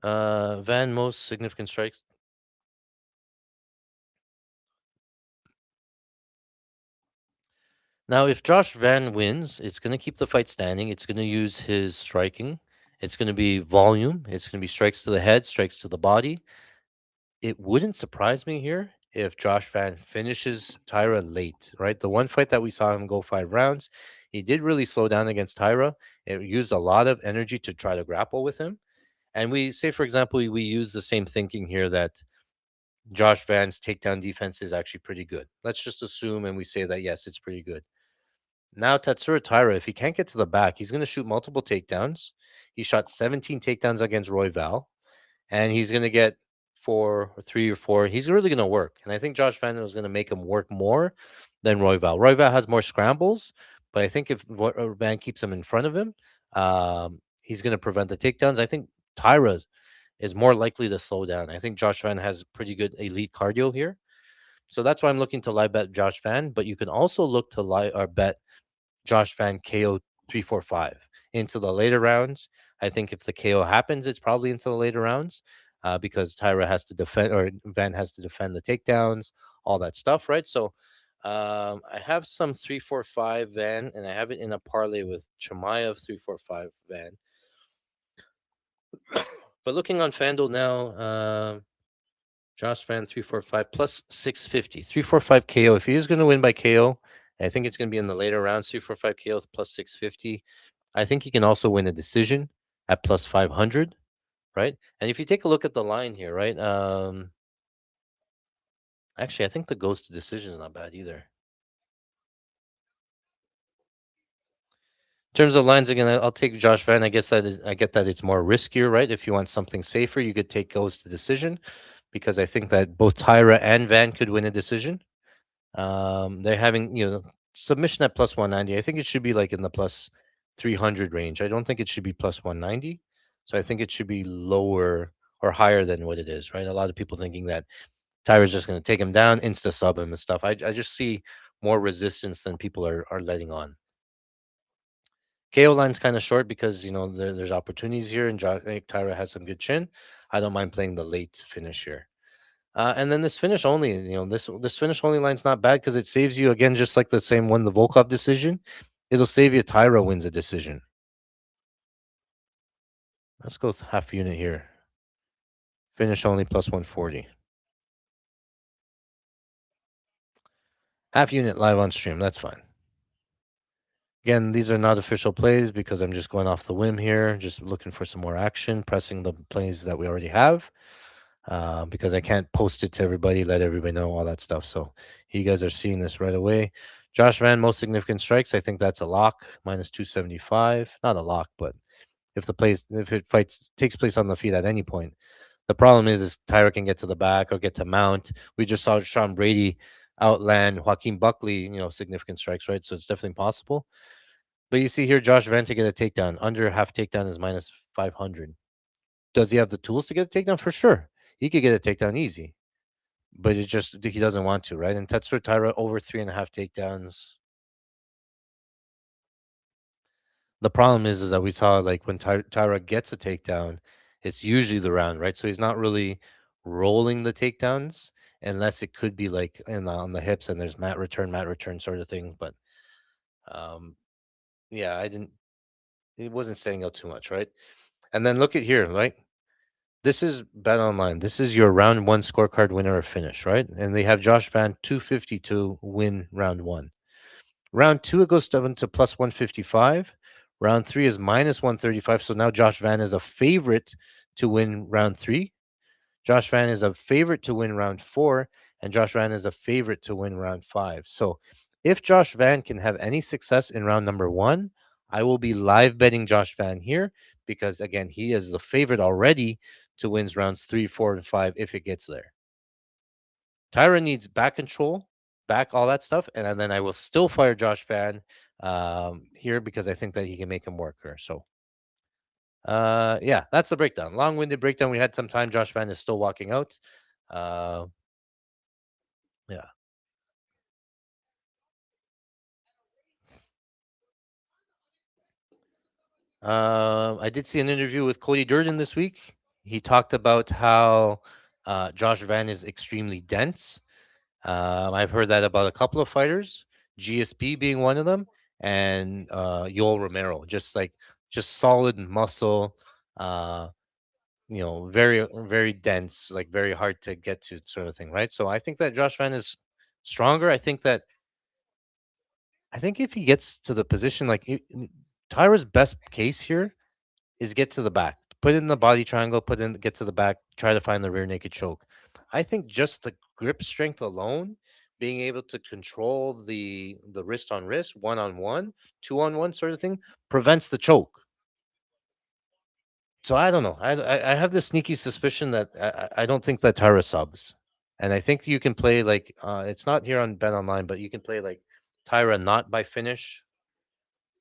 Van, most significant strikes. Now, if Josh Van wins, it's going to keep the fight standing. It's going to use his striking. It's going to be volume. It's going to be strikes to the head, strikes to the body. It wouldn't surprise me here if Josh Van finishes Tyra late, right? The one fight that we saw him go 5 rounds, he did really slow down against Tyra. It used a lot of energy to try to grapple with him. And we say, for example, we use the same thinking here that Josh Van's takedown defense is actually pretty good. Let's just assume and we say that, yes, it's pretty good. Now Tatsuro Taira, if he can't get to the back, he's going to shoot multiple takedowns. He shot 17 takedowns against Roy Val, and he's going to get 4 or 3 or 4. He's really going to work, and I think Josh Van is going to make him work more than Roy Val. Roy Val has more scrambles, but I think if Van keeps him in front of him, he's going to prevent the takedowns. I think Tyra is more likely to slow down. I think Josh Van has pretty good elite cardio here. So that's why I'm looking to live bet Josh Van, but you can also look to live or bet Josh Van KO 345 into the later rounds. I think if the KO happens, it's probably into the later rounds because Tyra has to defend or Van has to defend the takedowns, all that stuff, right? So I have some 345 Van, and I have it in a parlay with Chimaev 345 Van. But looking on FanDuel now, Josh Van 345 plus 650, 345 KO. If he is going to win by KO, I think it's going to be in the later rounds, 345 KO plus 650. I think he can also win a decision at plus 500, right? And if you take a look at the line here, right? Actually, I think the goes to decision is not bad either. In terms of lines, again, I'll take Josh Van. I get that it's more riskier, right? If you want something safer, you could take goes to decision because I think that both Tyra and Van could win a decision. They're having, submission at plus 190. I think it should be like in the plus 300 range. I don't think it should be plus 190. So I think it should be lower or higher than what it is, right? A lot of people thinking that Tyra's just going to take him down, insta sub him and stuff. I just see more resistance than people are letting on. KO line's kind of short because, there's opportunities here and Tyra has some good chin. I don't mind playing the late finish here. And then this finish only, this finish only line's not bad because it saves you again, just like the same one, the Volkov decision. It'll save you. Tyra wins a decision. Let's go with half unit here. Finish only plus 140. Half unit live on stream. That's fine. Again, these are not official plays because I'm just going off the whim here, just looking for some more action, pressing the plays that we already have. Because I can't post it to everybody, let everybody know all that stuff. So you guys are seeing this right away. Josh Van, most significant strikes. I think that's a lock, minus 275. Not a lock, but if it fights takes place on the feet at any point. The problem is Tyra can get to the back or get to mount. We just saw Sean Brady outland Joaquin Buckley, significant strikes, right? So it's definitely possible. But you see here, Josh Van to get a takedown. Under half takedown is minus 500. Does he have the tools to get a takedown? For sure. He could get a takedown easy. But it's just he doesn't want to, right? And Tetsuro Taira over 3.5 takedowns. The problem is that we saw like when Taira gets a takedown, it's usually the round, right? So he's not really rolling the takedowns unless it could be like on the hips and there's mat return sort of thing. But um, yeah, it wasn't standing out too much, right? And then look at here, right? This is Bet Online. This is your round one scorecard winner or finish, right? And they have Josh Van 250 to win round one. Round two, it goes down to plus 155. Round three is minus 135. So now Josh Van is a favorite to win round three. Josh Van is a favorite to win round four, and Josh Van is a favorite to win round five. So if Josh Van can have any success in round number one, I will be live betting Josh Van here because, again, he is the favorite already to wins rounds three, four, and five if it gets there. Tyra needs back control, back all that stuff, and then I will still fire Josh Van here because I think that he can make him work here. So yeah, that's the breakdown. Long-winded breakdown. We had some time. Josh Van is still walking out. Uh, yeah. I did see an interview with Cody Durden this week. He talked about how Josh Van is extremely dense. I've heard that about a couple of fighters, GSP being one of them, and Yoel Romero, just solid muscle. Uh, very dense, like very hard to get to, sort of thing, right? So I think that Josh Van is stronger. I think if he gets to the position, Tyra's best case here is get to the back, put it in the body triangle, get to the back, try to find the rear naked choke. I think just the grip strength alone, being able to control the wrist on wrist, one on one, two on one, sort of thing, prevents the choke. So I don't know. I have this sneaky suspicion that I don't think that Tyra subs, and I think you can play like it's not here on Bet Online, but you can play like Tyra not by finish.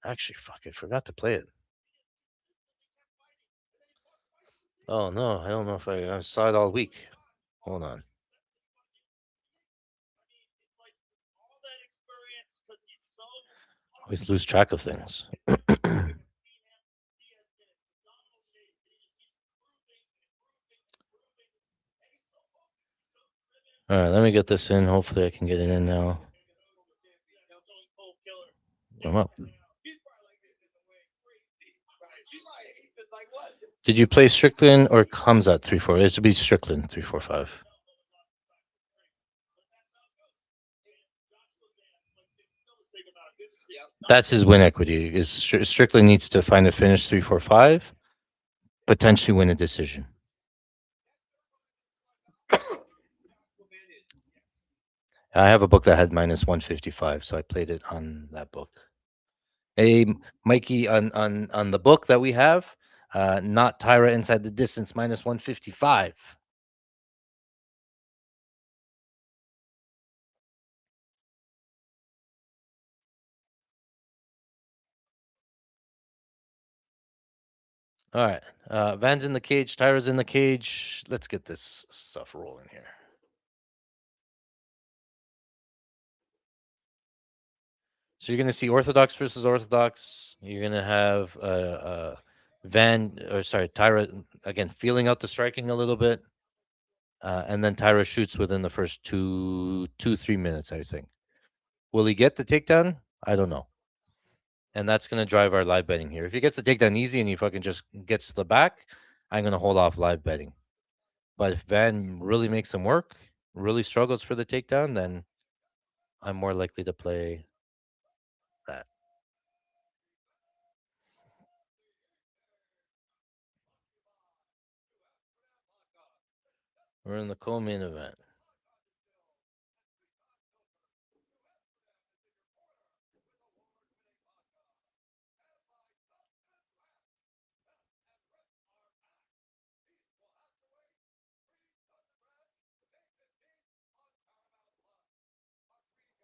Actually, fuck, I forgot to play it. Oh no, I don't know if I saw it all week. Hold on. Always lose track of things. All right, let me get this in. Hopefully, I can get it in now. I'm up. Did you play Strickland or Hamzat 3-4? It should be Strickland 3-4-5. That's his win equity. Is Strickland needs to find a finish 3-4-5, potentially win a decision. I have a book that had minus 155, so I played it on that book. Hey, Mikey, on the book that we have, not Tyra inside the distance, minus 155. All right. Van's in the cage. Tyra's in the cage. Let's get this stuff rolling here. So you're going to see Orthodox versus Orthodox. You're going to have Tyra again feeling out the striking a little bit, and then Tyra shoots within the first 3 minutes. I think. Will he get the takedown? I don't know, and that's going to drive our live betting here. If he gets the takedown easy and he fucking just gets to the back, I'm going to hold off live betting. But if Van really makes him work, really struggles for the takedown, then I'm more likely to play that. We're in the co-main event.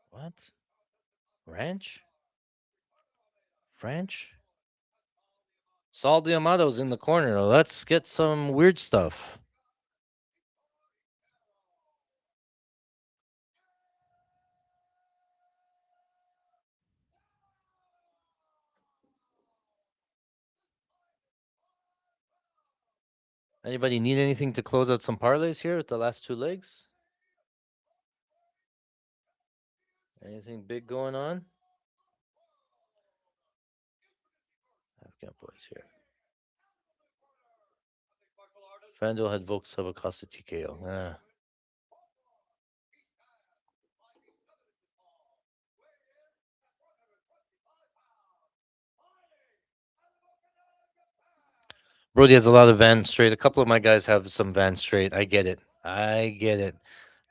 What? Ranch? French? Saul Diamato's in the corner. Let's get some weird stuff. Anybody need anything to close out some parlays here with the last two legs? Anything big going on? I've got boys here. Fandel had Volks have Acosta TKO. Brody has a lot of Van straight. A couple of my guys have some Van straight. I get it. I get it.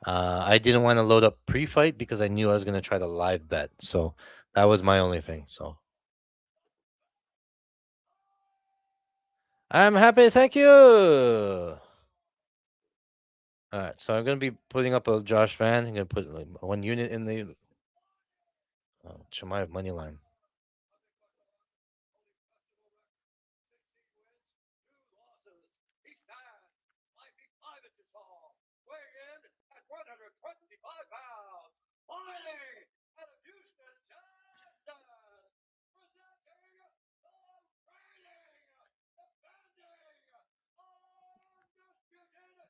I didn't want to load up pre-fight because I knew I was going to try to live bet. So that was my only thing. So I'm happy. Thank you. All right. So I'm going to be putting up a Josh Van. I'm going to put like 1 unit in the Chimaev money line.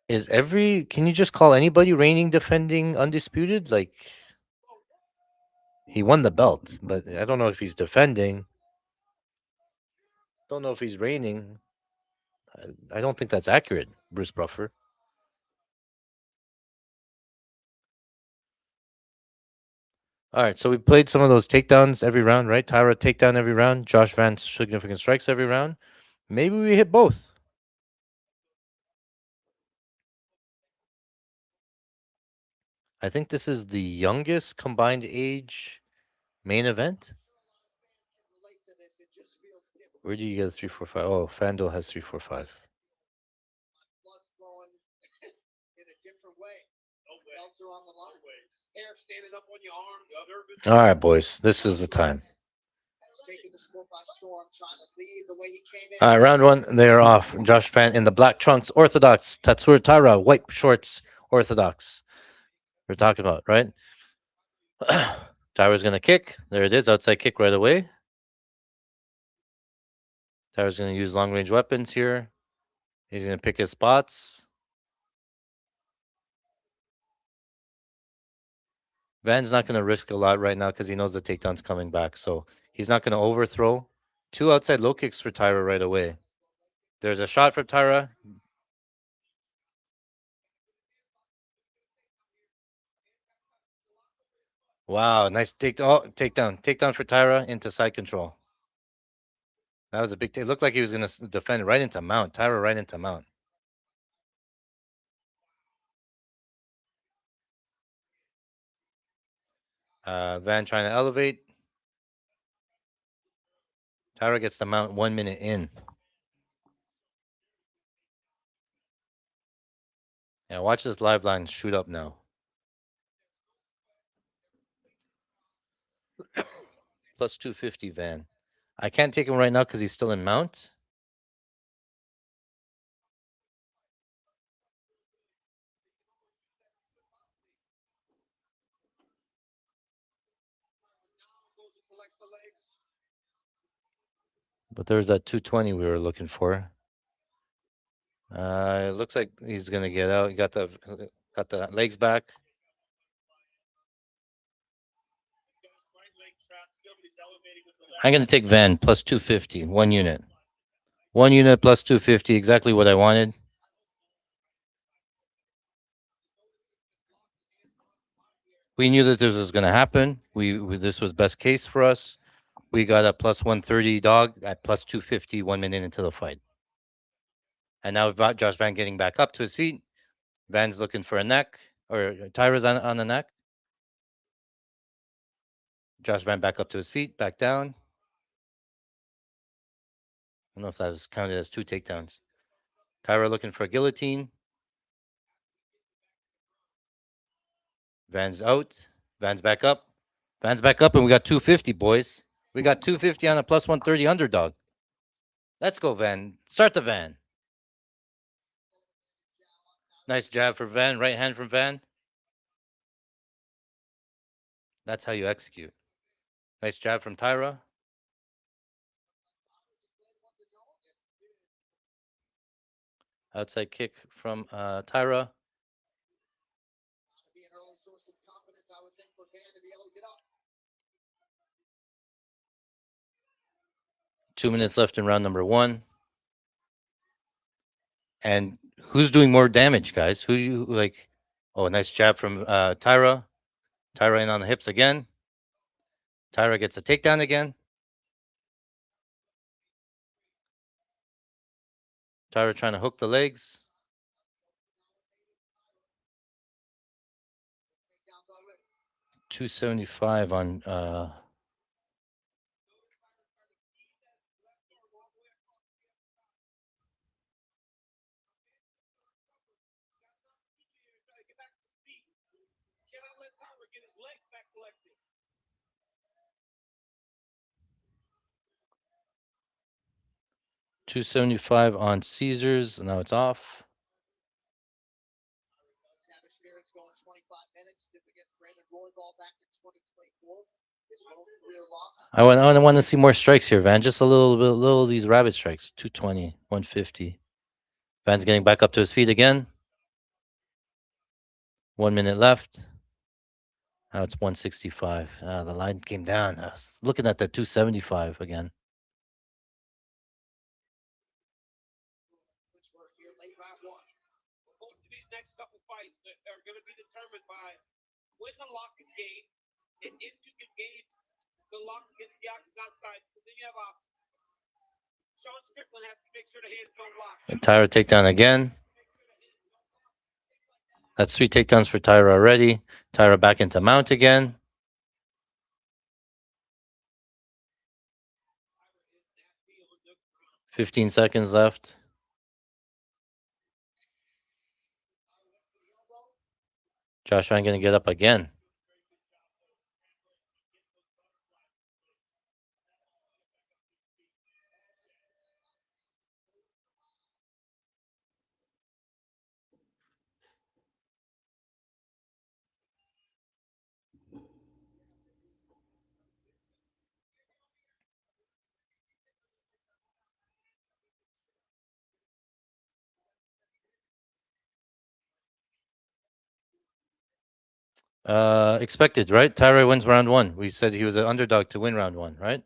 Is every can you just call anybody reigning, defending, undisputed? Like he won the belt, but I don't know if he's defending. Don't know if he's reigning. I don't think that's accurate, Bruce Buffer. All right, so we played some of those takedowns every round, right? Tyra takedown every round, Josh Van significant strikes every round. Maybe we hit both. I think this is the youngest combined age main event. Where do you get 345? Oh, FanDuel has 345. All right, boys, this is the time. All right, round one, they are off. Josh Fan in the black trunks, Orthodox. Tatsur Taira, white shorts, Orthodox. We're talking about, right? Tyra's going to kick. There it is, outside kick right away. Tyra's going to use long range weapons here. He's going to pick his spots. Van's not going to risk a lot right now because he knows the takedown's coming back. So he's not going to overthrow. Two outside low kicks for Tyra right away. There's a shot for Tyra. Wow, nice takedown. Takedown for Tyra into side control. That was a big take. It looked like he was going to defend right into mount. Tyra right into mount. Van trying to elevate. Tyra gets the mount 1 minute in. Yeah, watch this live line shoot up now. Plus 250 Van. I can't take him right now because he's still in mount. But there's that 220 we were looking for. It looks like he's gonna get out. He got the legs back. I'm gonna take Van plus 250, 1 unit. 1 unit plus 250, exactly what I wanted. We knew that this was gonna happen. This was best case for us. We got a plus 130 dog at plus 250 1 minute into the fight. And now we've got Josh Van getting back up to his feet. Van's looking for a neck, or Tyra's on the neck. Josh Van back up to his feet, back down. I don't know if that was counted as two takedowns. Tyra looking for a guillotine. Van's out. Van's back up. Van's back up, and we got 250, boys. We got 250 on a plus 130 underdog. Let's go, Van. Start the Van. Nice jab for Van. Right hand from Van. That's how you execute. Nice jab from Tyra. Outside kick from Tyra. 2 minutes left in round number one. And Who's doing more damage, guys? Who you like? Oh, nice jab from Tyra. Tyra in on the hips again. Tyra gets a takedown again. Tyra trying to hook the legs. 275 on 275 on Caesars. Now it's off. I want to see more strikes here, Van. Just a little bit, little of these rabbit strikes. 220, 150. Van's getting back up to his feet again. 1 minute left. Now it's 165. The line came down. I was looking at that 275 again. These next couple fights that are going to be determined by when the lock is gained, and if you can gain the lock against the octagon side, then you have options. Sean Strickland has to make sure the hands don't lock. And Tyra takedown again. That's 3 takedowns for Tyra already. Tyra back into mount again. 15 seconds left. Josh Van going to get up again. Expected, right? Tyra wins round 1. We said he was an underdog to win round 1, right?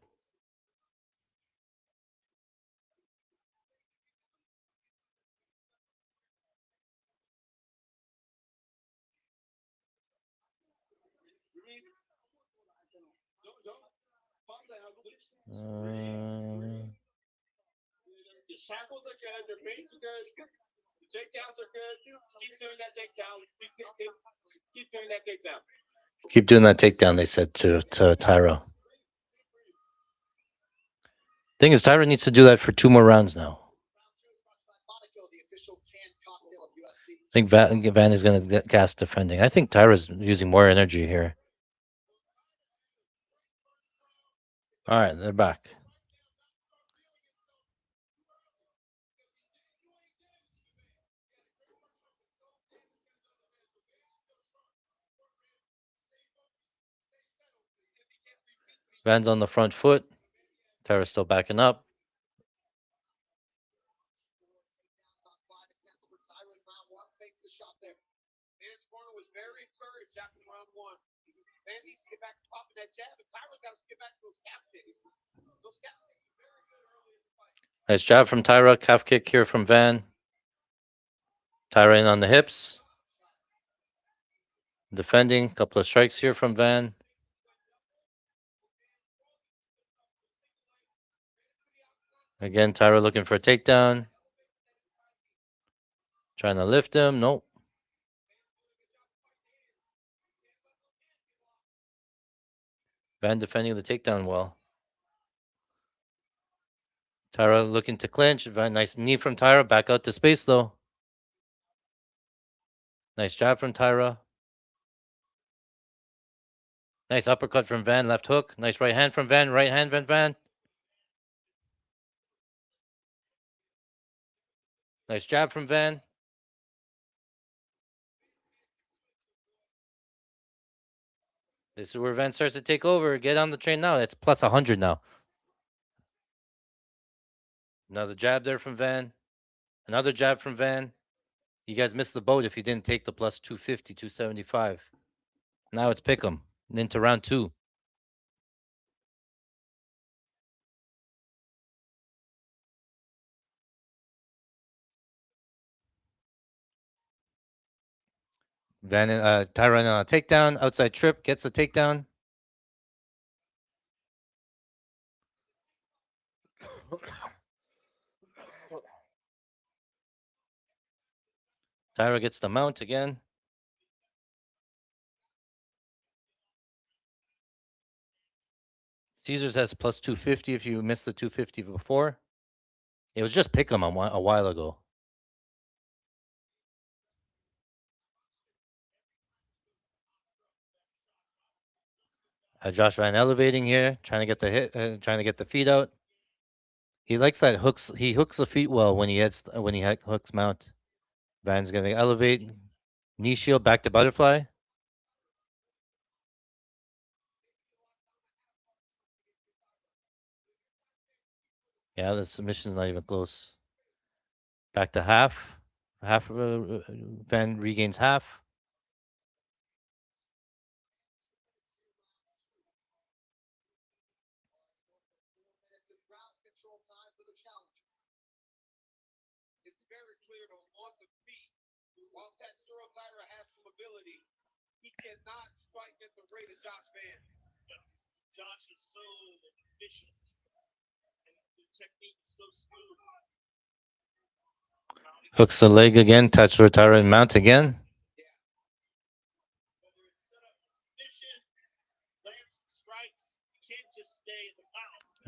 Your shackles are good. Your feints are good. Your takedowns are good. Keep doing that takedown. Keep doing that takedown. Keep doing that takedown, they said to Tyra. Thing is, Tyra needs to do that for 2 more rounds now. I think Van is going to get gas defending. I think Tyra's using more energy here. All right, they're back. Van's on the front foot. Tyra's still backing up. Van's corner was very encouraged after round 1. Van needs to get back to popping that jab, and Tyra's got to get back to those calf kicks. Those calf kicks are very good early in the fight. Nice jab from Tyra. Calf kick here from Van. Tyra in on the hips. Defending. Couple of strikes here from Van. Again, Tyra looking for a takedown. Trying to lift him. Nope. Van defending the takedown well. Tyra looking to clinch. Van, nice knee from Tyra. Back out to space though. Nice jab from Tyra. Nice uppercut from Van. Left hook. Nice right hand from Van. Right hand from Van. Nice jab from Van. This is where Van starts to take over. Get on the train now. It's plus 100 now. Another jab there from Van. Another jab from Van. You guys missed the boat if you didn't take the plus 250, 275. Now it's pick 'em. Into round 2. Tyron takedown, outside trip, gets a takedown. Tyra gets the mount again. Caesars has plus 250 if you missed the 250 before. It was just pick 'em a while ago. Josh Van elevating here, trying to get the hit, trying to get the feet out. He likes that hooks. He hooks the feet well when he hits when he hooks mount. Van's gonna elevate, knee shield back to butterfly. Yeah, the submission's not even close. Back to half. Half. Van regains half. It's very clear to on the feet, while Tatsuro Taira has some ability, he cannot strike at the rate of Josh Van. Josh is so efficient, and the technique is so smooth. Hooks the leg again. Touch Rotara and mount again.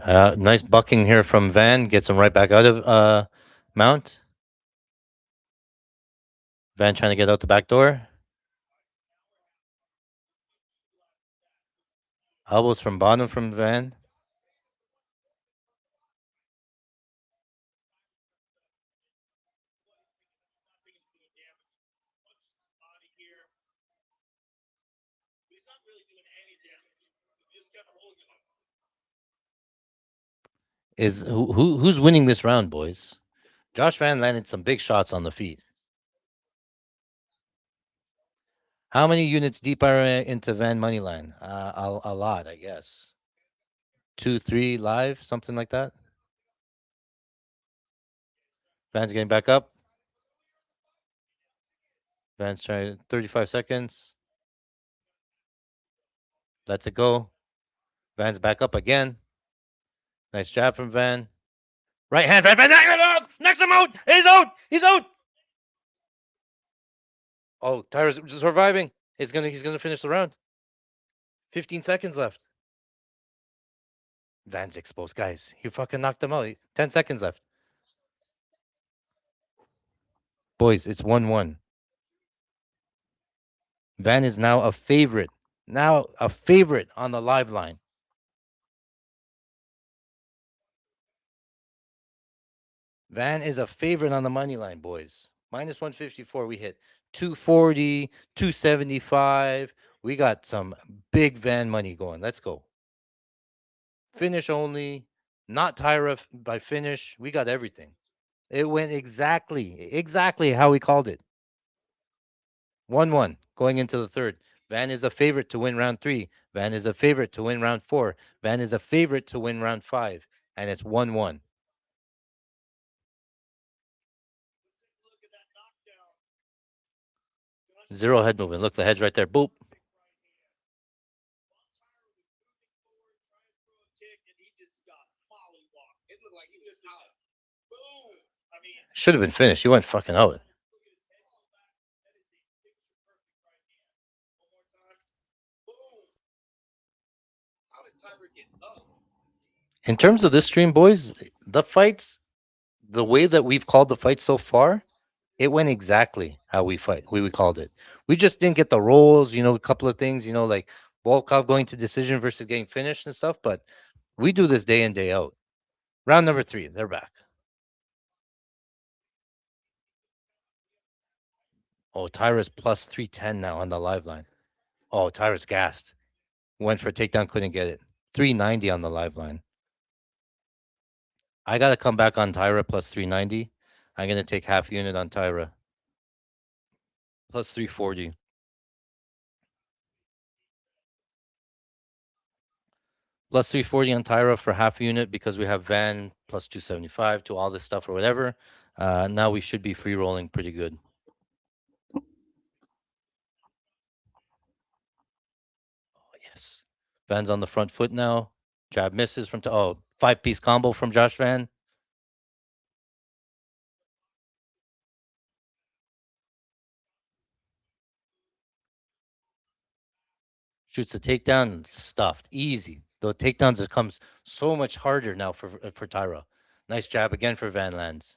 Nice bucking here from Van. Gets him right back out of mount. Van trying to get out the back door. Elbows from bottom from Van. Is who's winning this round, boys? Josh Van landed some big shots on the feet. How many units deep are into Van Moneyline? A lot, I guess. 2, 3 live, something like that. Van's getting back up. Van's trying 35 seconds. Lets it go. Van's back up again. Nice jab from Van. Right hand, Van knocks him out. He's out. He's out. Oh, Tyra's surviving. He's gonna finish the round. 15 seconds left. Van's exposed, guys. He fucking knocked him out. 10 seconds left. Boys, it's 1-1. Van is now a favorite. Now a favorite on the live line. Van is a favorite on the money line, boys. Minus 154, we hit 240, 275. We got some big Van money going. Let's go. Finish only, not Tyra by finish. We got everything. It went exactly how we called it. 1-1 going into the third. Van is a favorite to win round 3. Van is a favorite to win round 4. Van is a favorite to win round 5. And it's 1-1. Zero head movement. Look, the head's right there. Boop. Should have been finished. He went fucking out. In terms of this stream, boys, the fights, the way that we've called the fight so far, it went exactly how we called it. We just didn't get the rolls, a couple of things, like Volkov going to decision versus getting finished and stuff. But we do this day in, day out. Round number 3, they're back. Oh, Tyra's plus 310 now on the live line. Oh, Tyra's gassed. Went for a takedown, couldn't get it. 390 on the live line. I got to come back on Tyra plus 390. I'm going to take half unit on Tyra. Plus 340. Plus 340 on Tyra for half unit because we have Van plus 275 to all this stuff or whatever. Now we should be free rolling pretty good. Yes. Van's on the front foot now. Jab misses from oh, 5-piece combo from Josh Van. Shoots a takedown, stuffed, easy. The takedowns it comes so much harder now for Tyra. Nice jab again for Van lands.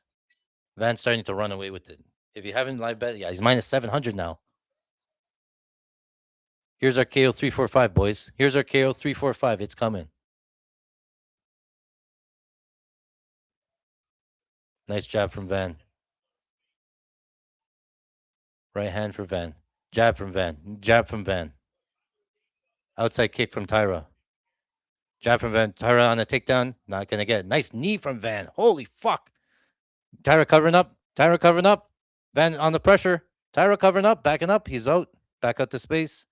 Van's starting to run away with it. If you haven't live bet, yeah, he's minus 700 now. Here's our KO 345, boys. Here's our KO 345. It's coming. Nice jab from Van. Right hand for Van. Jab from Van. Jab from Van. Outside kick from Tyra. Jab from Van. Tyra on a takedown. Not gonna get it. Nice knee from Van. Holy fuck. Tyra covering up. Tyra covering up. Van on the pressure. Tyra covering up. Backing up. He's out. Back out to space.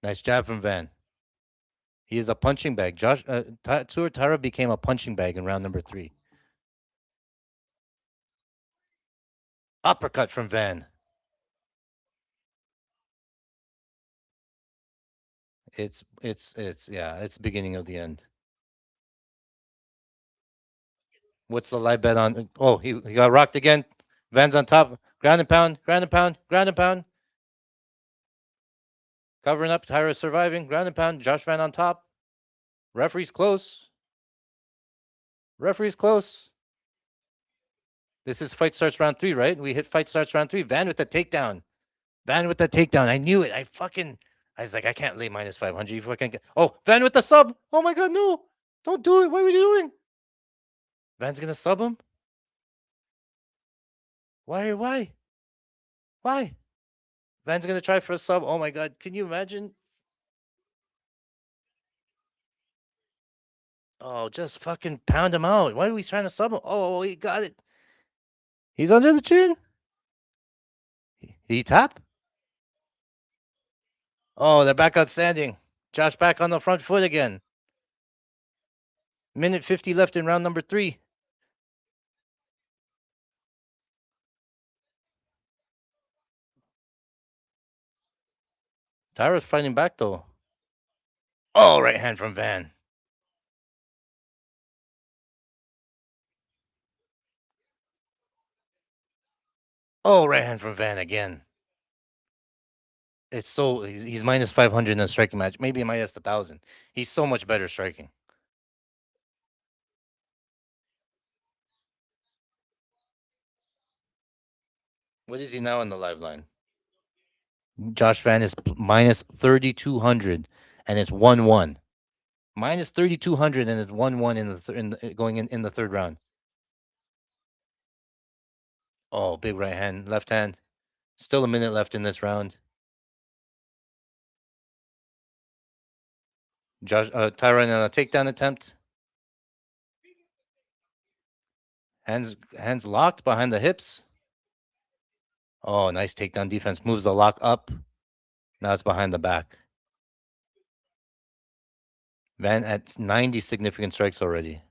Nice jab from Van. He is a punching bag. Tyra became a punching bag in round number 3. Uppercut from Van. It's yeah, it's beginning of the end. What's the live bet on? Oh, he got rocked again. Van's on top. Ground and pound, ground and pound, ground and pound. Covering up. Tyra surviving. Ground and pound. Josh Van on top. Referee's close. Referee's close. This is fight starts round 3, right? We hit fight starts round 3. Van with the takedown. Van with the takedown. I knew it. I was like, I can't lay minus 500. You fucking get. Oh, Van with the sub. Oh my God, no. Don't do it. What are you doing? Van's going to sub him? Why? Why? Why? Van's going to try for a sub. Oh my God. Can you imagine? Oh, just fucking pound him out. Why are we trying to sub him? Oh, he got it. He's under the chin. He tap? Oh, they're back outstanding. Josh back on the front foot again. Minute 50 left in round number 3. Tyra's fighting back though. Oh, right hand from Van. Oh, right hand from Van again. It's so he's minus 500 in a striking match. Maybe minus 1,000. He's so much better striking. What is he now on the live line? Josh Van is minus 3,200, and it's 1-1. Minus 3,200, and it's 1-1 going in the third round. Oh, big right hand, left hand. Still a minute left in this round. Tyron on a takedown attempt. Hands locked behind the hips. Oh, nice takedown defense. Moves the lock up. Now it's behind the back. Van at 90 significant strikes already.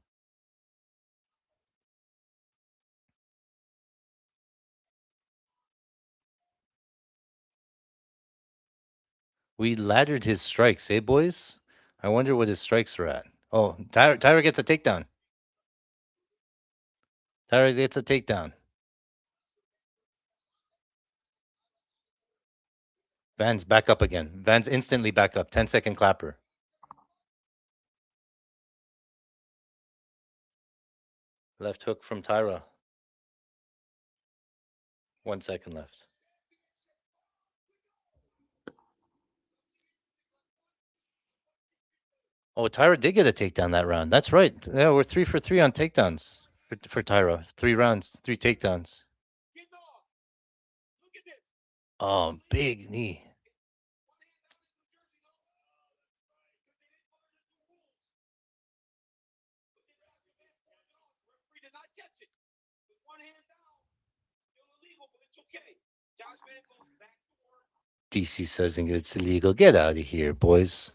We laddered his strikes, eh, boys? I wonder what his strikes are at. Oh, Tyra gets a takedown. Tyra gets a takedown. Van's back up again. Van's instantly back up. 10-second clapper. Left hook from Tyra. 1 second left. Oh, Tyra did get a takedown that round. That's right. Yeah, we're 3 for 3 on takedowns for Tyra. 3 rounds, 3 takedowns. Oh, big knee. DC says it's illegal. Get out of here, boys.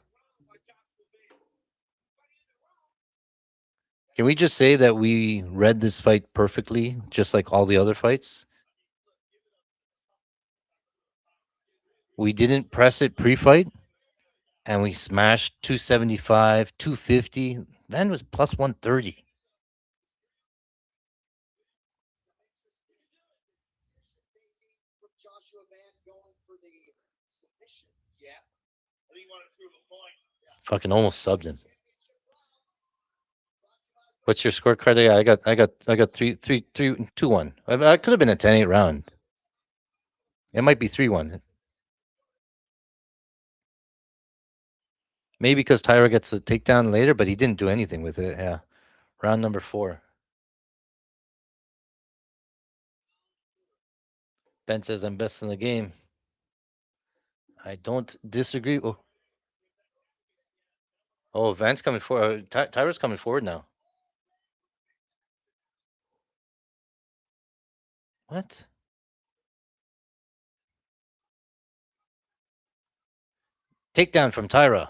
Can we just say that we read this fight perfectly, just like all the other fights? We didn't press it pre-fight, and we smashed 275, 250. Van was plus 130. Fucking almost subbed him. What's your scorecard? Yeah, I got 2-1. I could have been a 10-8 round. It might be 3-1. Maybe because Tyra gets the takedown later, but he didn't do anything with it. Yeah. Round number 4. Ben says I'm best in the game. I don't disagree. Oh, Van's coming forward. Tyra's coming forward now. What? Takedown from Tyra.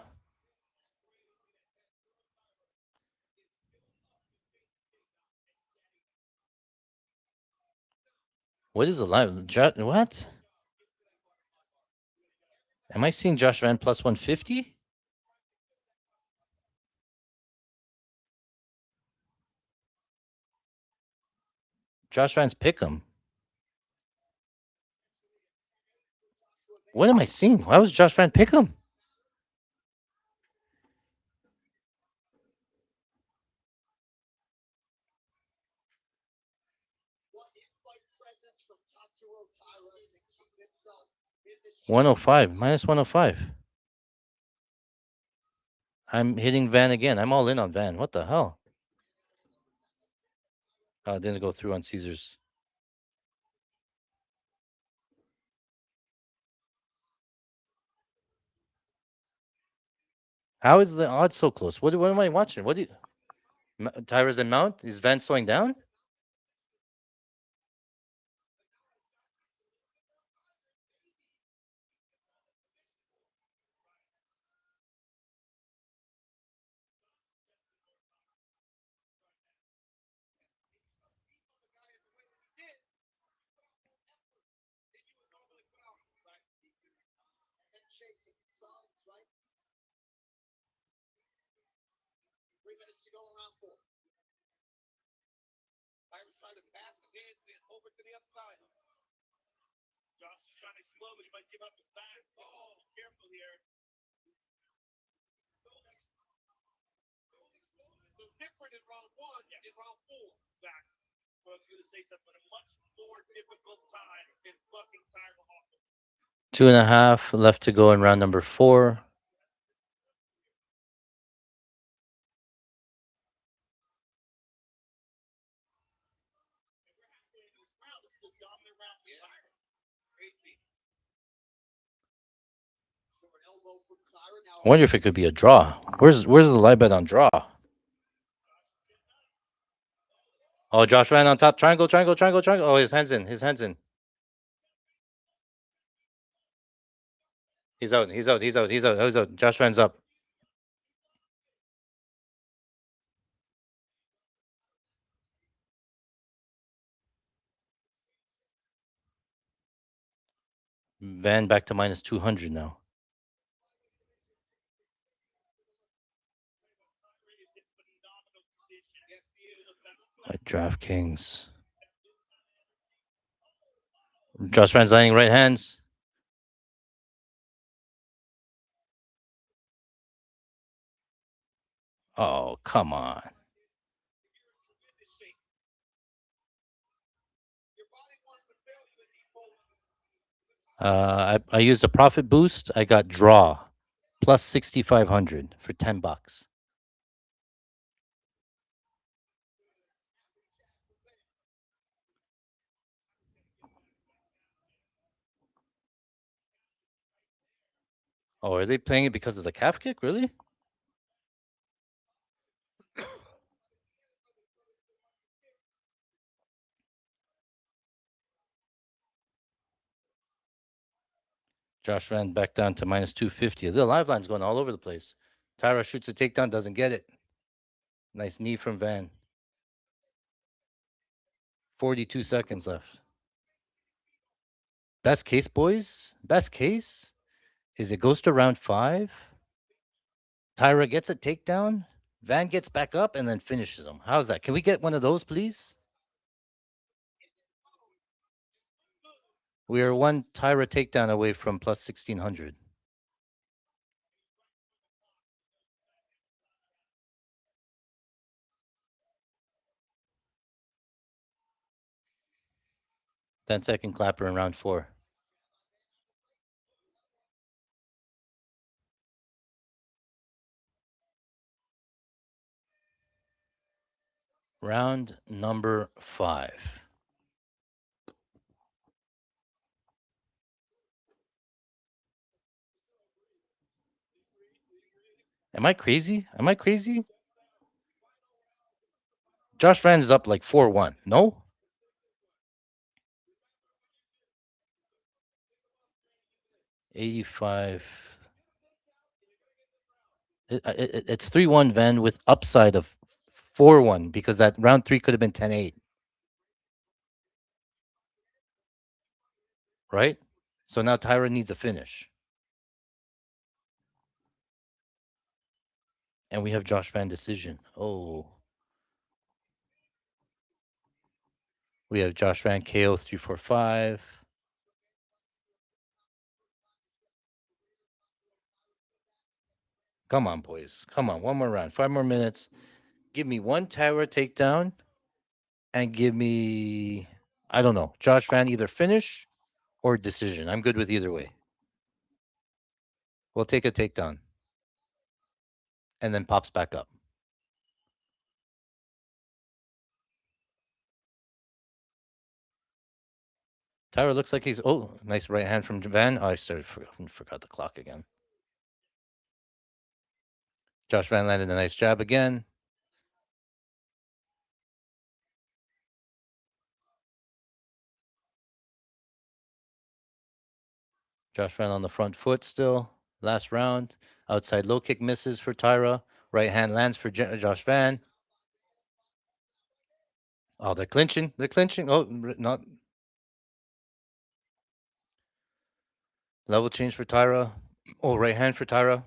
What is the line? What? Am I seeing Josh Van plus 150? Josh Van's pick him. What am I seeing? Why was Josh Van pick him? -105. I'm hitting Van again. I'm all in on Van. What the hell? Oh, it didn't go through on Caesars. How is the odds so close? What am I watching? What do you Tyra's and Mount? Is Van slowing down? Two and a half left to go in round number 4. I wonder if it could be a draw. Where's the live bet on draw? Oh, Josh Van on top. Triangle, triangle, triangle, triangle. Oh, his hands in. His hands in. He's out. He's out. He's out. He's out. He's out. Josh Van's up. Van back to minus 200 now. At DraftKings. Josh Van's landing right hands. Oh, come on. I used a profit boost. I got draw plus 6,500 for $10. Oh, are they playing it because of the calf kick? Really? Josh Van back down to minus 250. The live line's going all over the place. Tyra shoots a takedown, doesn't get it. Nice knee from Van. 42 seconds left. Best case, boys. Best case is it goes to round 5. Tyra gets a takedown. Van gets back up and then finishes him. How's that? Can we get one of those, please? We are one Tyra takedown away from plus 1600. Ten-second clapper in round 4. Round number 5. Am I crazy? Am I crazy? Josh Van is up like 4-1. No? 85. It's 3-1 Van with upside of 4-1 because that round 3 could have been 10-8. Right? So now Tyra needs a finish. And we have Josh Van decision. Oh. We have Josh Van KO 3-4-5. Come on, boys. Come on. One more round. 5 more minutes. Give me one Tyra takedown and give me, I don't know, Josh Van either finish or decision. I'm good with either way. We'll take a takedown and then pops back up. Tyra looks like he's, oh, nice right hand from Van. Oh, I forgot the clock again. Josh Van landed a nice jab again. Josh Van on the front foot still. Last round. Outside low kick misses for Tyra. Right hand lands for Josh Van. Oh, they're clinching. They're clinching. Oh, not. Level change for Tyra. Oh, right hand for Tyra.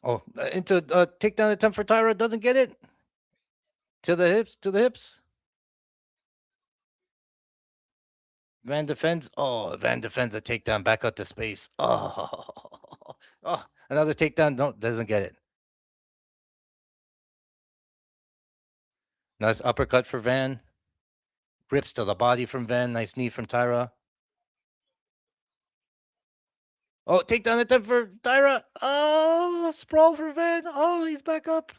Oh, into a takedown attempt for Tyra. Doesn't get it. To the hips. To the hips. Van defends. Oh, Van defends a takedown back out to space. Oh, oh, another takedown. No, doesn't get it. Nice uppercut for Van. Rips to the body from Van. Nice knee from Tyra. Oh, takedown attempt for Tyra. Oh, sprawl for Van. Oh, he's back up.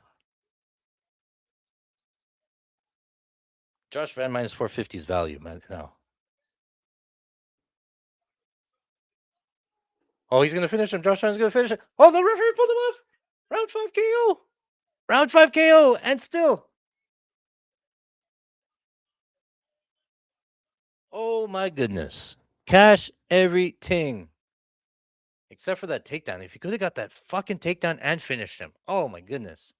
Josh Van minus 450's value, man. Now. Oh, he's going to finish him. Josh Van's going to finish it. Oh, the referee pulled him off. Round 5 KO. Round 5 KO. And still. Oh, my goodness. Cash everything. Except for that takedown. If he could have got that fucking takedown and finished him. Oh, my goodness.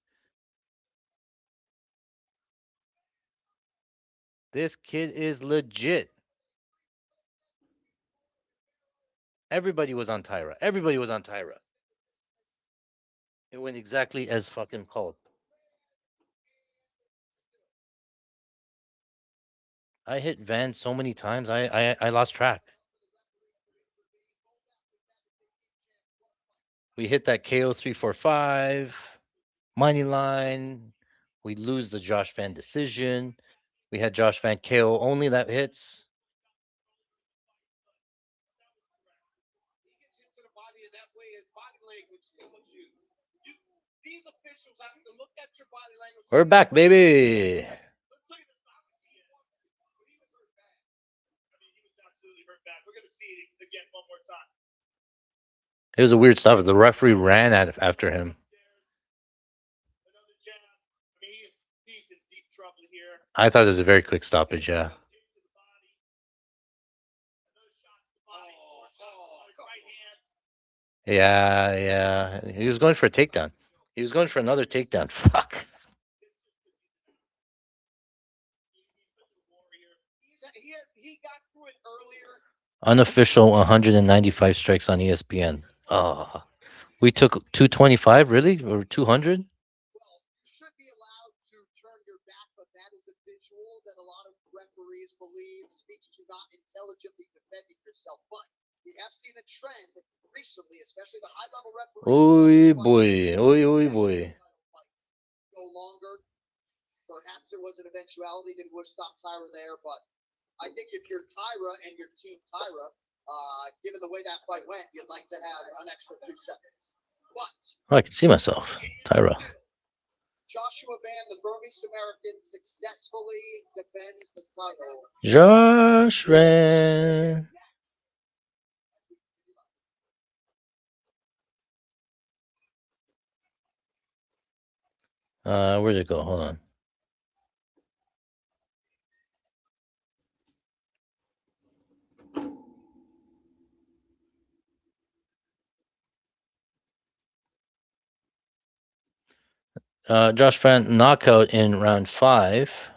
This kid is legit. Everybody was on Tyra. Everybody was on Tyra. It went exactly as fucking called. I hit Van so many times, I lost track. We hit that KO 345 money line. We lose the Josh Van decision. We had Josh Van KO only that hits. We're back, baby. It was a weird stuff. The referee ran after him. I thought it was a very quick stoppage, yeah. Yeah, yeah. He was going for a takedown. He was going for another takedown. Fuck. Unofficial 195 strikes on ESPN. Oh, we took 225, really? Or 200? You should be allowed to turn your back, but that is a visual that a lot of referees believe speaks to not intelligently defending yourself. But we have seen a trend recently, especially the high-level Oi referees. boy, oi boy. No longer. Perhaps there was an eventuality that would stop Tyra there, but I think if you're Tyra and your team Tyra, given the way that fight went, you'd like to have an extra few seconds. But Oh, I can see myself. Tyra. Joshua Van, the Burmese American, successfully defends the title. Josh Ran. Where'd it go? Hold on. Josh Fan knockout in round 5.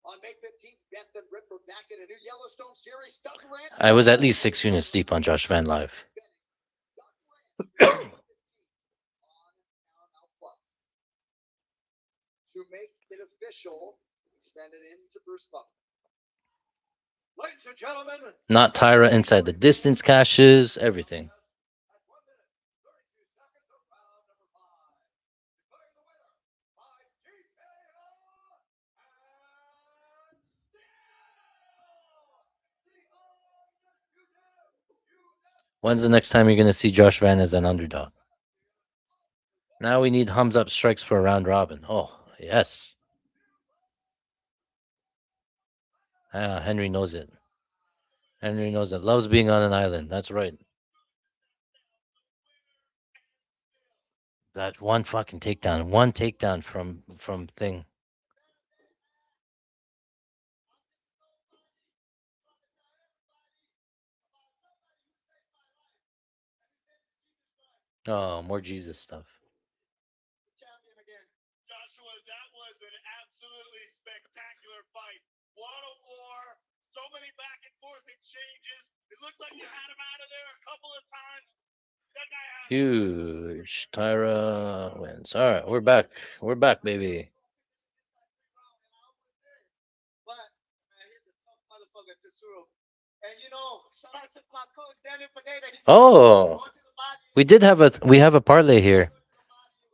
On May 15th, Beth and Ripper back in a new Yellowstone series. I was at least 6 units deep on Josh Van live. To make it official, send it in to Bruce Buffer. Ladies and gentlemen, Not Tyra inside the distance caches, everything. When's the next time you're going to see Josh Van as an underdog? Now we need thumbs up strikes for a round robin. Oh, yes. Henry knows it. Henry knows it. Loves being on an island. That's right. That one fucking takedown. One takedown from thing. Oh, more Jesus stuff. champion again. Joshua, that was an absolutely spectacular fight. What a war. So many back and forth exchanges. It looked like you had him out of there a couple of times. That guy had Huge. Tyra wins. All right, we're back. We're back, baby. But he's a tough motherfucker, Tesoro. And you know, shout out to my coach, Daniel Pineda. Oh, we have a parlay here.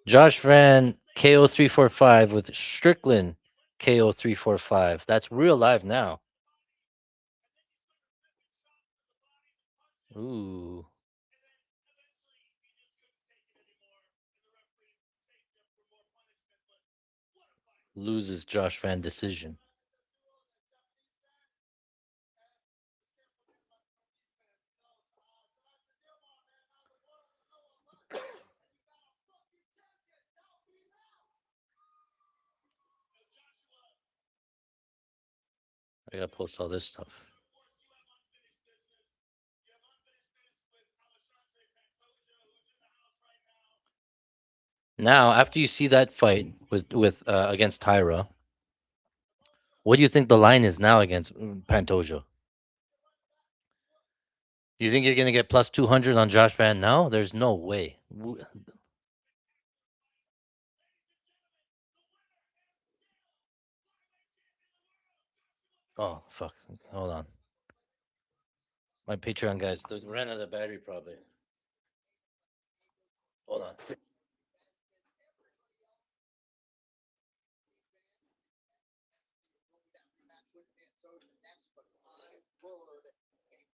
Josh Van KO 345 with Strickland KO 345. That's real live now. Ooh. Loses Josh Van decision. I gotta post all this stuff. Now, after you see that fight with against Tyra, what do you think the line is now against Pantoja? Do you think you're gonna get plus 200 on Josh Van now? There's no way. Oh fuck! Hold on. My Patreon guys ran out of battery probably. Hold on.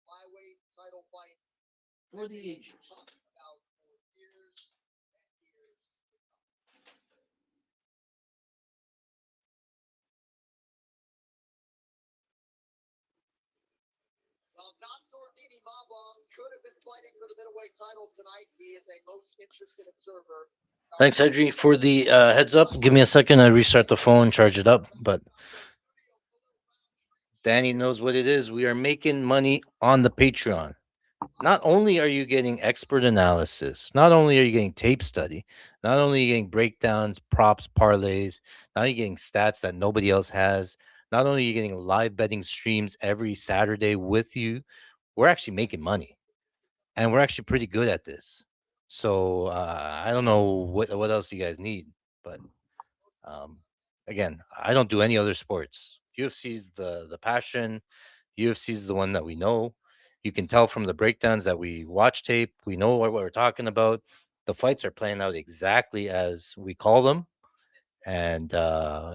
flyweight title fight For the ages. about for years and years. Well, Natsurdini Mabam could have been fighting for the middleweight title tonight. He is a most interested observer. Thanks, Hedry, for the heads up. Give me a second. I restart the phone, charge it up. But Danny knows what it is. We are making money on the Patreon. Not only are you getting expert analysis, not only are you getting tape study, not only are you getting breakdowns, props, parlays, now you're getting stats that nobody else has. Not only are you getting live betting streams every Saturday with you, we're actually making money and we're actually pretty good at this. So I don't know what else you guys need, but um, again, I don't do any other sports. UFC's the passion. UFC is the one that we know. You can tell from the breakdowns that we watch tape. We know what we're talking about. The fights are playing out exactly as we call them, and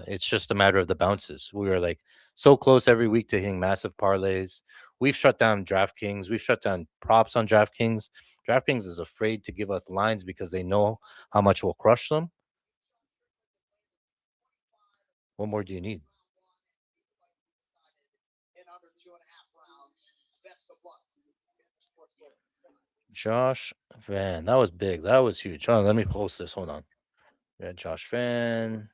it's just a matter of the bounces. We are like so close every week to hitting massive parlays. We've shut down DraftKings. We've shut down props on DraftKings. DraftKings is afraid to give us lines because they know how much we'll crush them. What more do you need? Josh Van. That was big. That was huge. Oh, let me post this. Hold on. Yeah, Josh Van.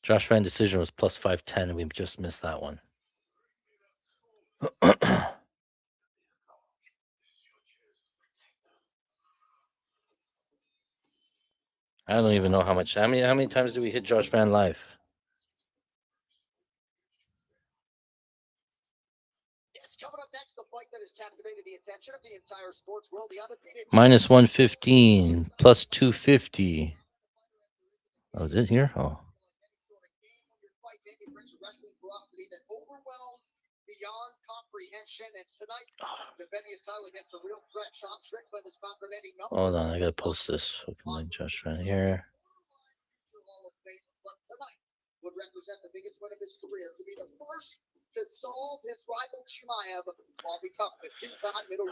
Josh Van decision was plus 510, and we just missed that one. I don't even know how much. How many times do we hit Josh Van live? Minus 115, plus 250. Oh, is it here? Oh. Hold on, I gotta post this. Fucking Josh Van here.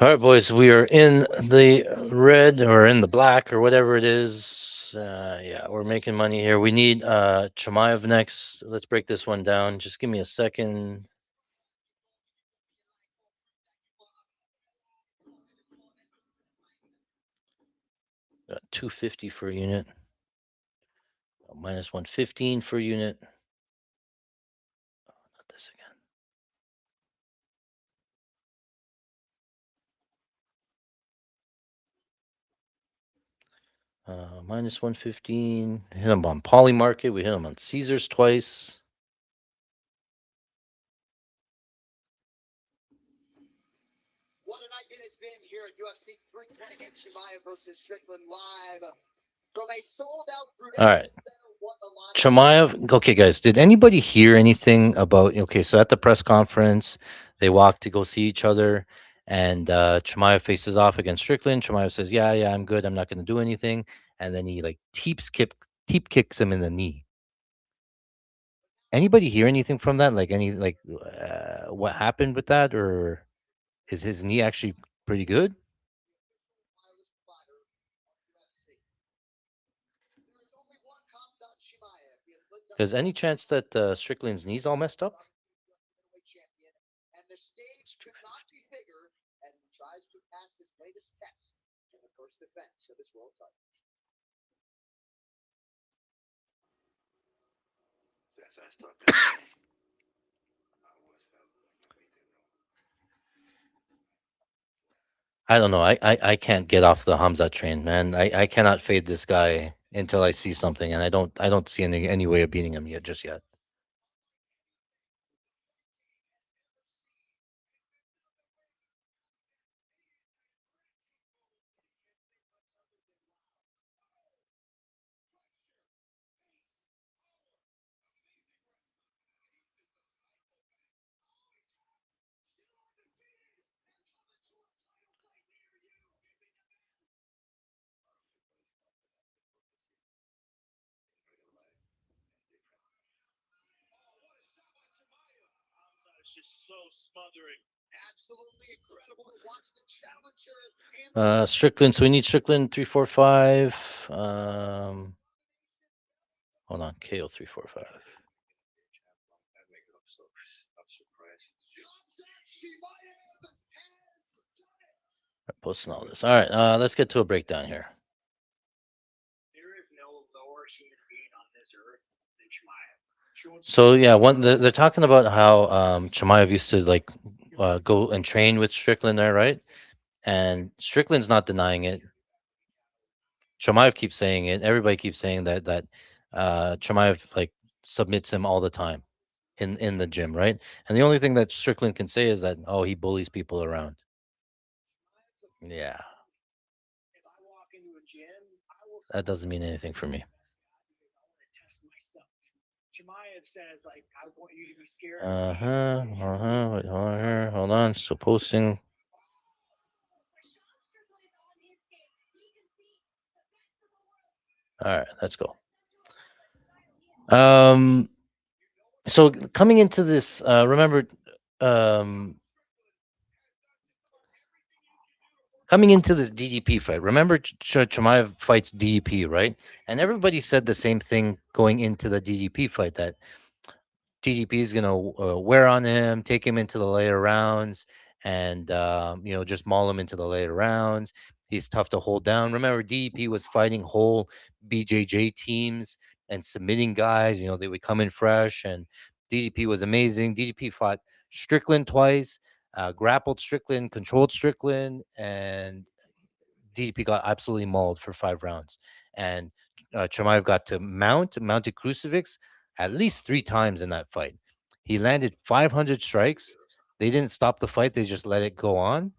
All right, boys, we are in the red or in the black or whatever it is. Yeah, we're making money here. We need Chimaev next. Let's break this one down. Just give me a second. Got 250 for a unit. Minus 115 for a unit. Not this again. Minus 115. Hit them on Poly Market. We hit them on Caesars twice. What a night it has been here at UFC 328 Chimaev versus Strickland live from a sold out All right. Chimaev. Okay, guys, did anybody hear anything about? Okay, so at the press conference, they walk to go see each other, and Chimaev faces off against Strickland. Chimaev says, "Yeah, yeah, I'm good. I'm not going to do anything," and then he like teep kicks him in the knee. Anybody hear anything from that? Like any like what happened with that, or is his knee actually pretty good? There's any chance that Strickland's knee's all messed up? I don't know. I can't get off the Hamza train, man. I cannot fade this guy until I see something, and I don't see any way of beating him yet just yet. Strickland. So we need Strickland 345. Hold on, KO 345. Posting all this. All right, let's get to a breakdown here. So yeah, one they're talking about how Chimaev used to like go and train with Strickland there, right? And Strickland's not denying it. Chimaev keeps saying it. Everybody keeps saying that Chimaev like submits him all the time in the gym, right? And the only thing that Strickland can say is that he bullies people around. Yeah, that doesn't mean anything for me. Wait, hold on here. Hold on. Still posting. All right, let's go. Um, so coming into this, remember, um, coming into this DDP fight, remember Chimaev fights DDP, right? And everybody said the same thing going into the DDP fight that DDP is gonna wear on him, take him into the later rounds, and just maul him into the later rounds. He's tough to hold down. Remember, DDP was fighting whole BJJ teams and submitting guys. They would come in fresh, and DDP was amazing. DDP fought Strickland twice, grappled Strickland, controlled Strickland, and DDP got absolutely mauled for 5 rounds. And Chimaev got to mounted crucifix at least 3 times in that fight. He landed 500 strikes. They didn't stop the fight. They just let it go on.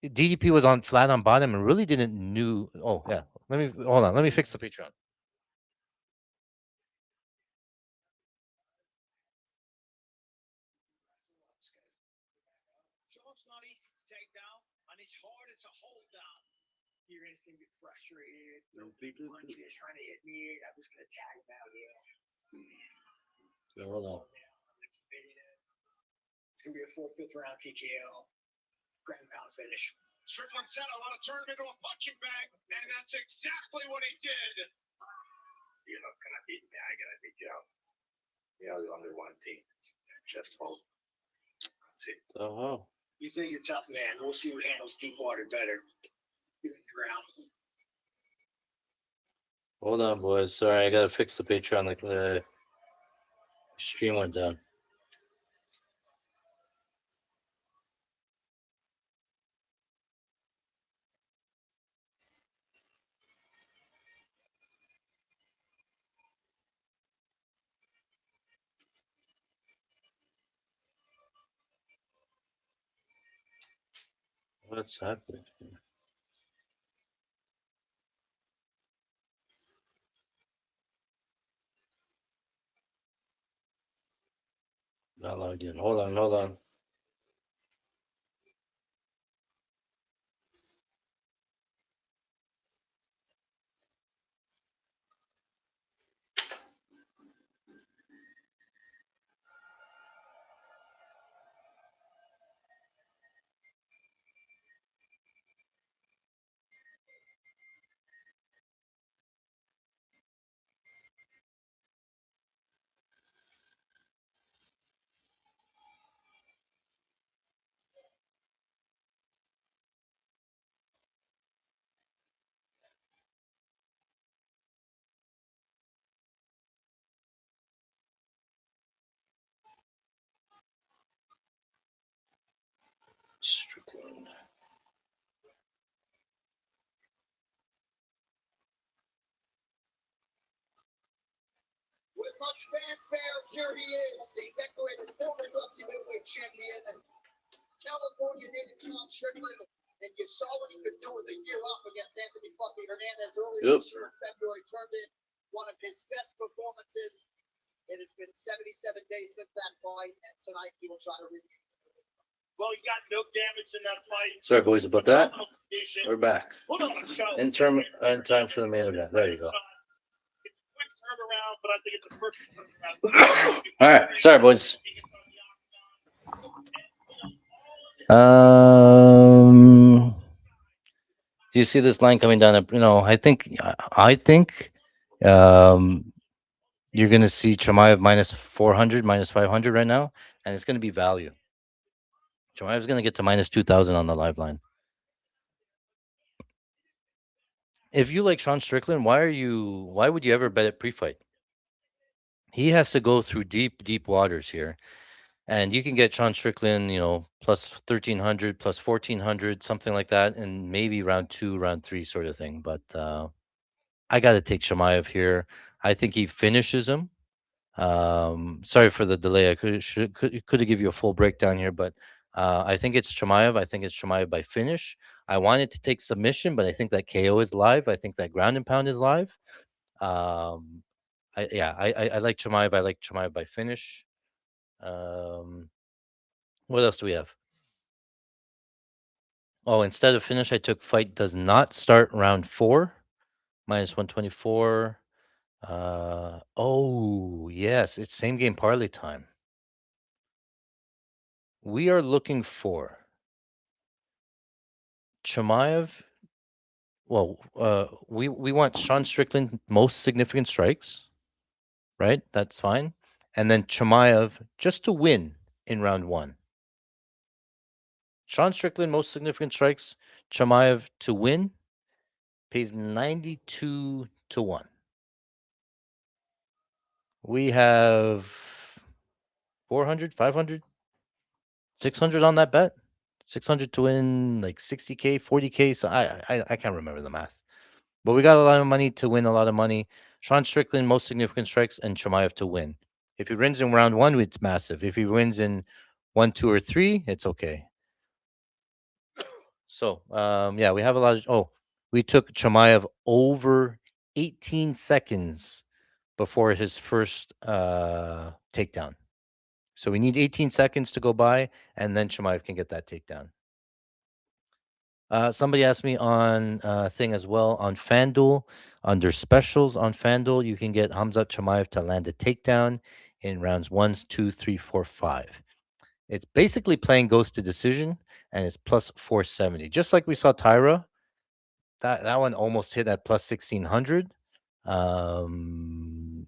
DDP was on flat on bottom and really didn't knew. Oh yeah, let me hold on. Let me fix the Patreon. Yeah, hold on. Oh, hold on, boys. Sorry, I gotta fix the Patreon. Like the stream went down. What's happening? Not logged in. Hold on, hold on. Strickland. Yep. Sorry, boys, about that. We're back. In time for the main event. There you go. All right. Sorry, boys. Do you see this line coming down? I think um, you're gonna see Chimaev minus 400, minus 500 right now, and it's gonna be value. Chimaev's gonna get to minus 2,000 on the live line. If you like Sean Strickland, why would you ever bet it pre-fight? He has to go through deep, deep waters here. And you can get Sean Strickland, plus 1300, plus 1400, something like that, and maybe round two, round three sort of thing. But I got to take Chimaev here. I think he finishes him. Sorry for the delay. I could have give you a full breakdown here, but I think it's Chimaev. I think it's Chimaev by finish. I wanted to take submission, but I think that KO is live. I think that ground and pound is live. Um, I like Chimaev. I like Chimaev by finish. Um, what else do we have? Oh, instead of finish, I took fight does not start round four, minus 124. Oh, yes, it's same game parlay time. We are looking for Chimaev. Well, we want Sean Strickland most significant strikes, right? That's fine. And then Chimaev just to win in round one. Sean Strickland most significant strikes, Chimaev to win pays 92 to 1. We have 400, 500, 600 on that bet. 600 to win like 60K, 40K. So I can't remember the math. But we got a lot of money to win a lot of money. Sean Strickland, most significant strikes, and Chimaev to win. If he wins in round one, it's massive. If he wins in one, two, or three, it's okay. So, yeah, we have a lot of. Oh, we took Chimaev over 18 seconds before his first takedown. So we need 18 seconds to go by, and then Chimaev can get that takedown. Somebody asked me on thing as well on FanDuel. Under specials on FanDuel, you can get Hamzat Chimaev to land a takedown in rounds one, two, three, four, five. It's basically playing goes to decision, and it's plus 470. Just like we saw Tyra, that one almost hit at plus 1600. Um,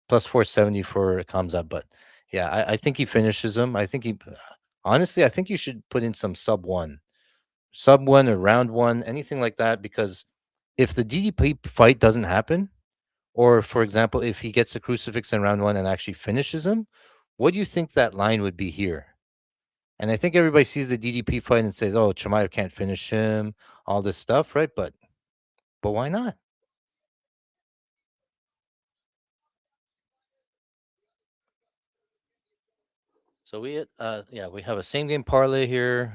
plus 470 for Kamzat, but yeah, I think he finishes him. I think he honestly, I think you should put in some sub one or round one, anything like that, because if the DDP fight doesn't happen, or for example, if he gets a crucifix in round one and actually finishes him, what do you think that line would be here? And I think everybody sees the DDP fight and says, "Oh, Chimaev can't finish him," all this stuff, right? But why not? So yeah, we have a same game parlay here.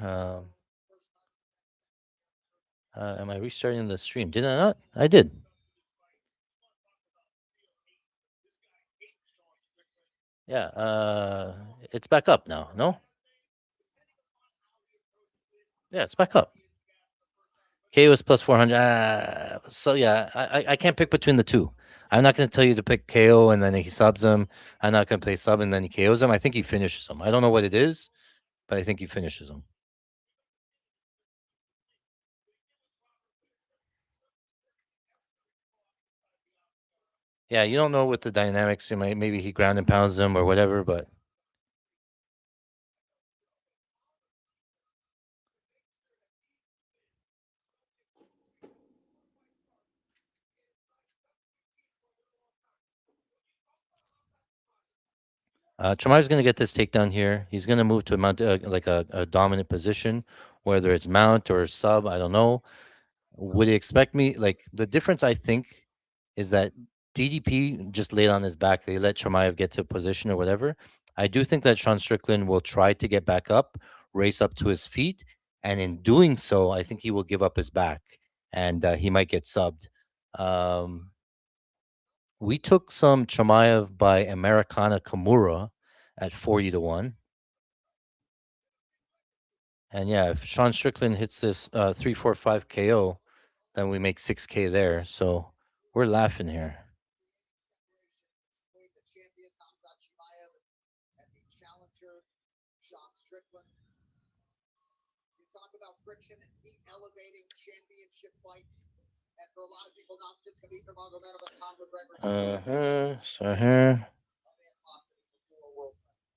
Am I restarting the stream? Did I not? I did. Yeah. It's back up now. No. Yeah, it's back up. KO is plus 400. So yeah, I can't pick between the two. I'm not going to tell you to pick KO and then he subs him. I'm not going to play sub and then he KOs him. I think he finishes him. I don't know what it is, but I think he finishes him. Yeah, you don't know what the dynamics. Maybe he ground and pounds them or whatever, but Chimaev's going to get this takedown here. He's going to move to mount like a dominant position, whether it's mount or sub. I don't know. Would he expect me? Like the difference, I think, is that DDP just laid on his back. They let Chimaev get to a position or whatever. I do think that Sean Strickland will try to get back up, race up to his feet, and in doing so, I think he will give up his back and he might get subbed. Um, we took some Chimaev by Americana Kimura at 40 to 1. And yeah, if Sean Strickland hits this 345 KO, then we make 6K there. So we're laughing here. So here.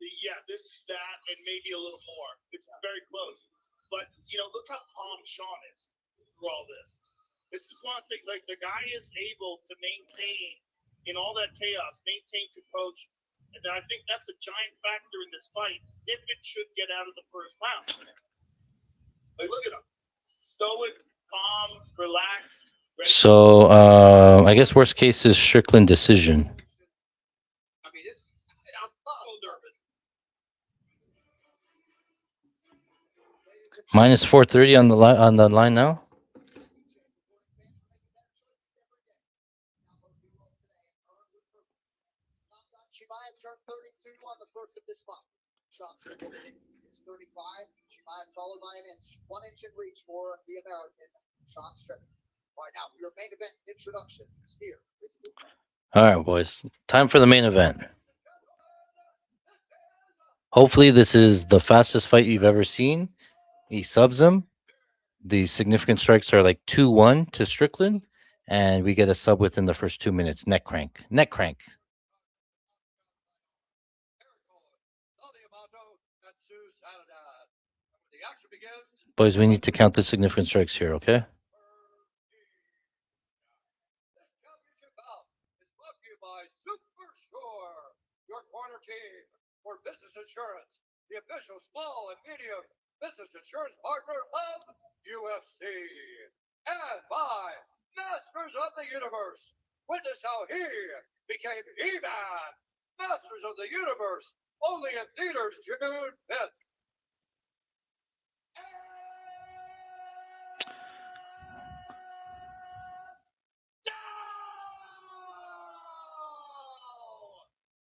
Yeah, this is that, and maybe a little more. It's very close. But, look how calm Sean is through all this. This is one thing. Like the guy is able to maintain in all that chaos, maintain composure, and I think that's a giant factor in this fight. If it should get out of the first round, like look at him, stoic, calm, relaxed. So I guess worst case is Strickland decision. I mean, I'm so nervous. Minus 430 on the line now. Chimaev turned 32 on the first of this month. Sean Strickland is 35. Chimaev taller by an inch. 1 inch in reach for the American Sean Strickland. All right, now your main event introductions. Here is the All right, boys. Time for the main event. Hopefully, this is the fastest fight you've ever seen. He subs him. The significant strikes are like 2-1 to Strickland, and we get a sub within the first 2 minutes. Neck crank. Neck crank. Boys, we need to count the significant strikes here, okay? your corner team for business insurance, the official small and medium business insurance partner of UFC. And by Masters of the Universe. Witness how he became He-Man. Masters of the Universe, only in theaters June 5th.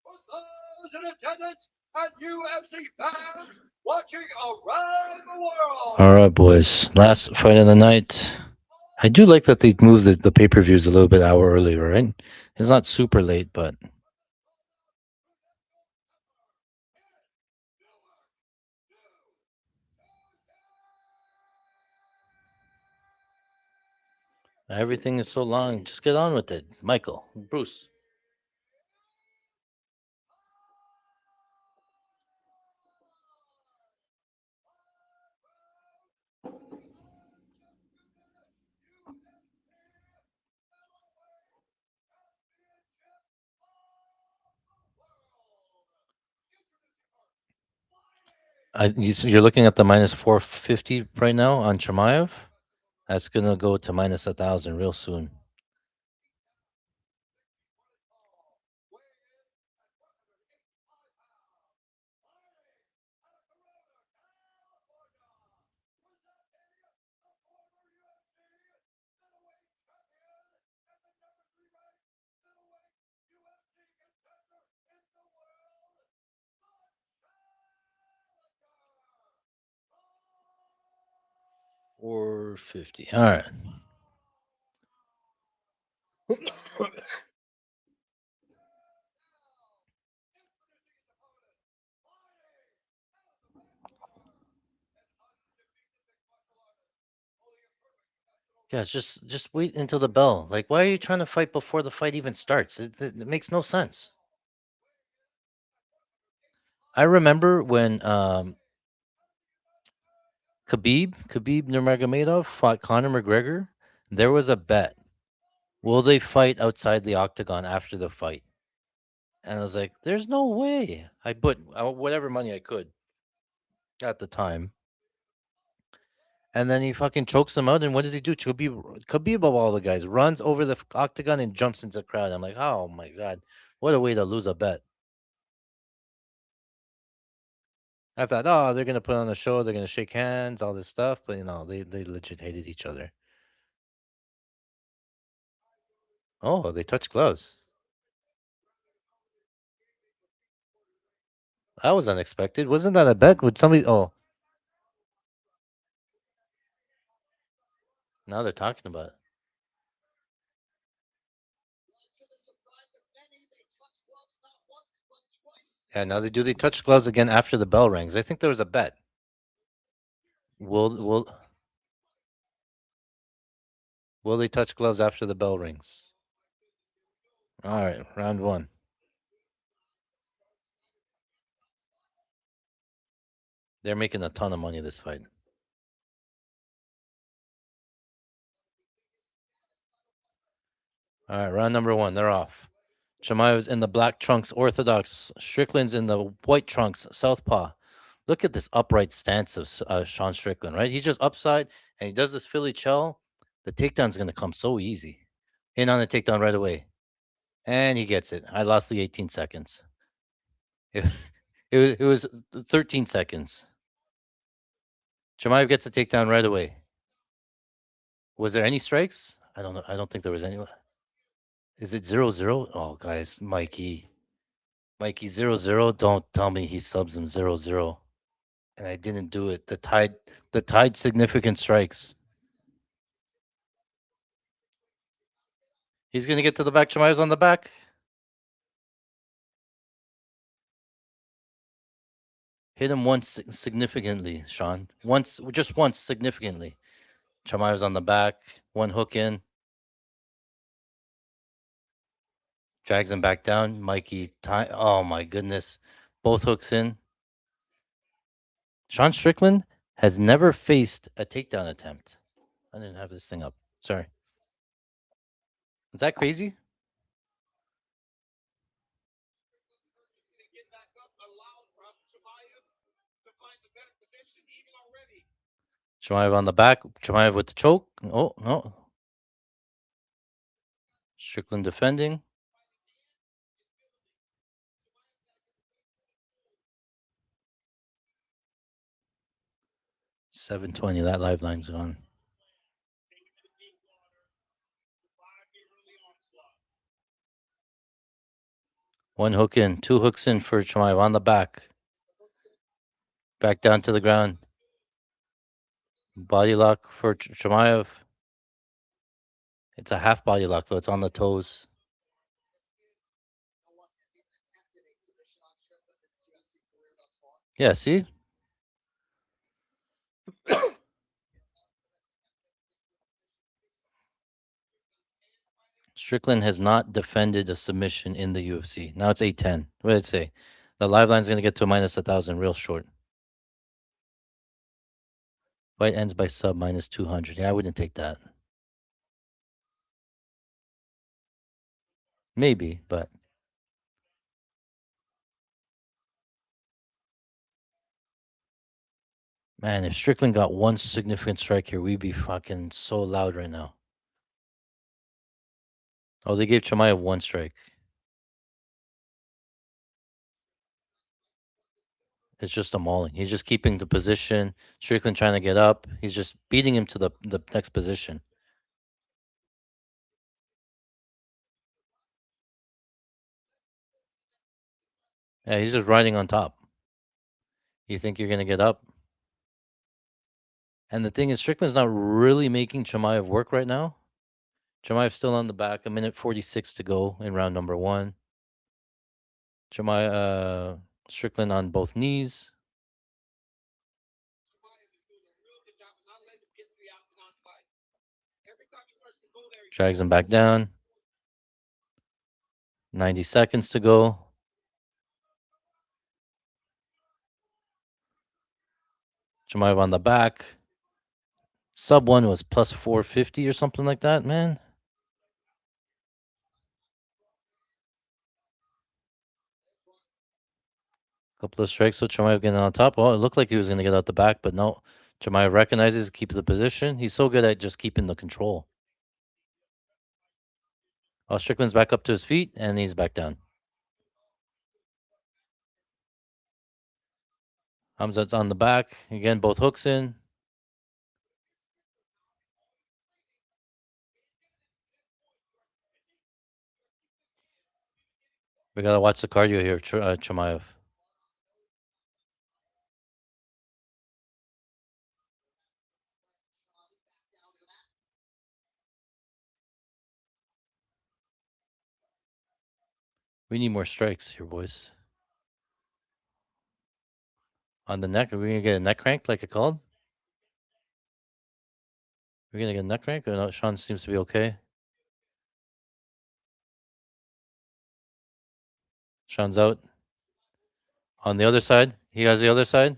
For those in attendance and UFC fans watching around the world. All right, boys. Last fight of the night. I do like that they moved the pay-per-views a little bit hour earlier, right? It's not super late, but everything is so long. Just get on with it. Michael, Bruce. You're looking at the minus 450 right now on Chimaev. That's gonna go to minus 1,000 real soon. $450. All right. Guys, just wait until the bell. Like, why are you trying to fight before the fight even starts? It makes no sense. I remember when Khabib Nurmagomedov fought Conor McGregor. There was a bet. Will they fight outside the octagon after the fight? And I was like, there's no way. I put whatever money I could at the time. And then he fucking chokes him out. And what does he do? Khabib of all the guys runs over the octagon and jumps into the crowd. I'm like, oh my god, what a way to lose a bet. I thought, oh, they're gonna put on a show. They're gonna shake hands, all this stuff. But they legit hated each other. Oh, they touched gloves. That was unexpected. Wasn't that a bet? Would somebody? Oh, now they're talking about it. Yeah, now they touch gloves again after the bell rings. I think there was a bet. Will will they touch gloves after the bell rings? All right, round one. They're making a ton of money this fight. All right, round number one. They're off. Chimaev's in the black trunks, orthodox. Strickland's in the white trunks, southpaw. Look at this upright stance of Sean Strickland, right? He's just upside and he does this Philly shell. The takedown's going to come so easy. In on the takedown right away. And he gets it. I lost the 18 seconds. It, it was 13 seconds. Chimaev gets a takedown right away. Was there any strikes? I don't know. I don't think there was any. Is it 0-0? Oh, guys, Mikey 0-0. Don't tell me he subs him 0-0. And I didn't do it. The tied significant strikes. He's gonna get to the back. Chimaev's on the back. Hit him once significantly, Sean. Once, just once significantly. Chimaev's on the back. One hook in. Drags him back down. Mikey, oh my goodness. Both hooks in. Sean Strickland has never faced a takedown attempt. I didn't have this thing up. Sorry. Is that crazy? Chimaev on the back. Chimaev with the choke. Oh, no. Strickland defending. 720. That live line's gone. One hook in. Two hooks in for Chimaev on the back. Back down to the ground. Body lock for Chimaev. It's a half body lock, though. It's on the toes. Yeah, see? Strickland has not defended a submission in the UFC. Now it's 810. What did it say? The live line's going to get to minus 1,000 real short. Fight ends by sub minus 200. Yeah, I wouldn't take that. Maybe, but man, if Strickland got one significant strike here, we'd be fucking so loud right now. Oh, they gave Chimaev one strike. It's just a mauling. He's just keeping the position. Strickland trying to get up. He's just beating him to the next position. Yeah, he's just riding on top. You think you're gonna get up? And the thing is, Strickland's not really making Chimaev work right now. Chimaev's still on the back. A minute 46 to go in round number one. Strickland on both knees. Drags him back down. 90 seconds to go. Chimaev on the back. Sub one was plus 450 or something like that, man. Couple of strikes, so Chimaev getting on top. Oh, it looked like he was going to get out the back, but no. Chimaev recognizes, keeps the position. He's so good at just keeping the control. Oh, Strickland's back up to his feet, and he's back down. Hamzat's on the back. Again, both hooks in. We got to watch the cardio here, Chimaev. We need more strikes here, boys. On the neck, are we going to get a neck crank like it called? We're going to get a neck crank? Or no, Sean seems to be okay. Sean's out. On the other side, he has the other side.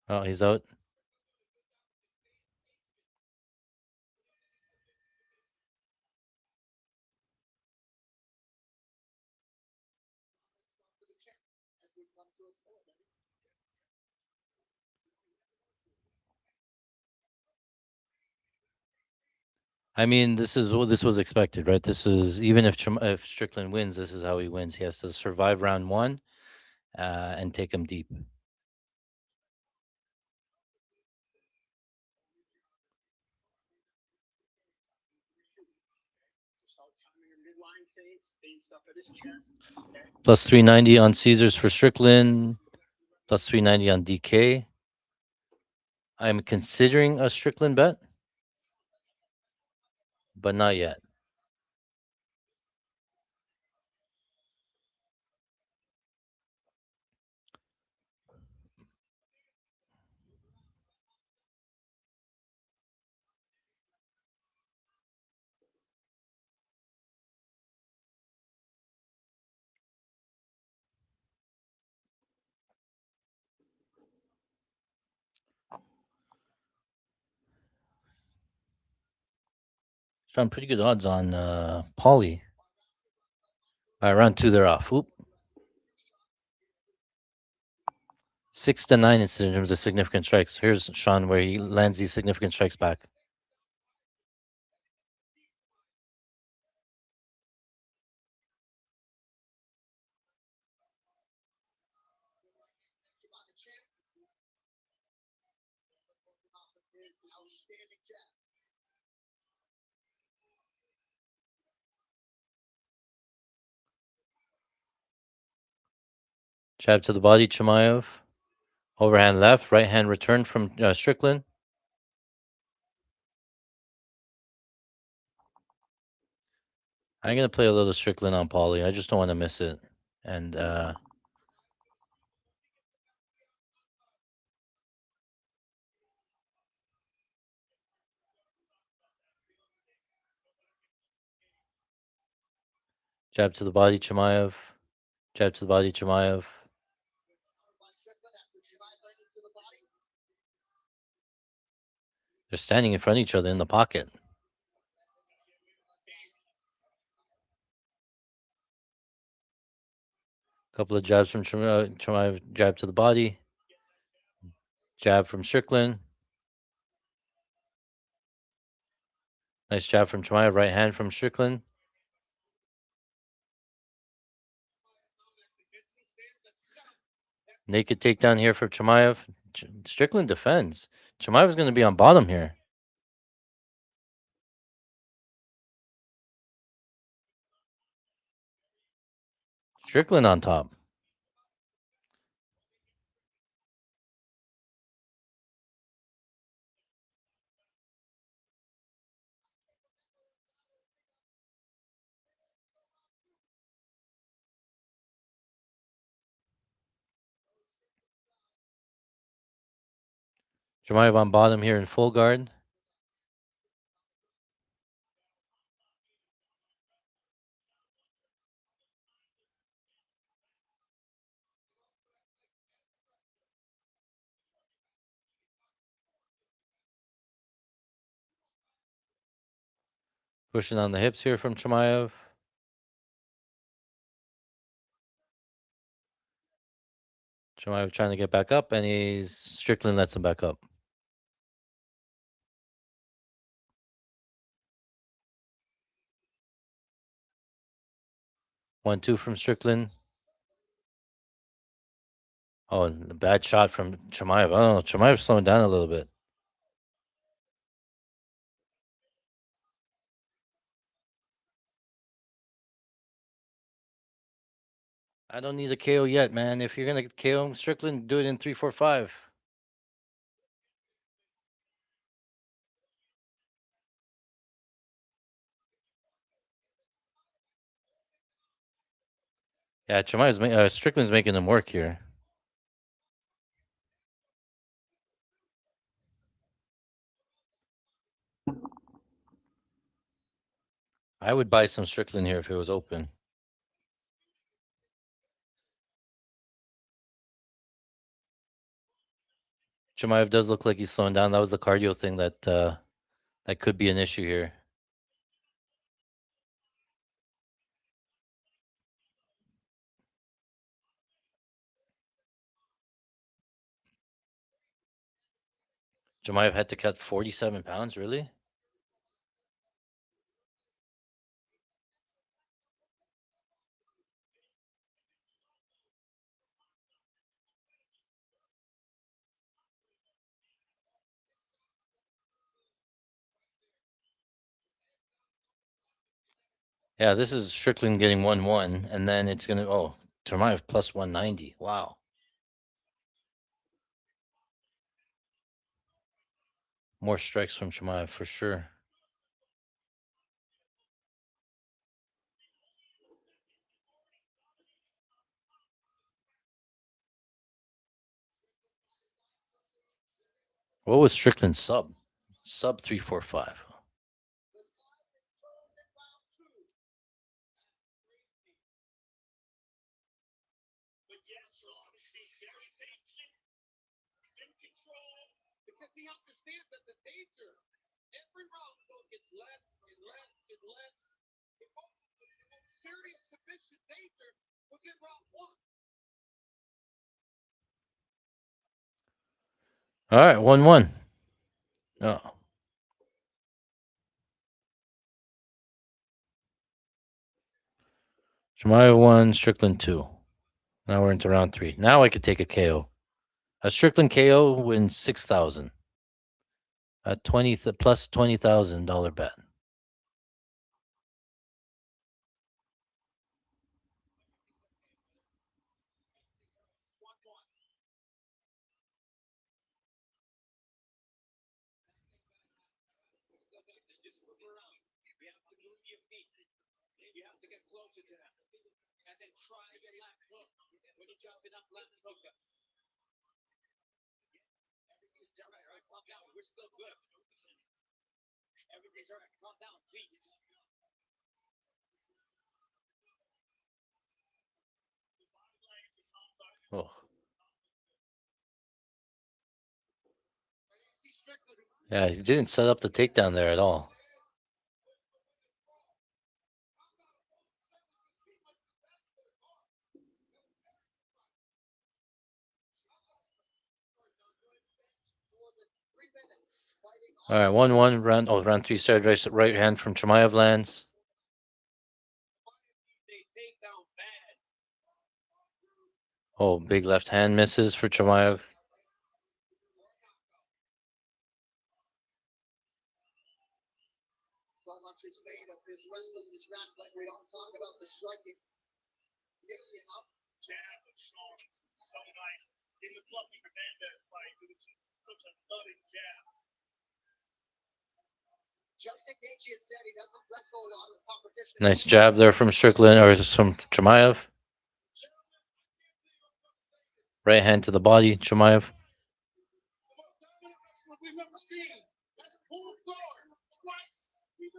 Oh, he's out. I mean, this is what this was expected, right? This is even if Strickland wins, this is how he wins. He has to survive round one and take him deep. Plus 390 on Caesars for Strickland. Plus 390 on DK. I'm considering a Strickland bet, but not yet. Found pretty good odds on Pauly. All right, round two, they're off. Oop. 6 to 9 in terms of significant strikes. Here's Sean where he lands these significant strikes back. Jab to the body, Chimaev. Overhand left, right hand return from Strickland. I'm gonna play a little Strickland on Pauly. I just don't want to miss it. And jab to the body, Chimaev. Jab to the body, Chimaev. They're standing in front of each other in the pocket. Couple of jabs from Chimaev, jab to the body. Jab from Strickland. Nice jab from Chimaev, right hand from Strickland. Naked takedown here for Chimaev. Strickland defends. Chimaev is going to be on bottom here. Strickland on top. Chimaev on bottom here in full guard. Pushing on the hips here from Chimaev. Chimaev trying to get back up, and Strickland lets him back up. One, two from Strickland. Oh, and a bad shot from Chimaev. I don't know. Chimaev's slowing down a little bit. I don't need a KO yet, man. If you're gonna KO Strickland, do it in 3, 4, 5. Yeah, Strickland's making him work here. I would buy some Strickland here if it was open. Chimaev does look like he's slowing down. That was the cardio thing that could be an issue here. Chimaev had to cut 47 pounds, really? Yeah, this is Strickland getting 1-1, and then it's gonna Chimaev plus 190. Wow. More strikes from Chimaev for sure. What was Strickland's sub? Sub 345. Because he understands that the danger, every round gets less and less and less. The most serious submission danger was in round one. All right, 1-1. Oh. Chimaev 1, Strickland 2. Now we're into round 3. Now I could take a KO. A Strickland KO wins 6,000. A plus $20,000 bet. You have to get closer to him. And then try your left hook. When you're jumping up, left hook. Everything's all right. All right, calm down. We're still good. Everything's all right. Calm down, please. Oh. Yeah, he didn't set up the takedown there at all. All right, 1-1 round. Oh, round 3 started right hand from Chimaev lands. Oh, big left hand misses for Chimaev. So much is made of his wrestling, his grappling. We don't talk about the striking nearly enough. Jab was strong, so nice. In the Fluffy Hernandez fight, it was such a nutting jab. Justin Gaethje had said he doesn't wrestle a lot of competition. Nice jab there from Strickland or from Chimaev. Right hand to the body, Chimaev. We've never seen. That's pulled guard twice in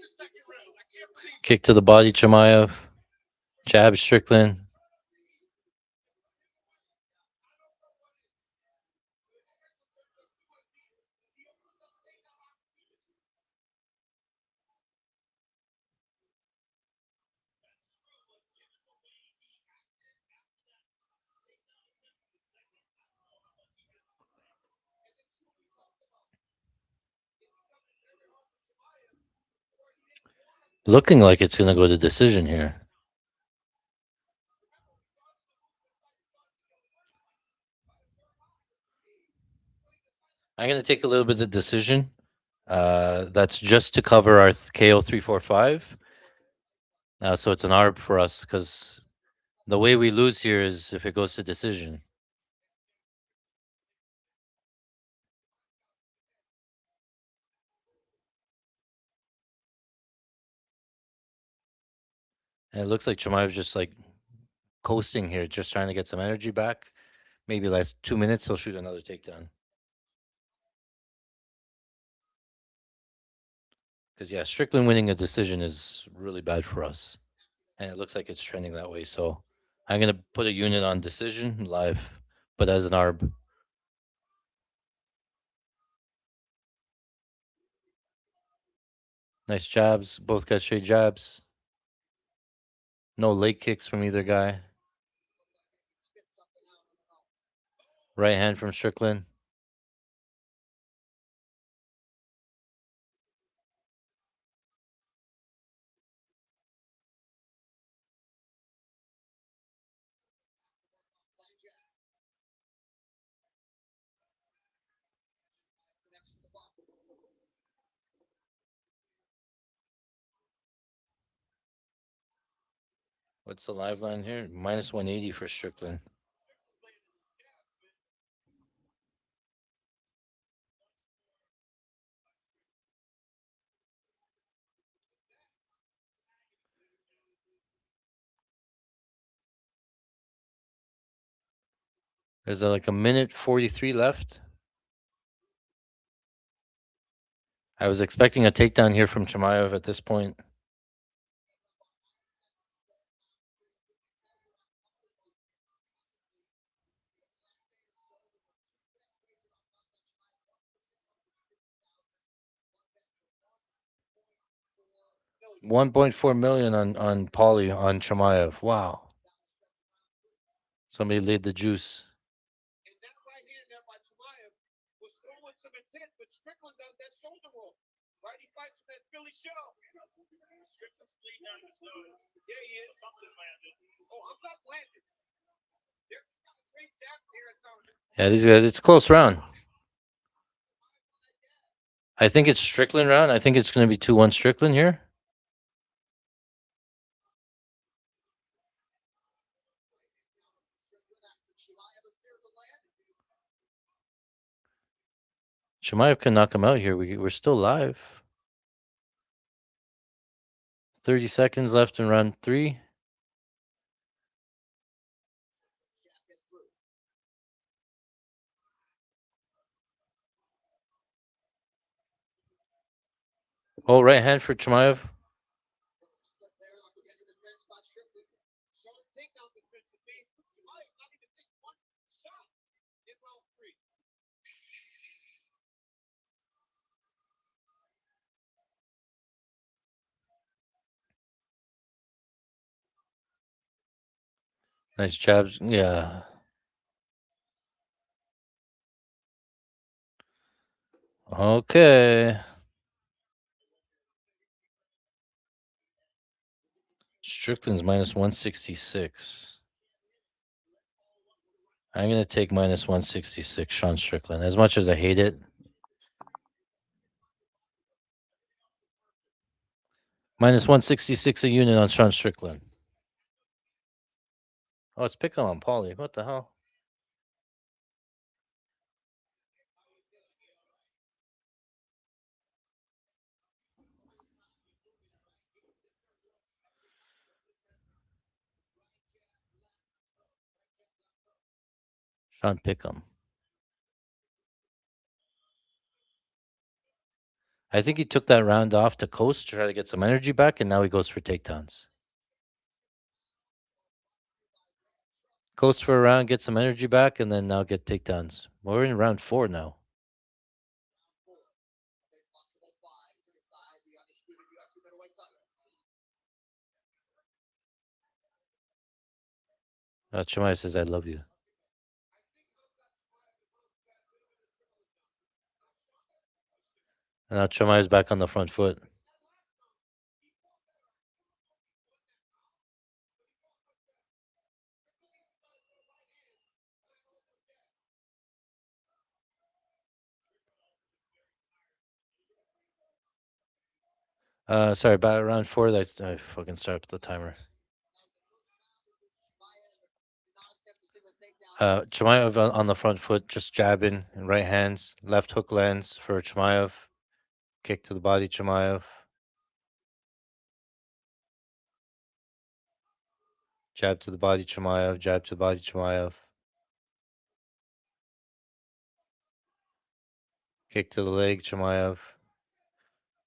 the second round. I can't believe. Kick to the body, Chimaev. Jab, Strickland. Looking like it's going to go to decision here. I'm going to take a little bit of decision. That's just to cover our KO 345. So it's an ARB for us because the way we lose here is if it goes to decision. And it looks like Chimaev's just like coasting here, just trying to get some energy back. Maybe last 2 minutes, he'll shoot another takedown. Because, yeah, Strickland winning a decision is really bad for us. And it looks like it's trending that way. So I'm going to put a unit on decision live, but as an ARB. Nice jabs. Both got straight jabs. No leg kicks from either guy. Right hand from Strickland. What's the live line here? Minus 180 for Strickland. There's like a minute 43 left. I was expecting a takedown here from Chimaev at this point. $1.4 million on Pauly on Chimaev. Wow. Somebody laid the juice. And that right hand there by Chimaev was throwing some intent, but Strickland does that shoulder roll. Right? He fights for that Philly show. Strickland's bleeding out his nose. Yeah, he is. Something landed. Oh, I'm not landing. They're kind of straight down here at time. Yeah, these guys, it's a close round. I think it's Strickland round. I think it's going to be 2-1 Strickland here. Chimaev can knock him out here. We're still live. 30 seconds left in round 3. Oh, right hand for Chimaev. Nice jabs. Yeah. Okay. Strickland's minus 166. I'm going to take minus 166, Sean Strickland. As much as I hate it. Minus 166 a unit on Sean Strickland. Oh, it's picking on Pauly. What the hell? Sean Pickham. I think he took that round off to coast to try to get some energy back, and now he goes for takedowns. Coast for a round, get some energy back, and then now get takedowns. We're in round 4 now. Chimaev says, I love you. And now Chimaev's back on the front foot. Sorry, about round 4, I fucking started the timer. Chimaev on the front foot, just jabbing and right hands. Left hook lands for Chimaev. Kick to the body, Chimaev. Jab to the body, Chimaev. Jab to the body, Chimaev. Kick to the leg, Chimaev.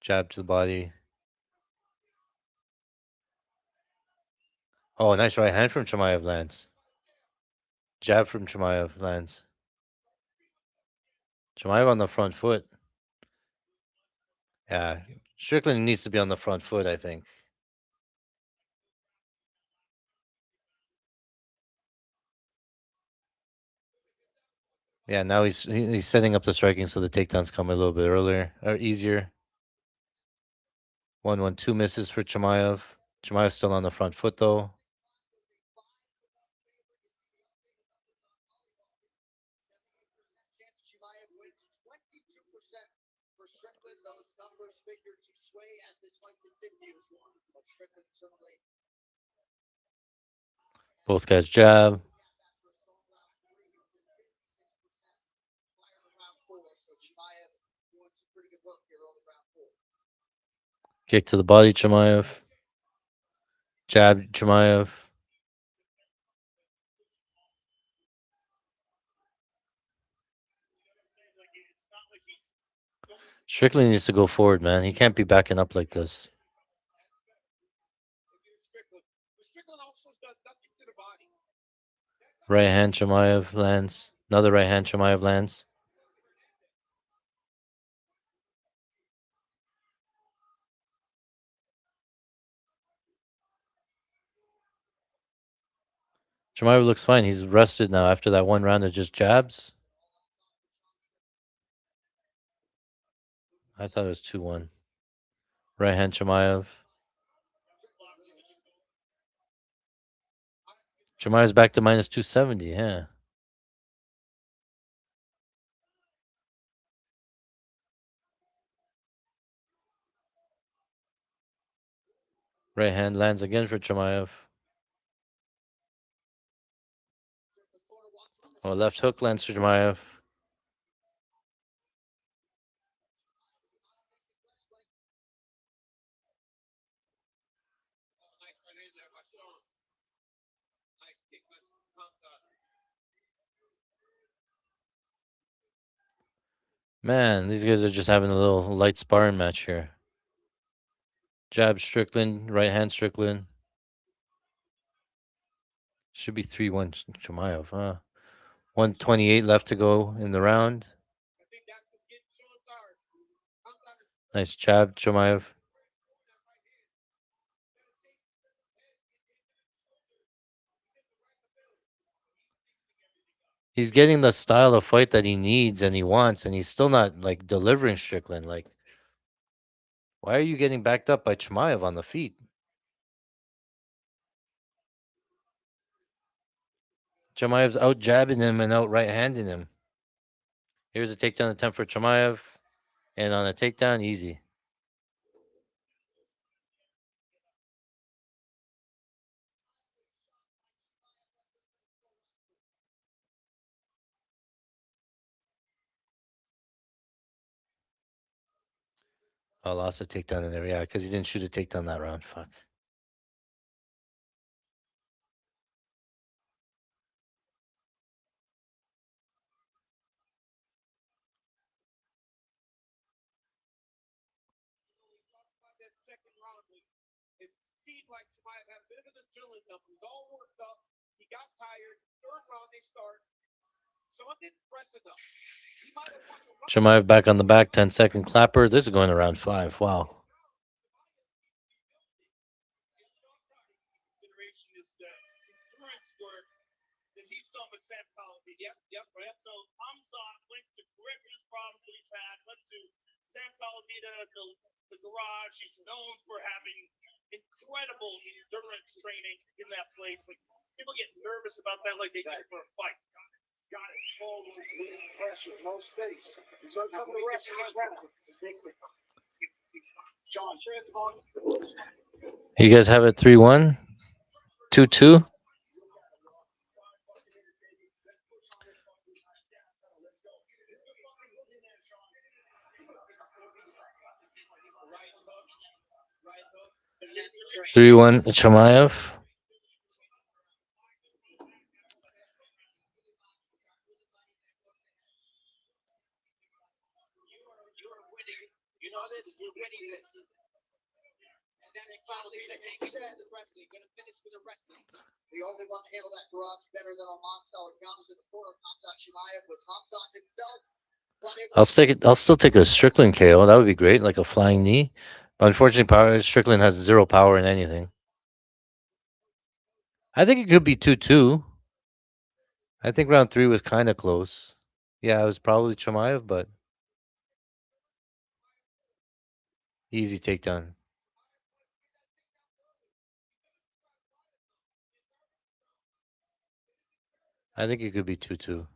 Jab to the body. Oh, nice right hand from Chimaev lands. Jab from Chimaev lands. Chimaev on the front foot. Yeah, Strickland needs to be on the front foot, I think. Yeah, now he's setting up the striking so the takedowns come a little bit earlier or easier. 1-1-2 misses for Chimaev. Chimaev's still on the front foot though. Those numbers figure to sway as this fight continues. But Strickland certainly Both guys jab. Kick to the body, Chimaev. Jab, Chimaev. Strickland needs to go forward, man. He can't be backing up like this. Right hand, Chimaev lands. Another right hand, Chimaev lands. Chimaev looks fine. He's rested now after that one round of just jabs. I thought it was 2-1. Right hand, Chimaev. Chimaev's back to minus 270. Yeah. Right hand lands again for Chimaev. Oh, left hook lands for Chimaev. Man, these guys are just having a little light sparring match here. Jab Strickland, right hand Strickland. Should be 3-1 Chimaev, huh? 128 left to go in the round. Nice jab, Chimaev. He's getting the style of fight that he needs and he wants, and he's still not like delivering Strickland. Like, why are you getting backed up by Chimaev on the feet? Chimaev's out jabbing him and out right handing him. Here's a takedown attempt for Chimaev, and on a takedown, easy. I lost a takedown in there, yeah, because he didn't shoot a takedown that round. Fuck. Chimaev back on the back, 10-second clapper. This is going to round 5. Wow. You guys have it 3-1, 2-2. Three one Chimaev. The only one to handle that garage better than Almanzo and Gams in the corner, Hamzat Chimaev, was Hamzat himself. I'll still take a Strickland KO. That would be great, like a flying knee. But unfortunately, Strickland has zero power in anything. I think it could be 2-2. I think round 3 was kind of close. Yeah, it was probably Chimaev, but easy takedown. I think it could be 2-2.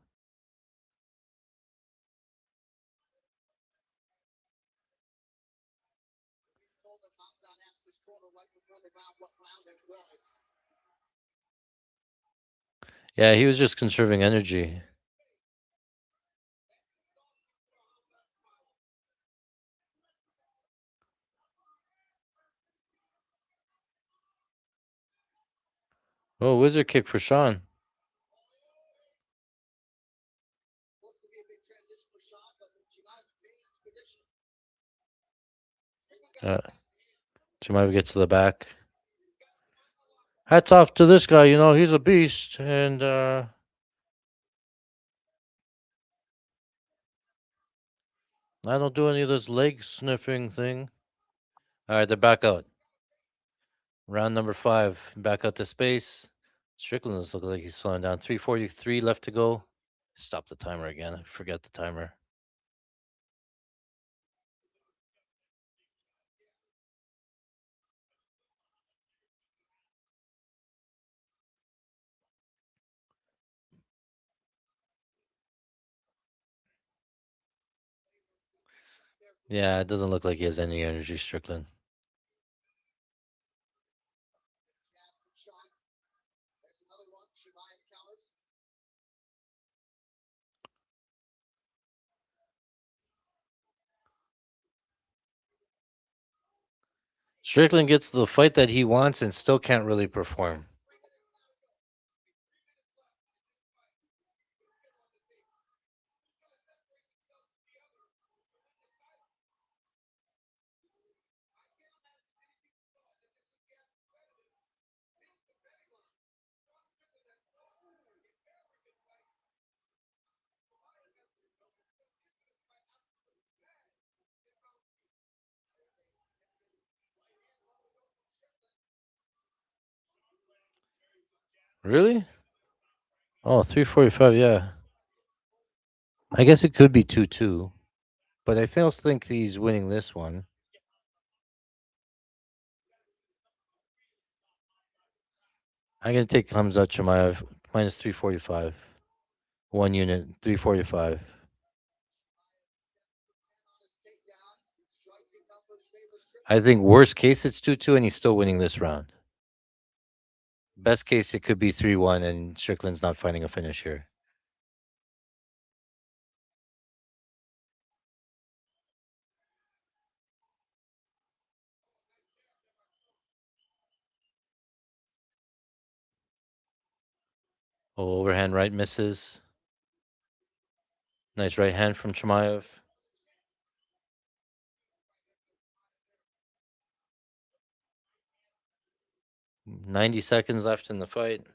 Yeah, he was just conserving energy. Oh, wizard kick for Sean. Uh, Chimaev gets to the back. Hats off to this guy. You know he's a beast, and I don't do any of this leg sniffing thing. All right, they're back out. Round number 5. Back out to space. Strickland looks like he's slowing down. 3:43 left to go. Stop the timer again. I forget the timer. Yeah, it doesn't look like he has any energy, Strickland. Strickland gets the fight that he wants and still can't really perform. Really? Oh, 3:45. Yeah. I guess it could be 2-2, but I still think he's winning this one. I'm going to take Hamza Chimaev minus 345. 1 unit, 345. I think worst case it's 2-2 and he's still winning this round. Best case it could be 3-1 and Strickland's not finding a finish here. Oh, overhand right misses. Nice right hand from Chimaev. 90 seconds left in the fight.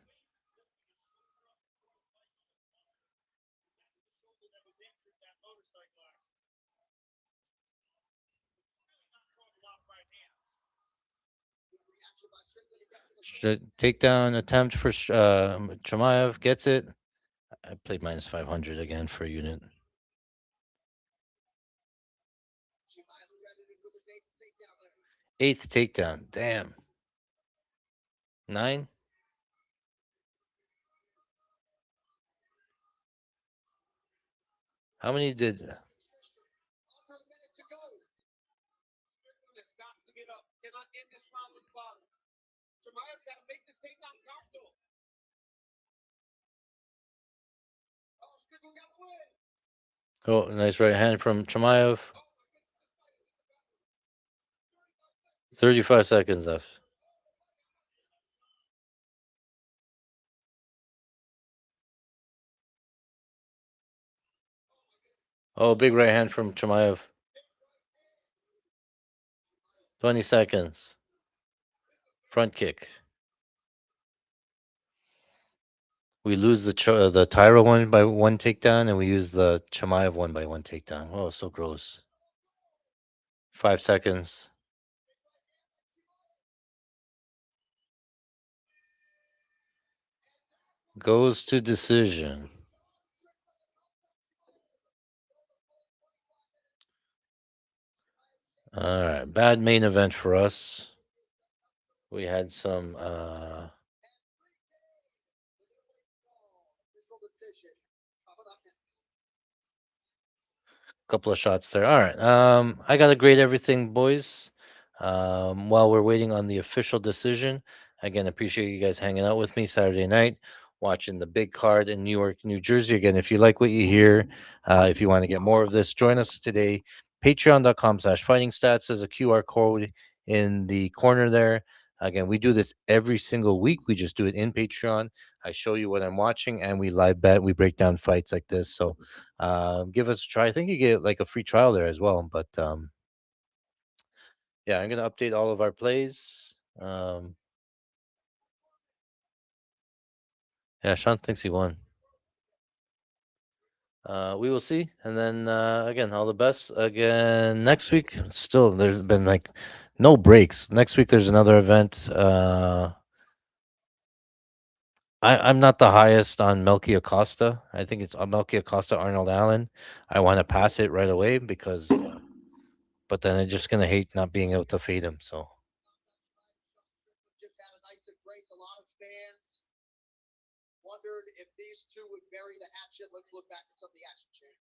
Takedown attempt for Chimaev. Gets it. I played minus 500 again for a unit. Eighth takedown. Damn. 9. How many did? Oh, nice right hand from Chimaev. 35 seconds left. Oh, big right hand from Chimaev. 20 seconds. Front kick. We lose the Tyra one by one takedown, and we use the Chimaev one by one takedown. Oh, so gross. 5 seconds. Goes to decision. All right, bad main event for us. We had some couple of shots there. All right, I gotta grade everything, boys. While we're waiting on the official decision, again, appreciate you guys hanging out with me Saturday night. watching the big card in New York, New Jersey. Again, if you like what you hear, if you want to get more of this, join us today. Patreon.com/FightingStats. There's a QR code in the corner there. Again, we do this every single week. We just do it in Patreon. I show you what I'm watching, and we live bet. We break down fights like this. So give us a try. I think you get like a free trial there as well. But yeah, I'm gonna update all of our plays. Yeah, Sean thinks he won. We will see. And then again, all the best. Again, next week, still, there's been like no breaks. Next week, there's another event. I'm not the highest on Melky Acosta. I think it's Melky Acosta, Arnold Allen. I want to pass it right away because, but then I'm just going to hate not being able to fade him. So. Just had a nice embrace. A lot of fans wondered if these two would bury the hatchet. Let's look back at some of the action chain.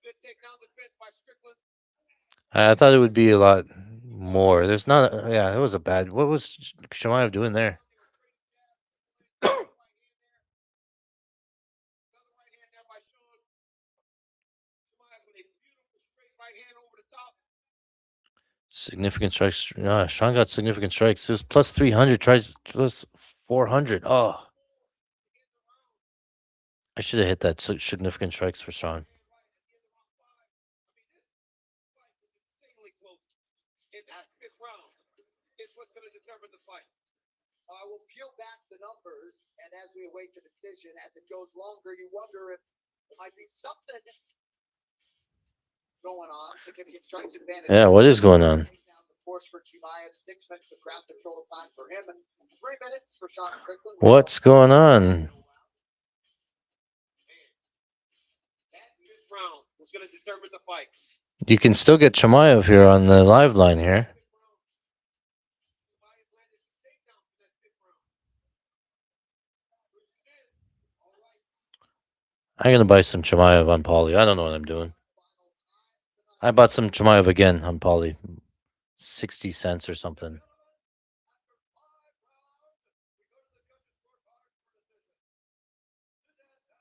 Good takedown defense by Strickland. I thought it would be a lot more. There's not. Yeah, it was a bad. What was Chimaev doing there? Significant strikes. Sean got significant strikes. It was plus 300. Tried plus 400. Oh, I should have hit that significant strikes for Sean. We'll peel back the numbers, and as we await the decision, as it goes longer, you wonder if there might be something going on. Significant strikes advantage. Yeah, what is going on? Of course, for Chimaev, 6 minutes of ground control time for him, and 3 minutes for Sean Strickland. What's going on? You can still get Chimaev here on the live line here. I'm gonna buy some Chimaev on Pauly. I don't know what I'm doing. I bought some Chimaev again on Pauly, 60 cents or something.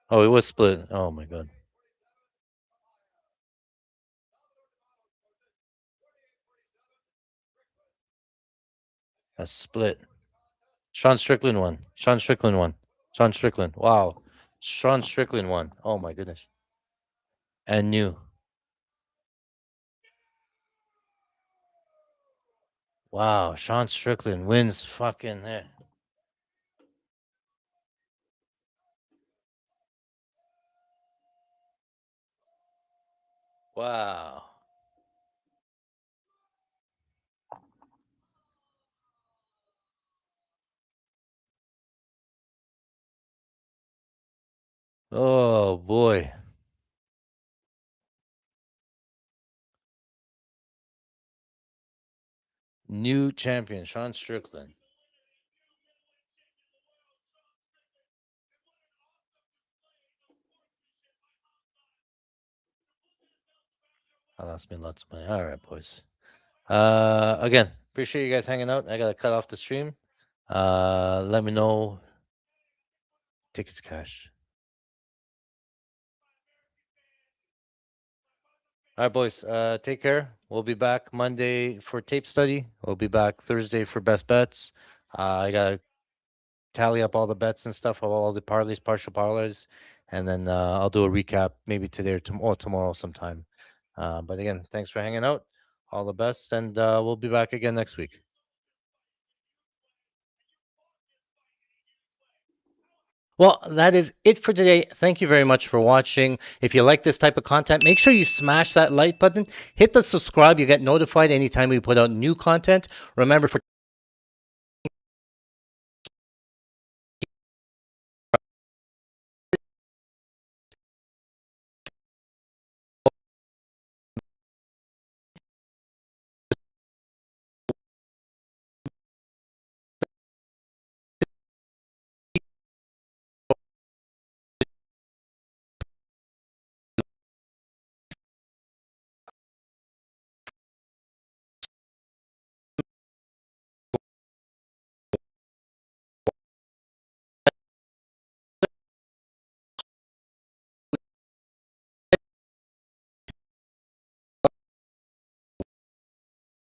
Oh, it was split. Oh my god. A split. Sean Strickland won. Sean Strickland won. Sean Strickland. Wow. Sean Strickland won. Oh my goodness. And new. Wow. Sean Strickland wins fucking there. Wow. Oh boy. New champion, Sean Strickland. I lost me lots of money. All right, boys. Again, appreciate you guys hanging out. I gotta cut off the stream. Let me know. Tickets cash. All right, boys. Take care. We'll be back Monday for tape study. We'll be back Thursday for best bets. I gotta tally up all the bets and stuff, all the parlays, partial parlays, and then I'll do a recap maybe today or tomorrow sometime. But again, thanks for hanging out. All the best, and we'll be back again next week. Well, that is it for today. Thank you very much for watching. If you like this type of content, make sure you smash that like button, hit the subscribe. You get notified anytime we put out new content. Remember, for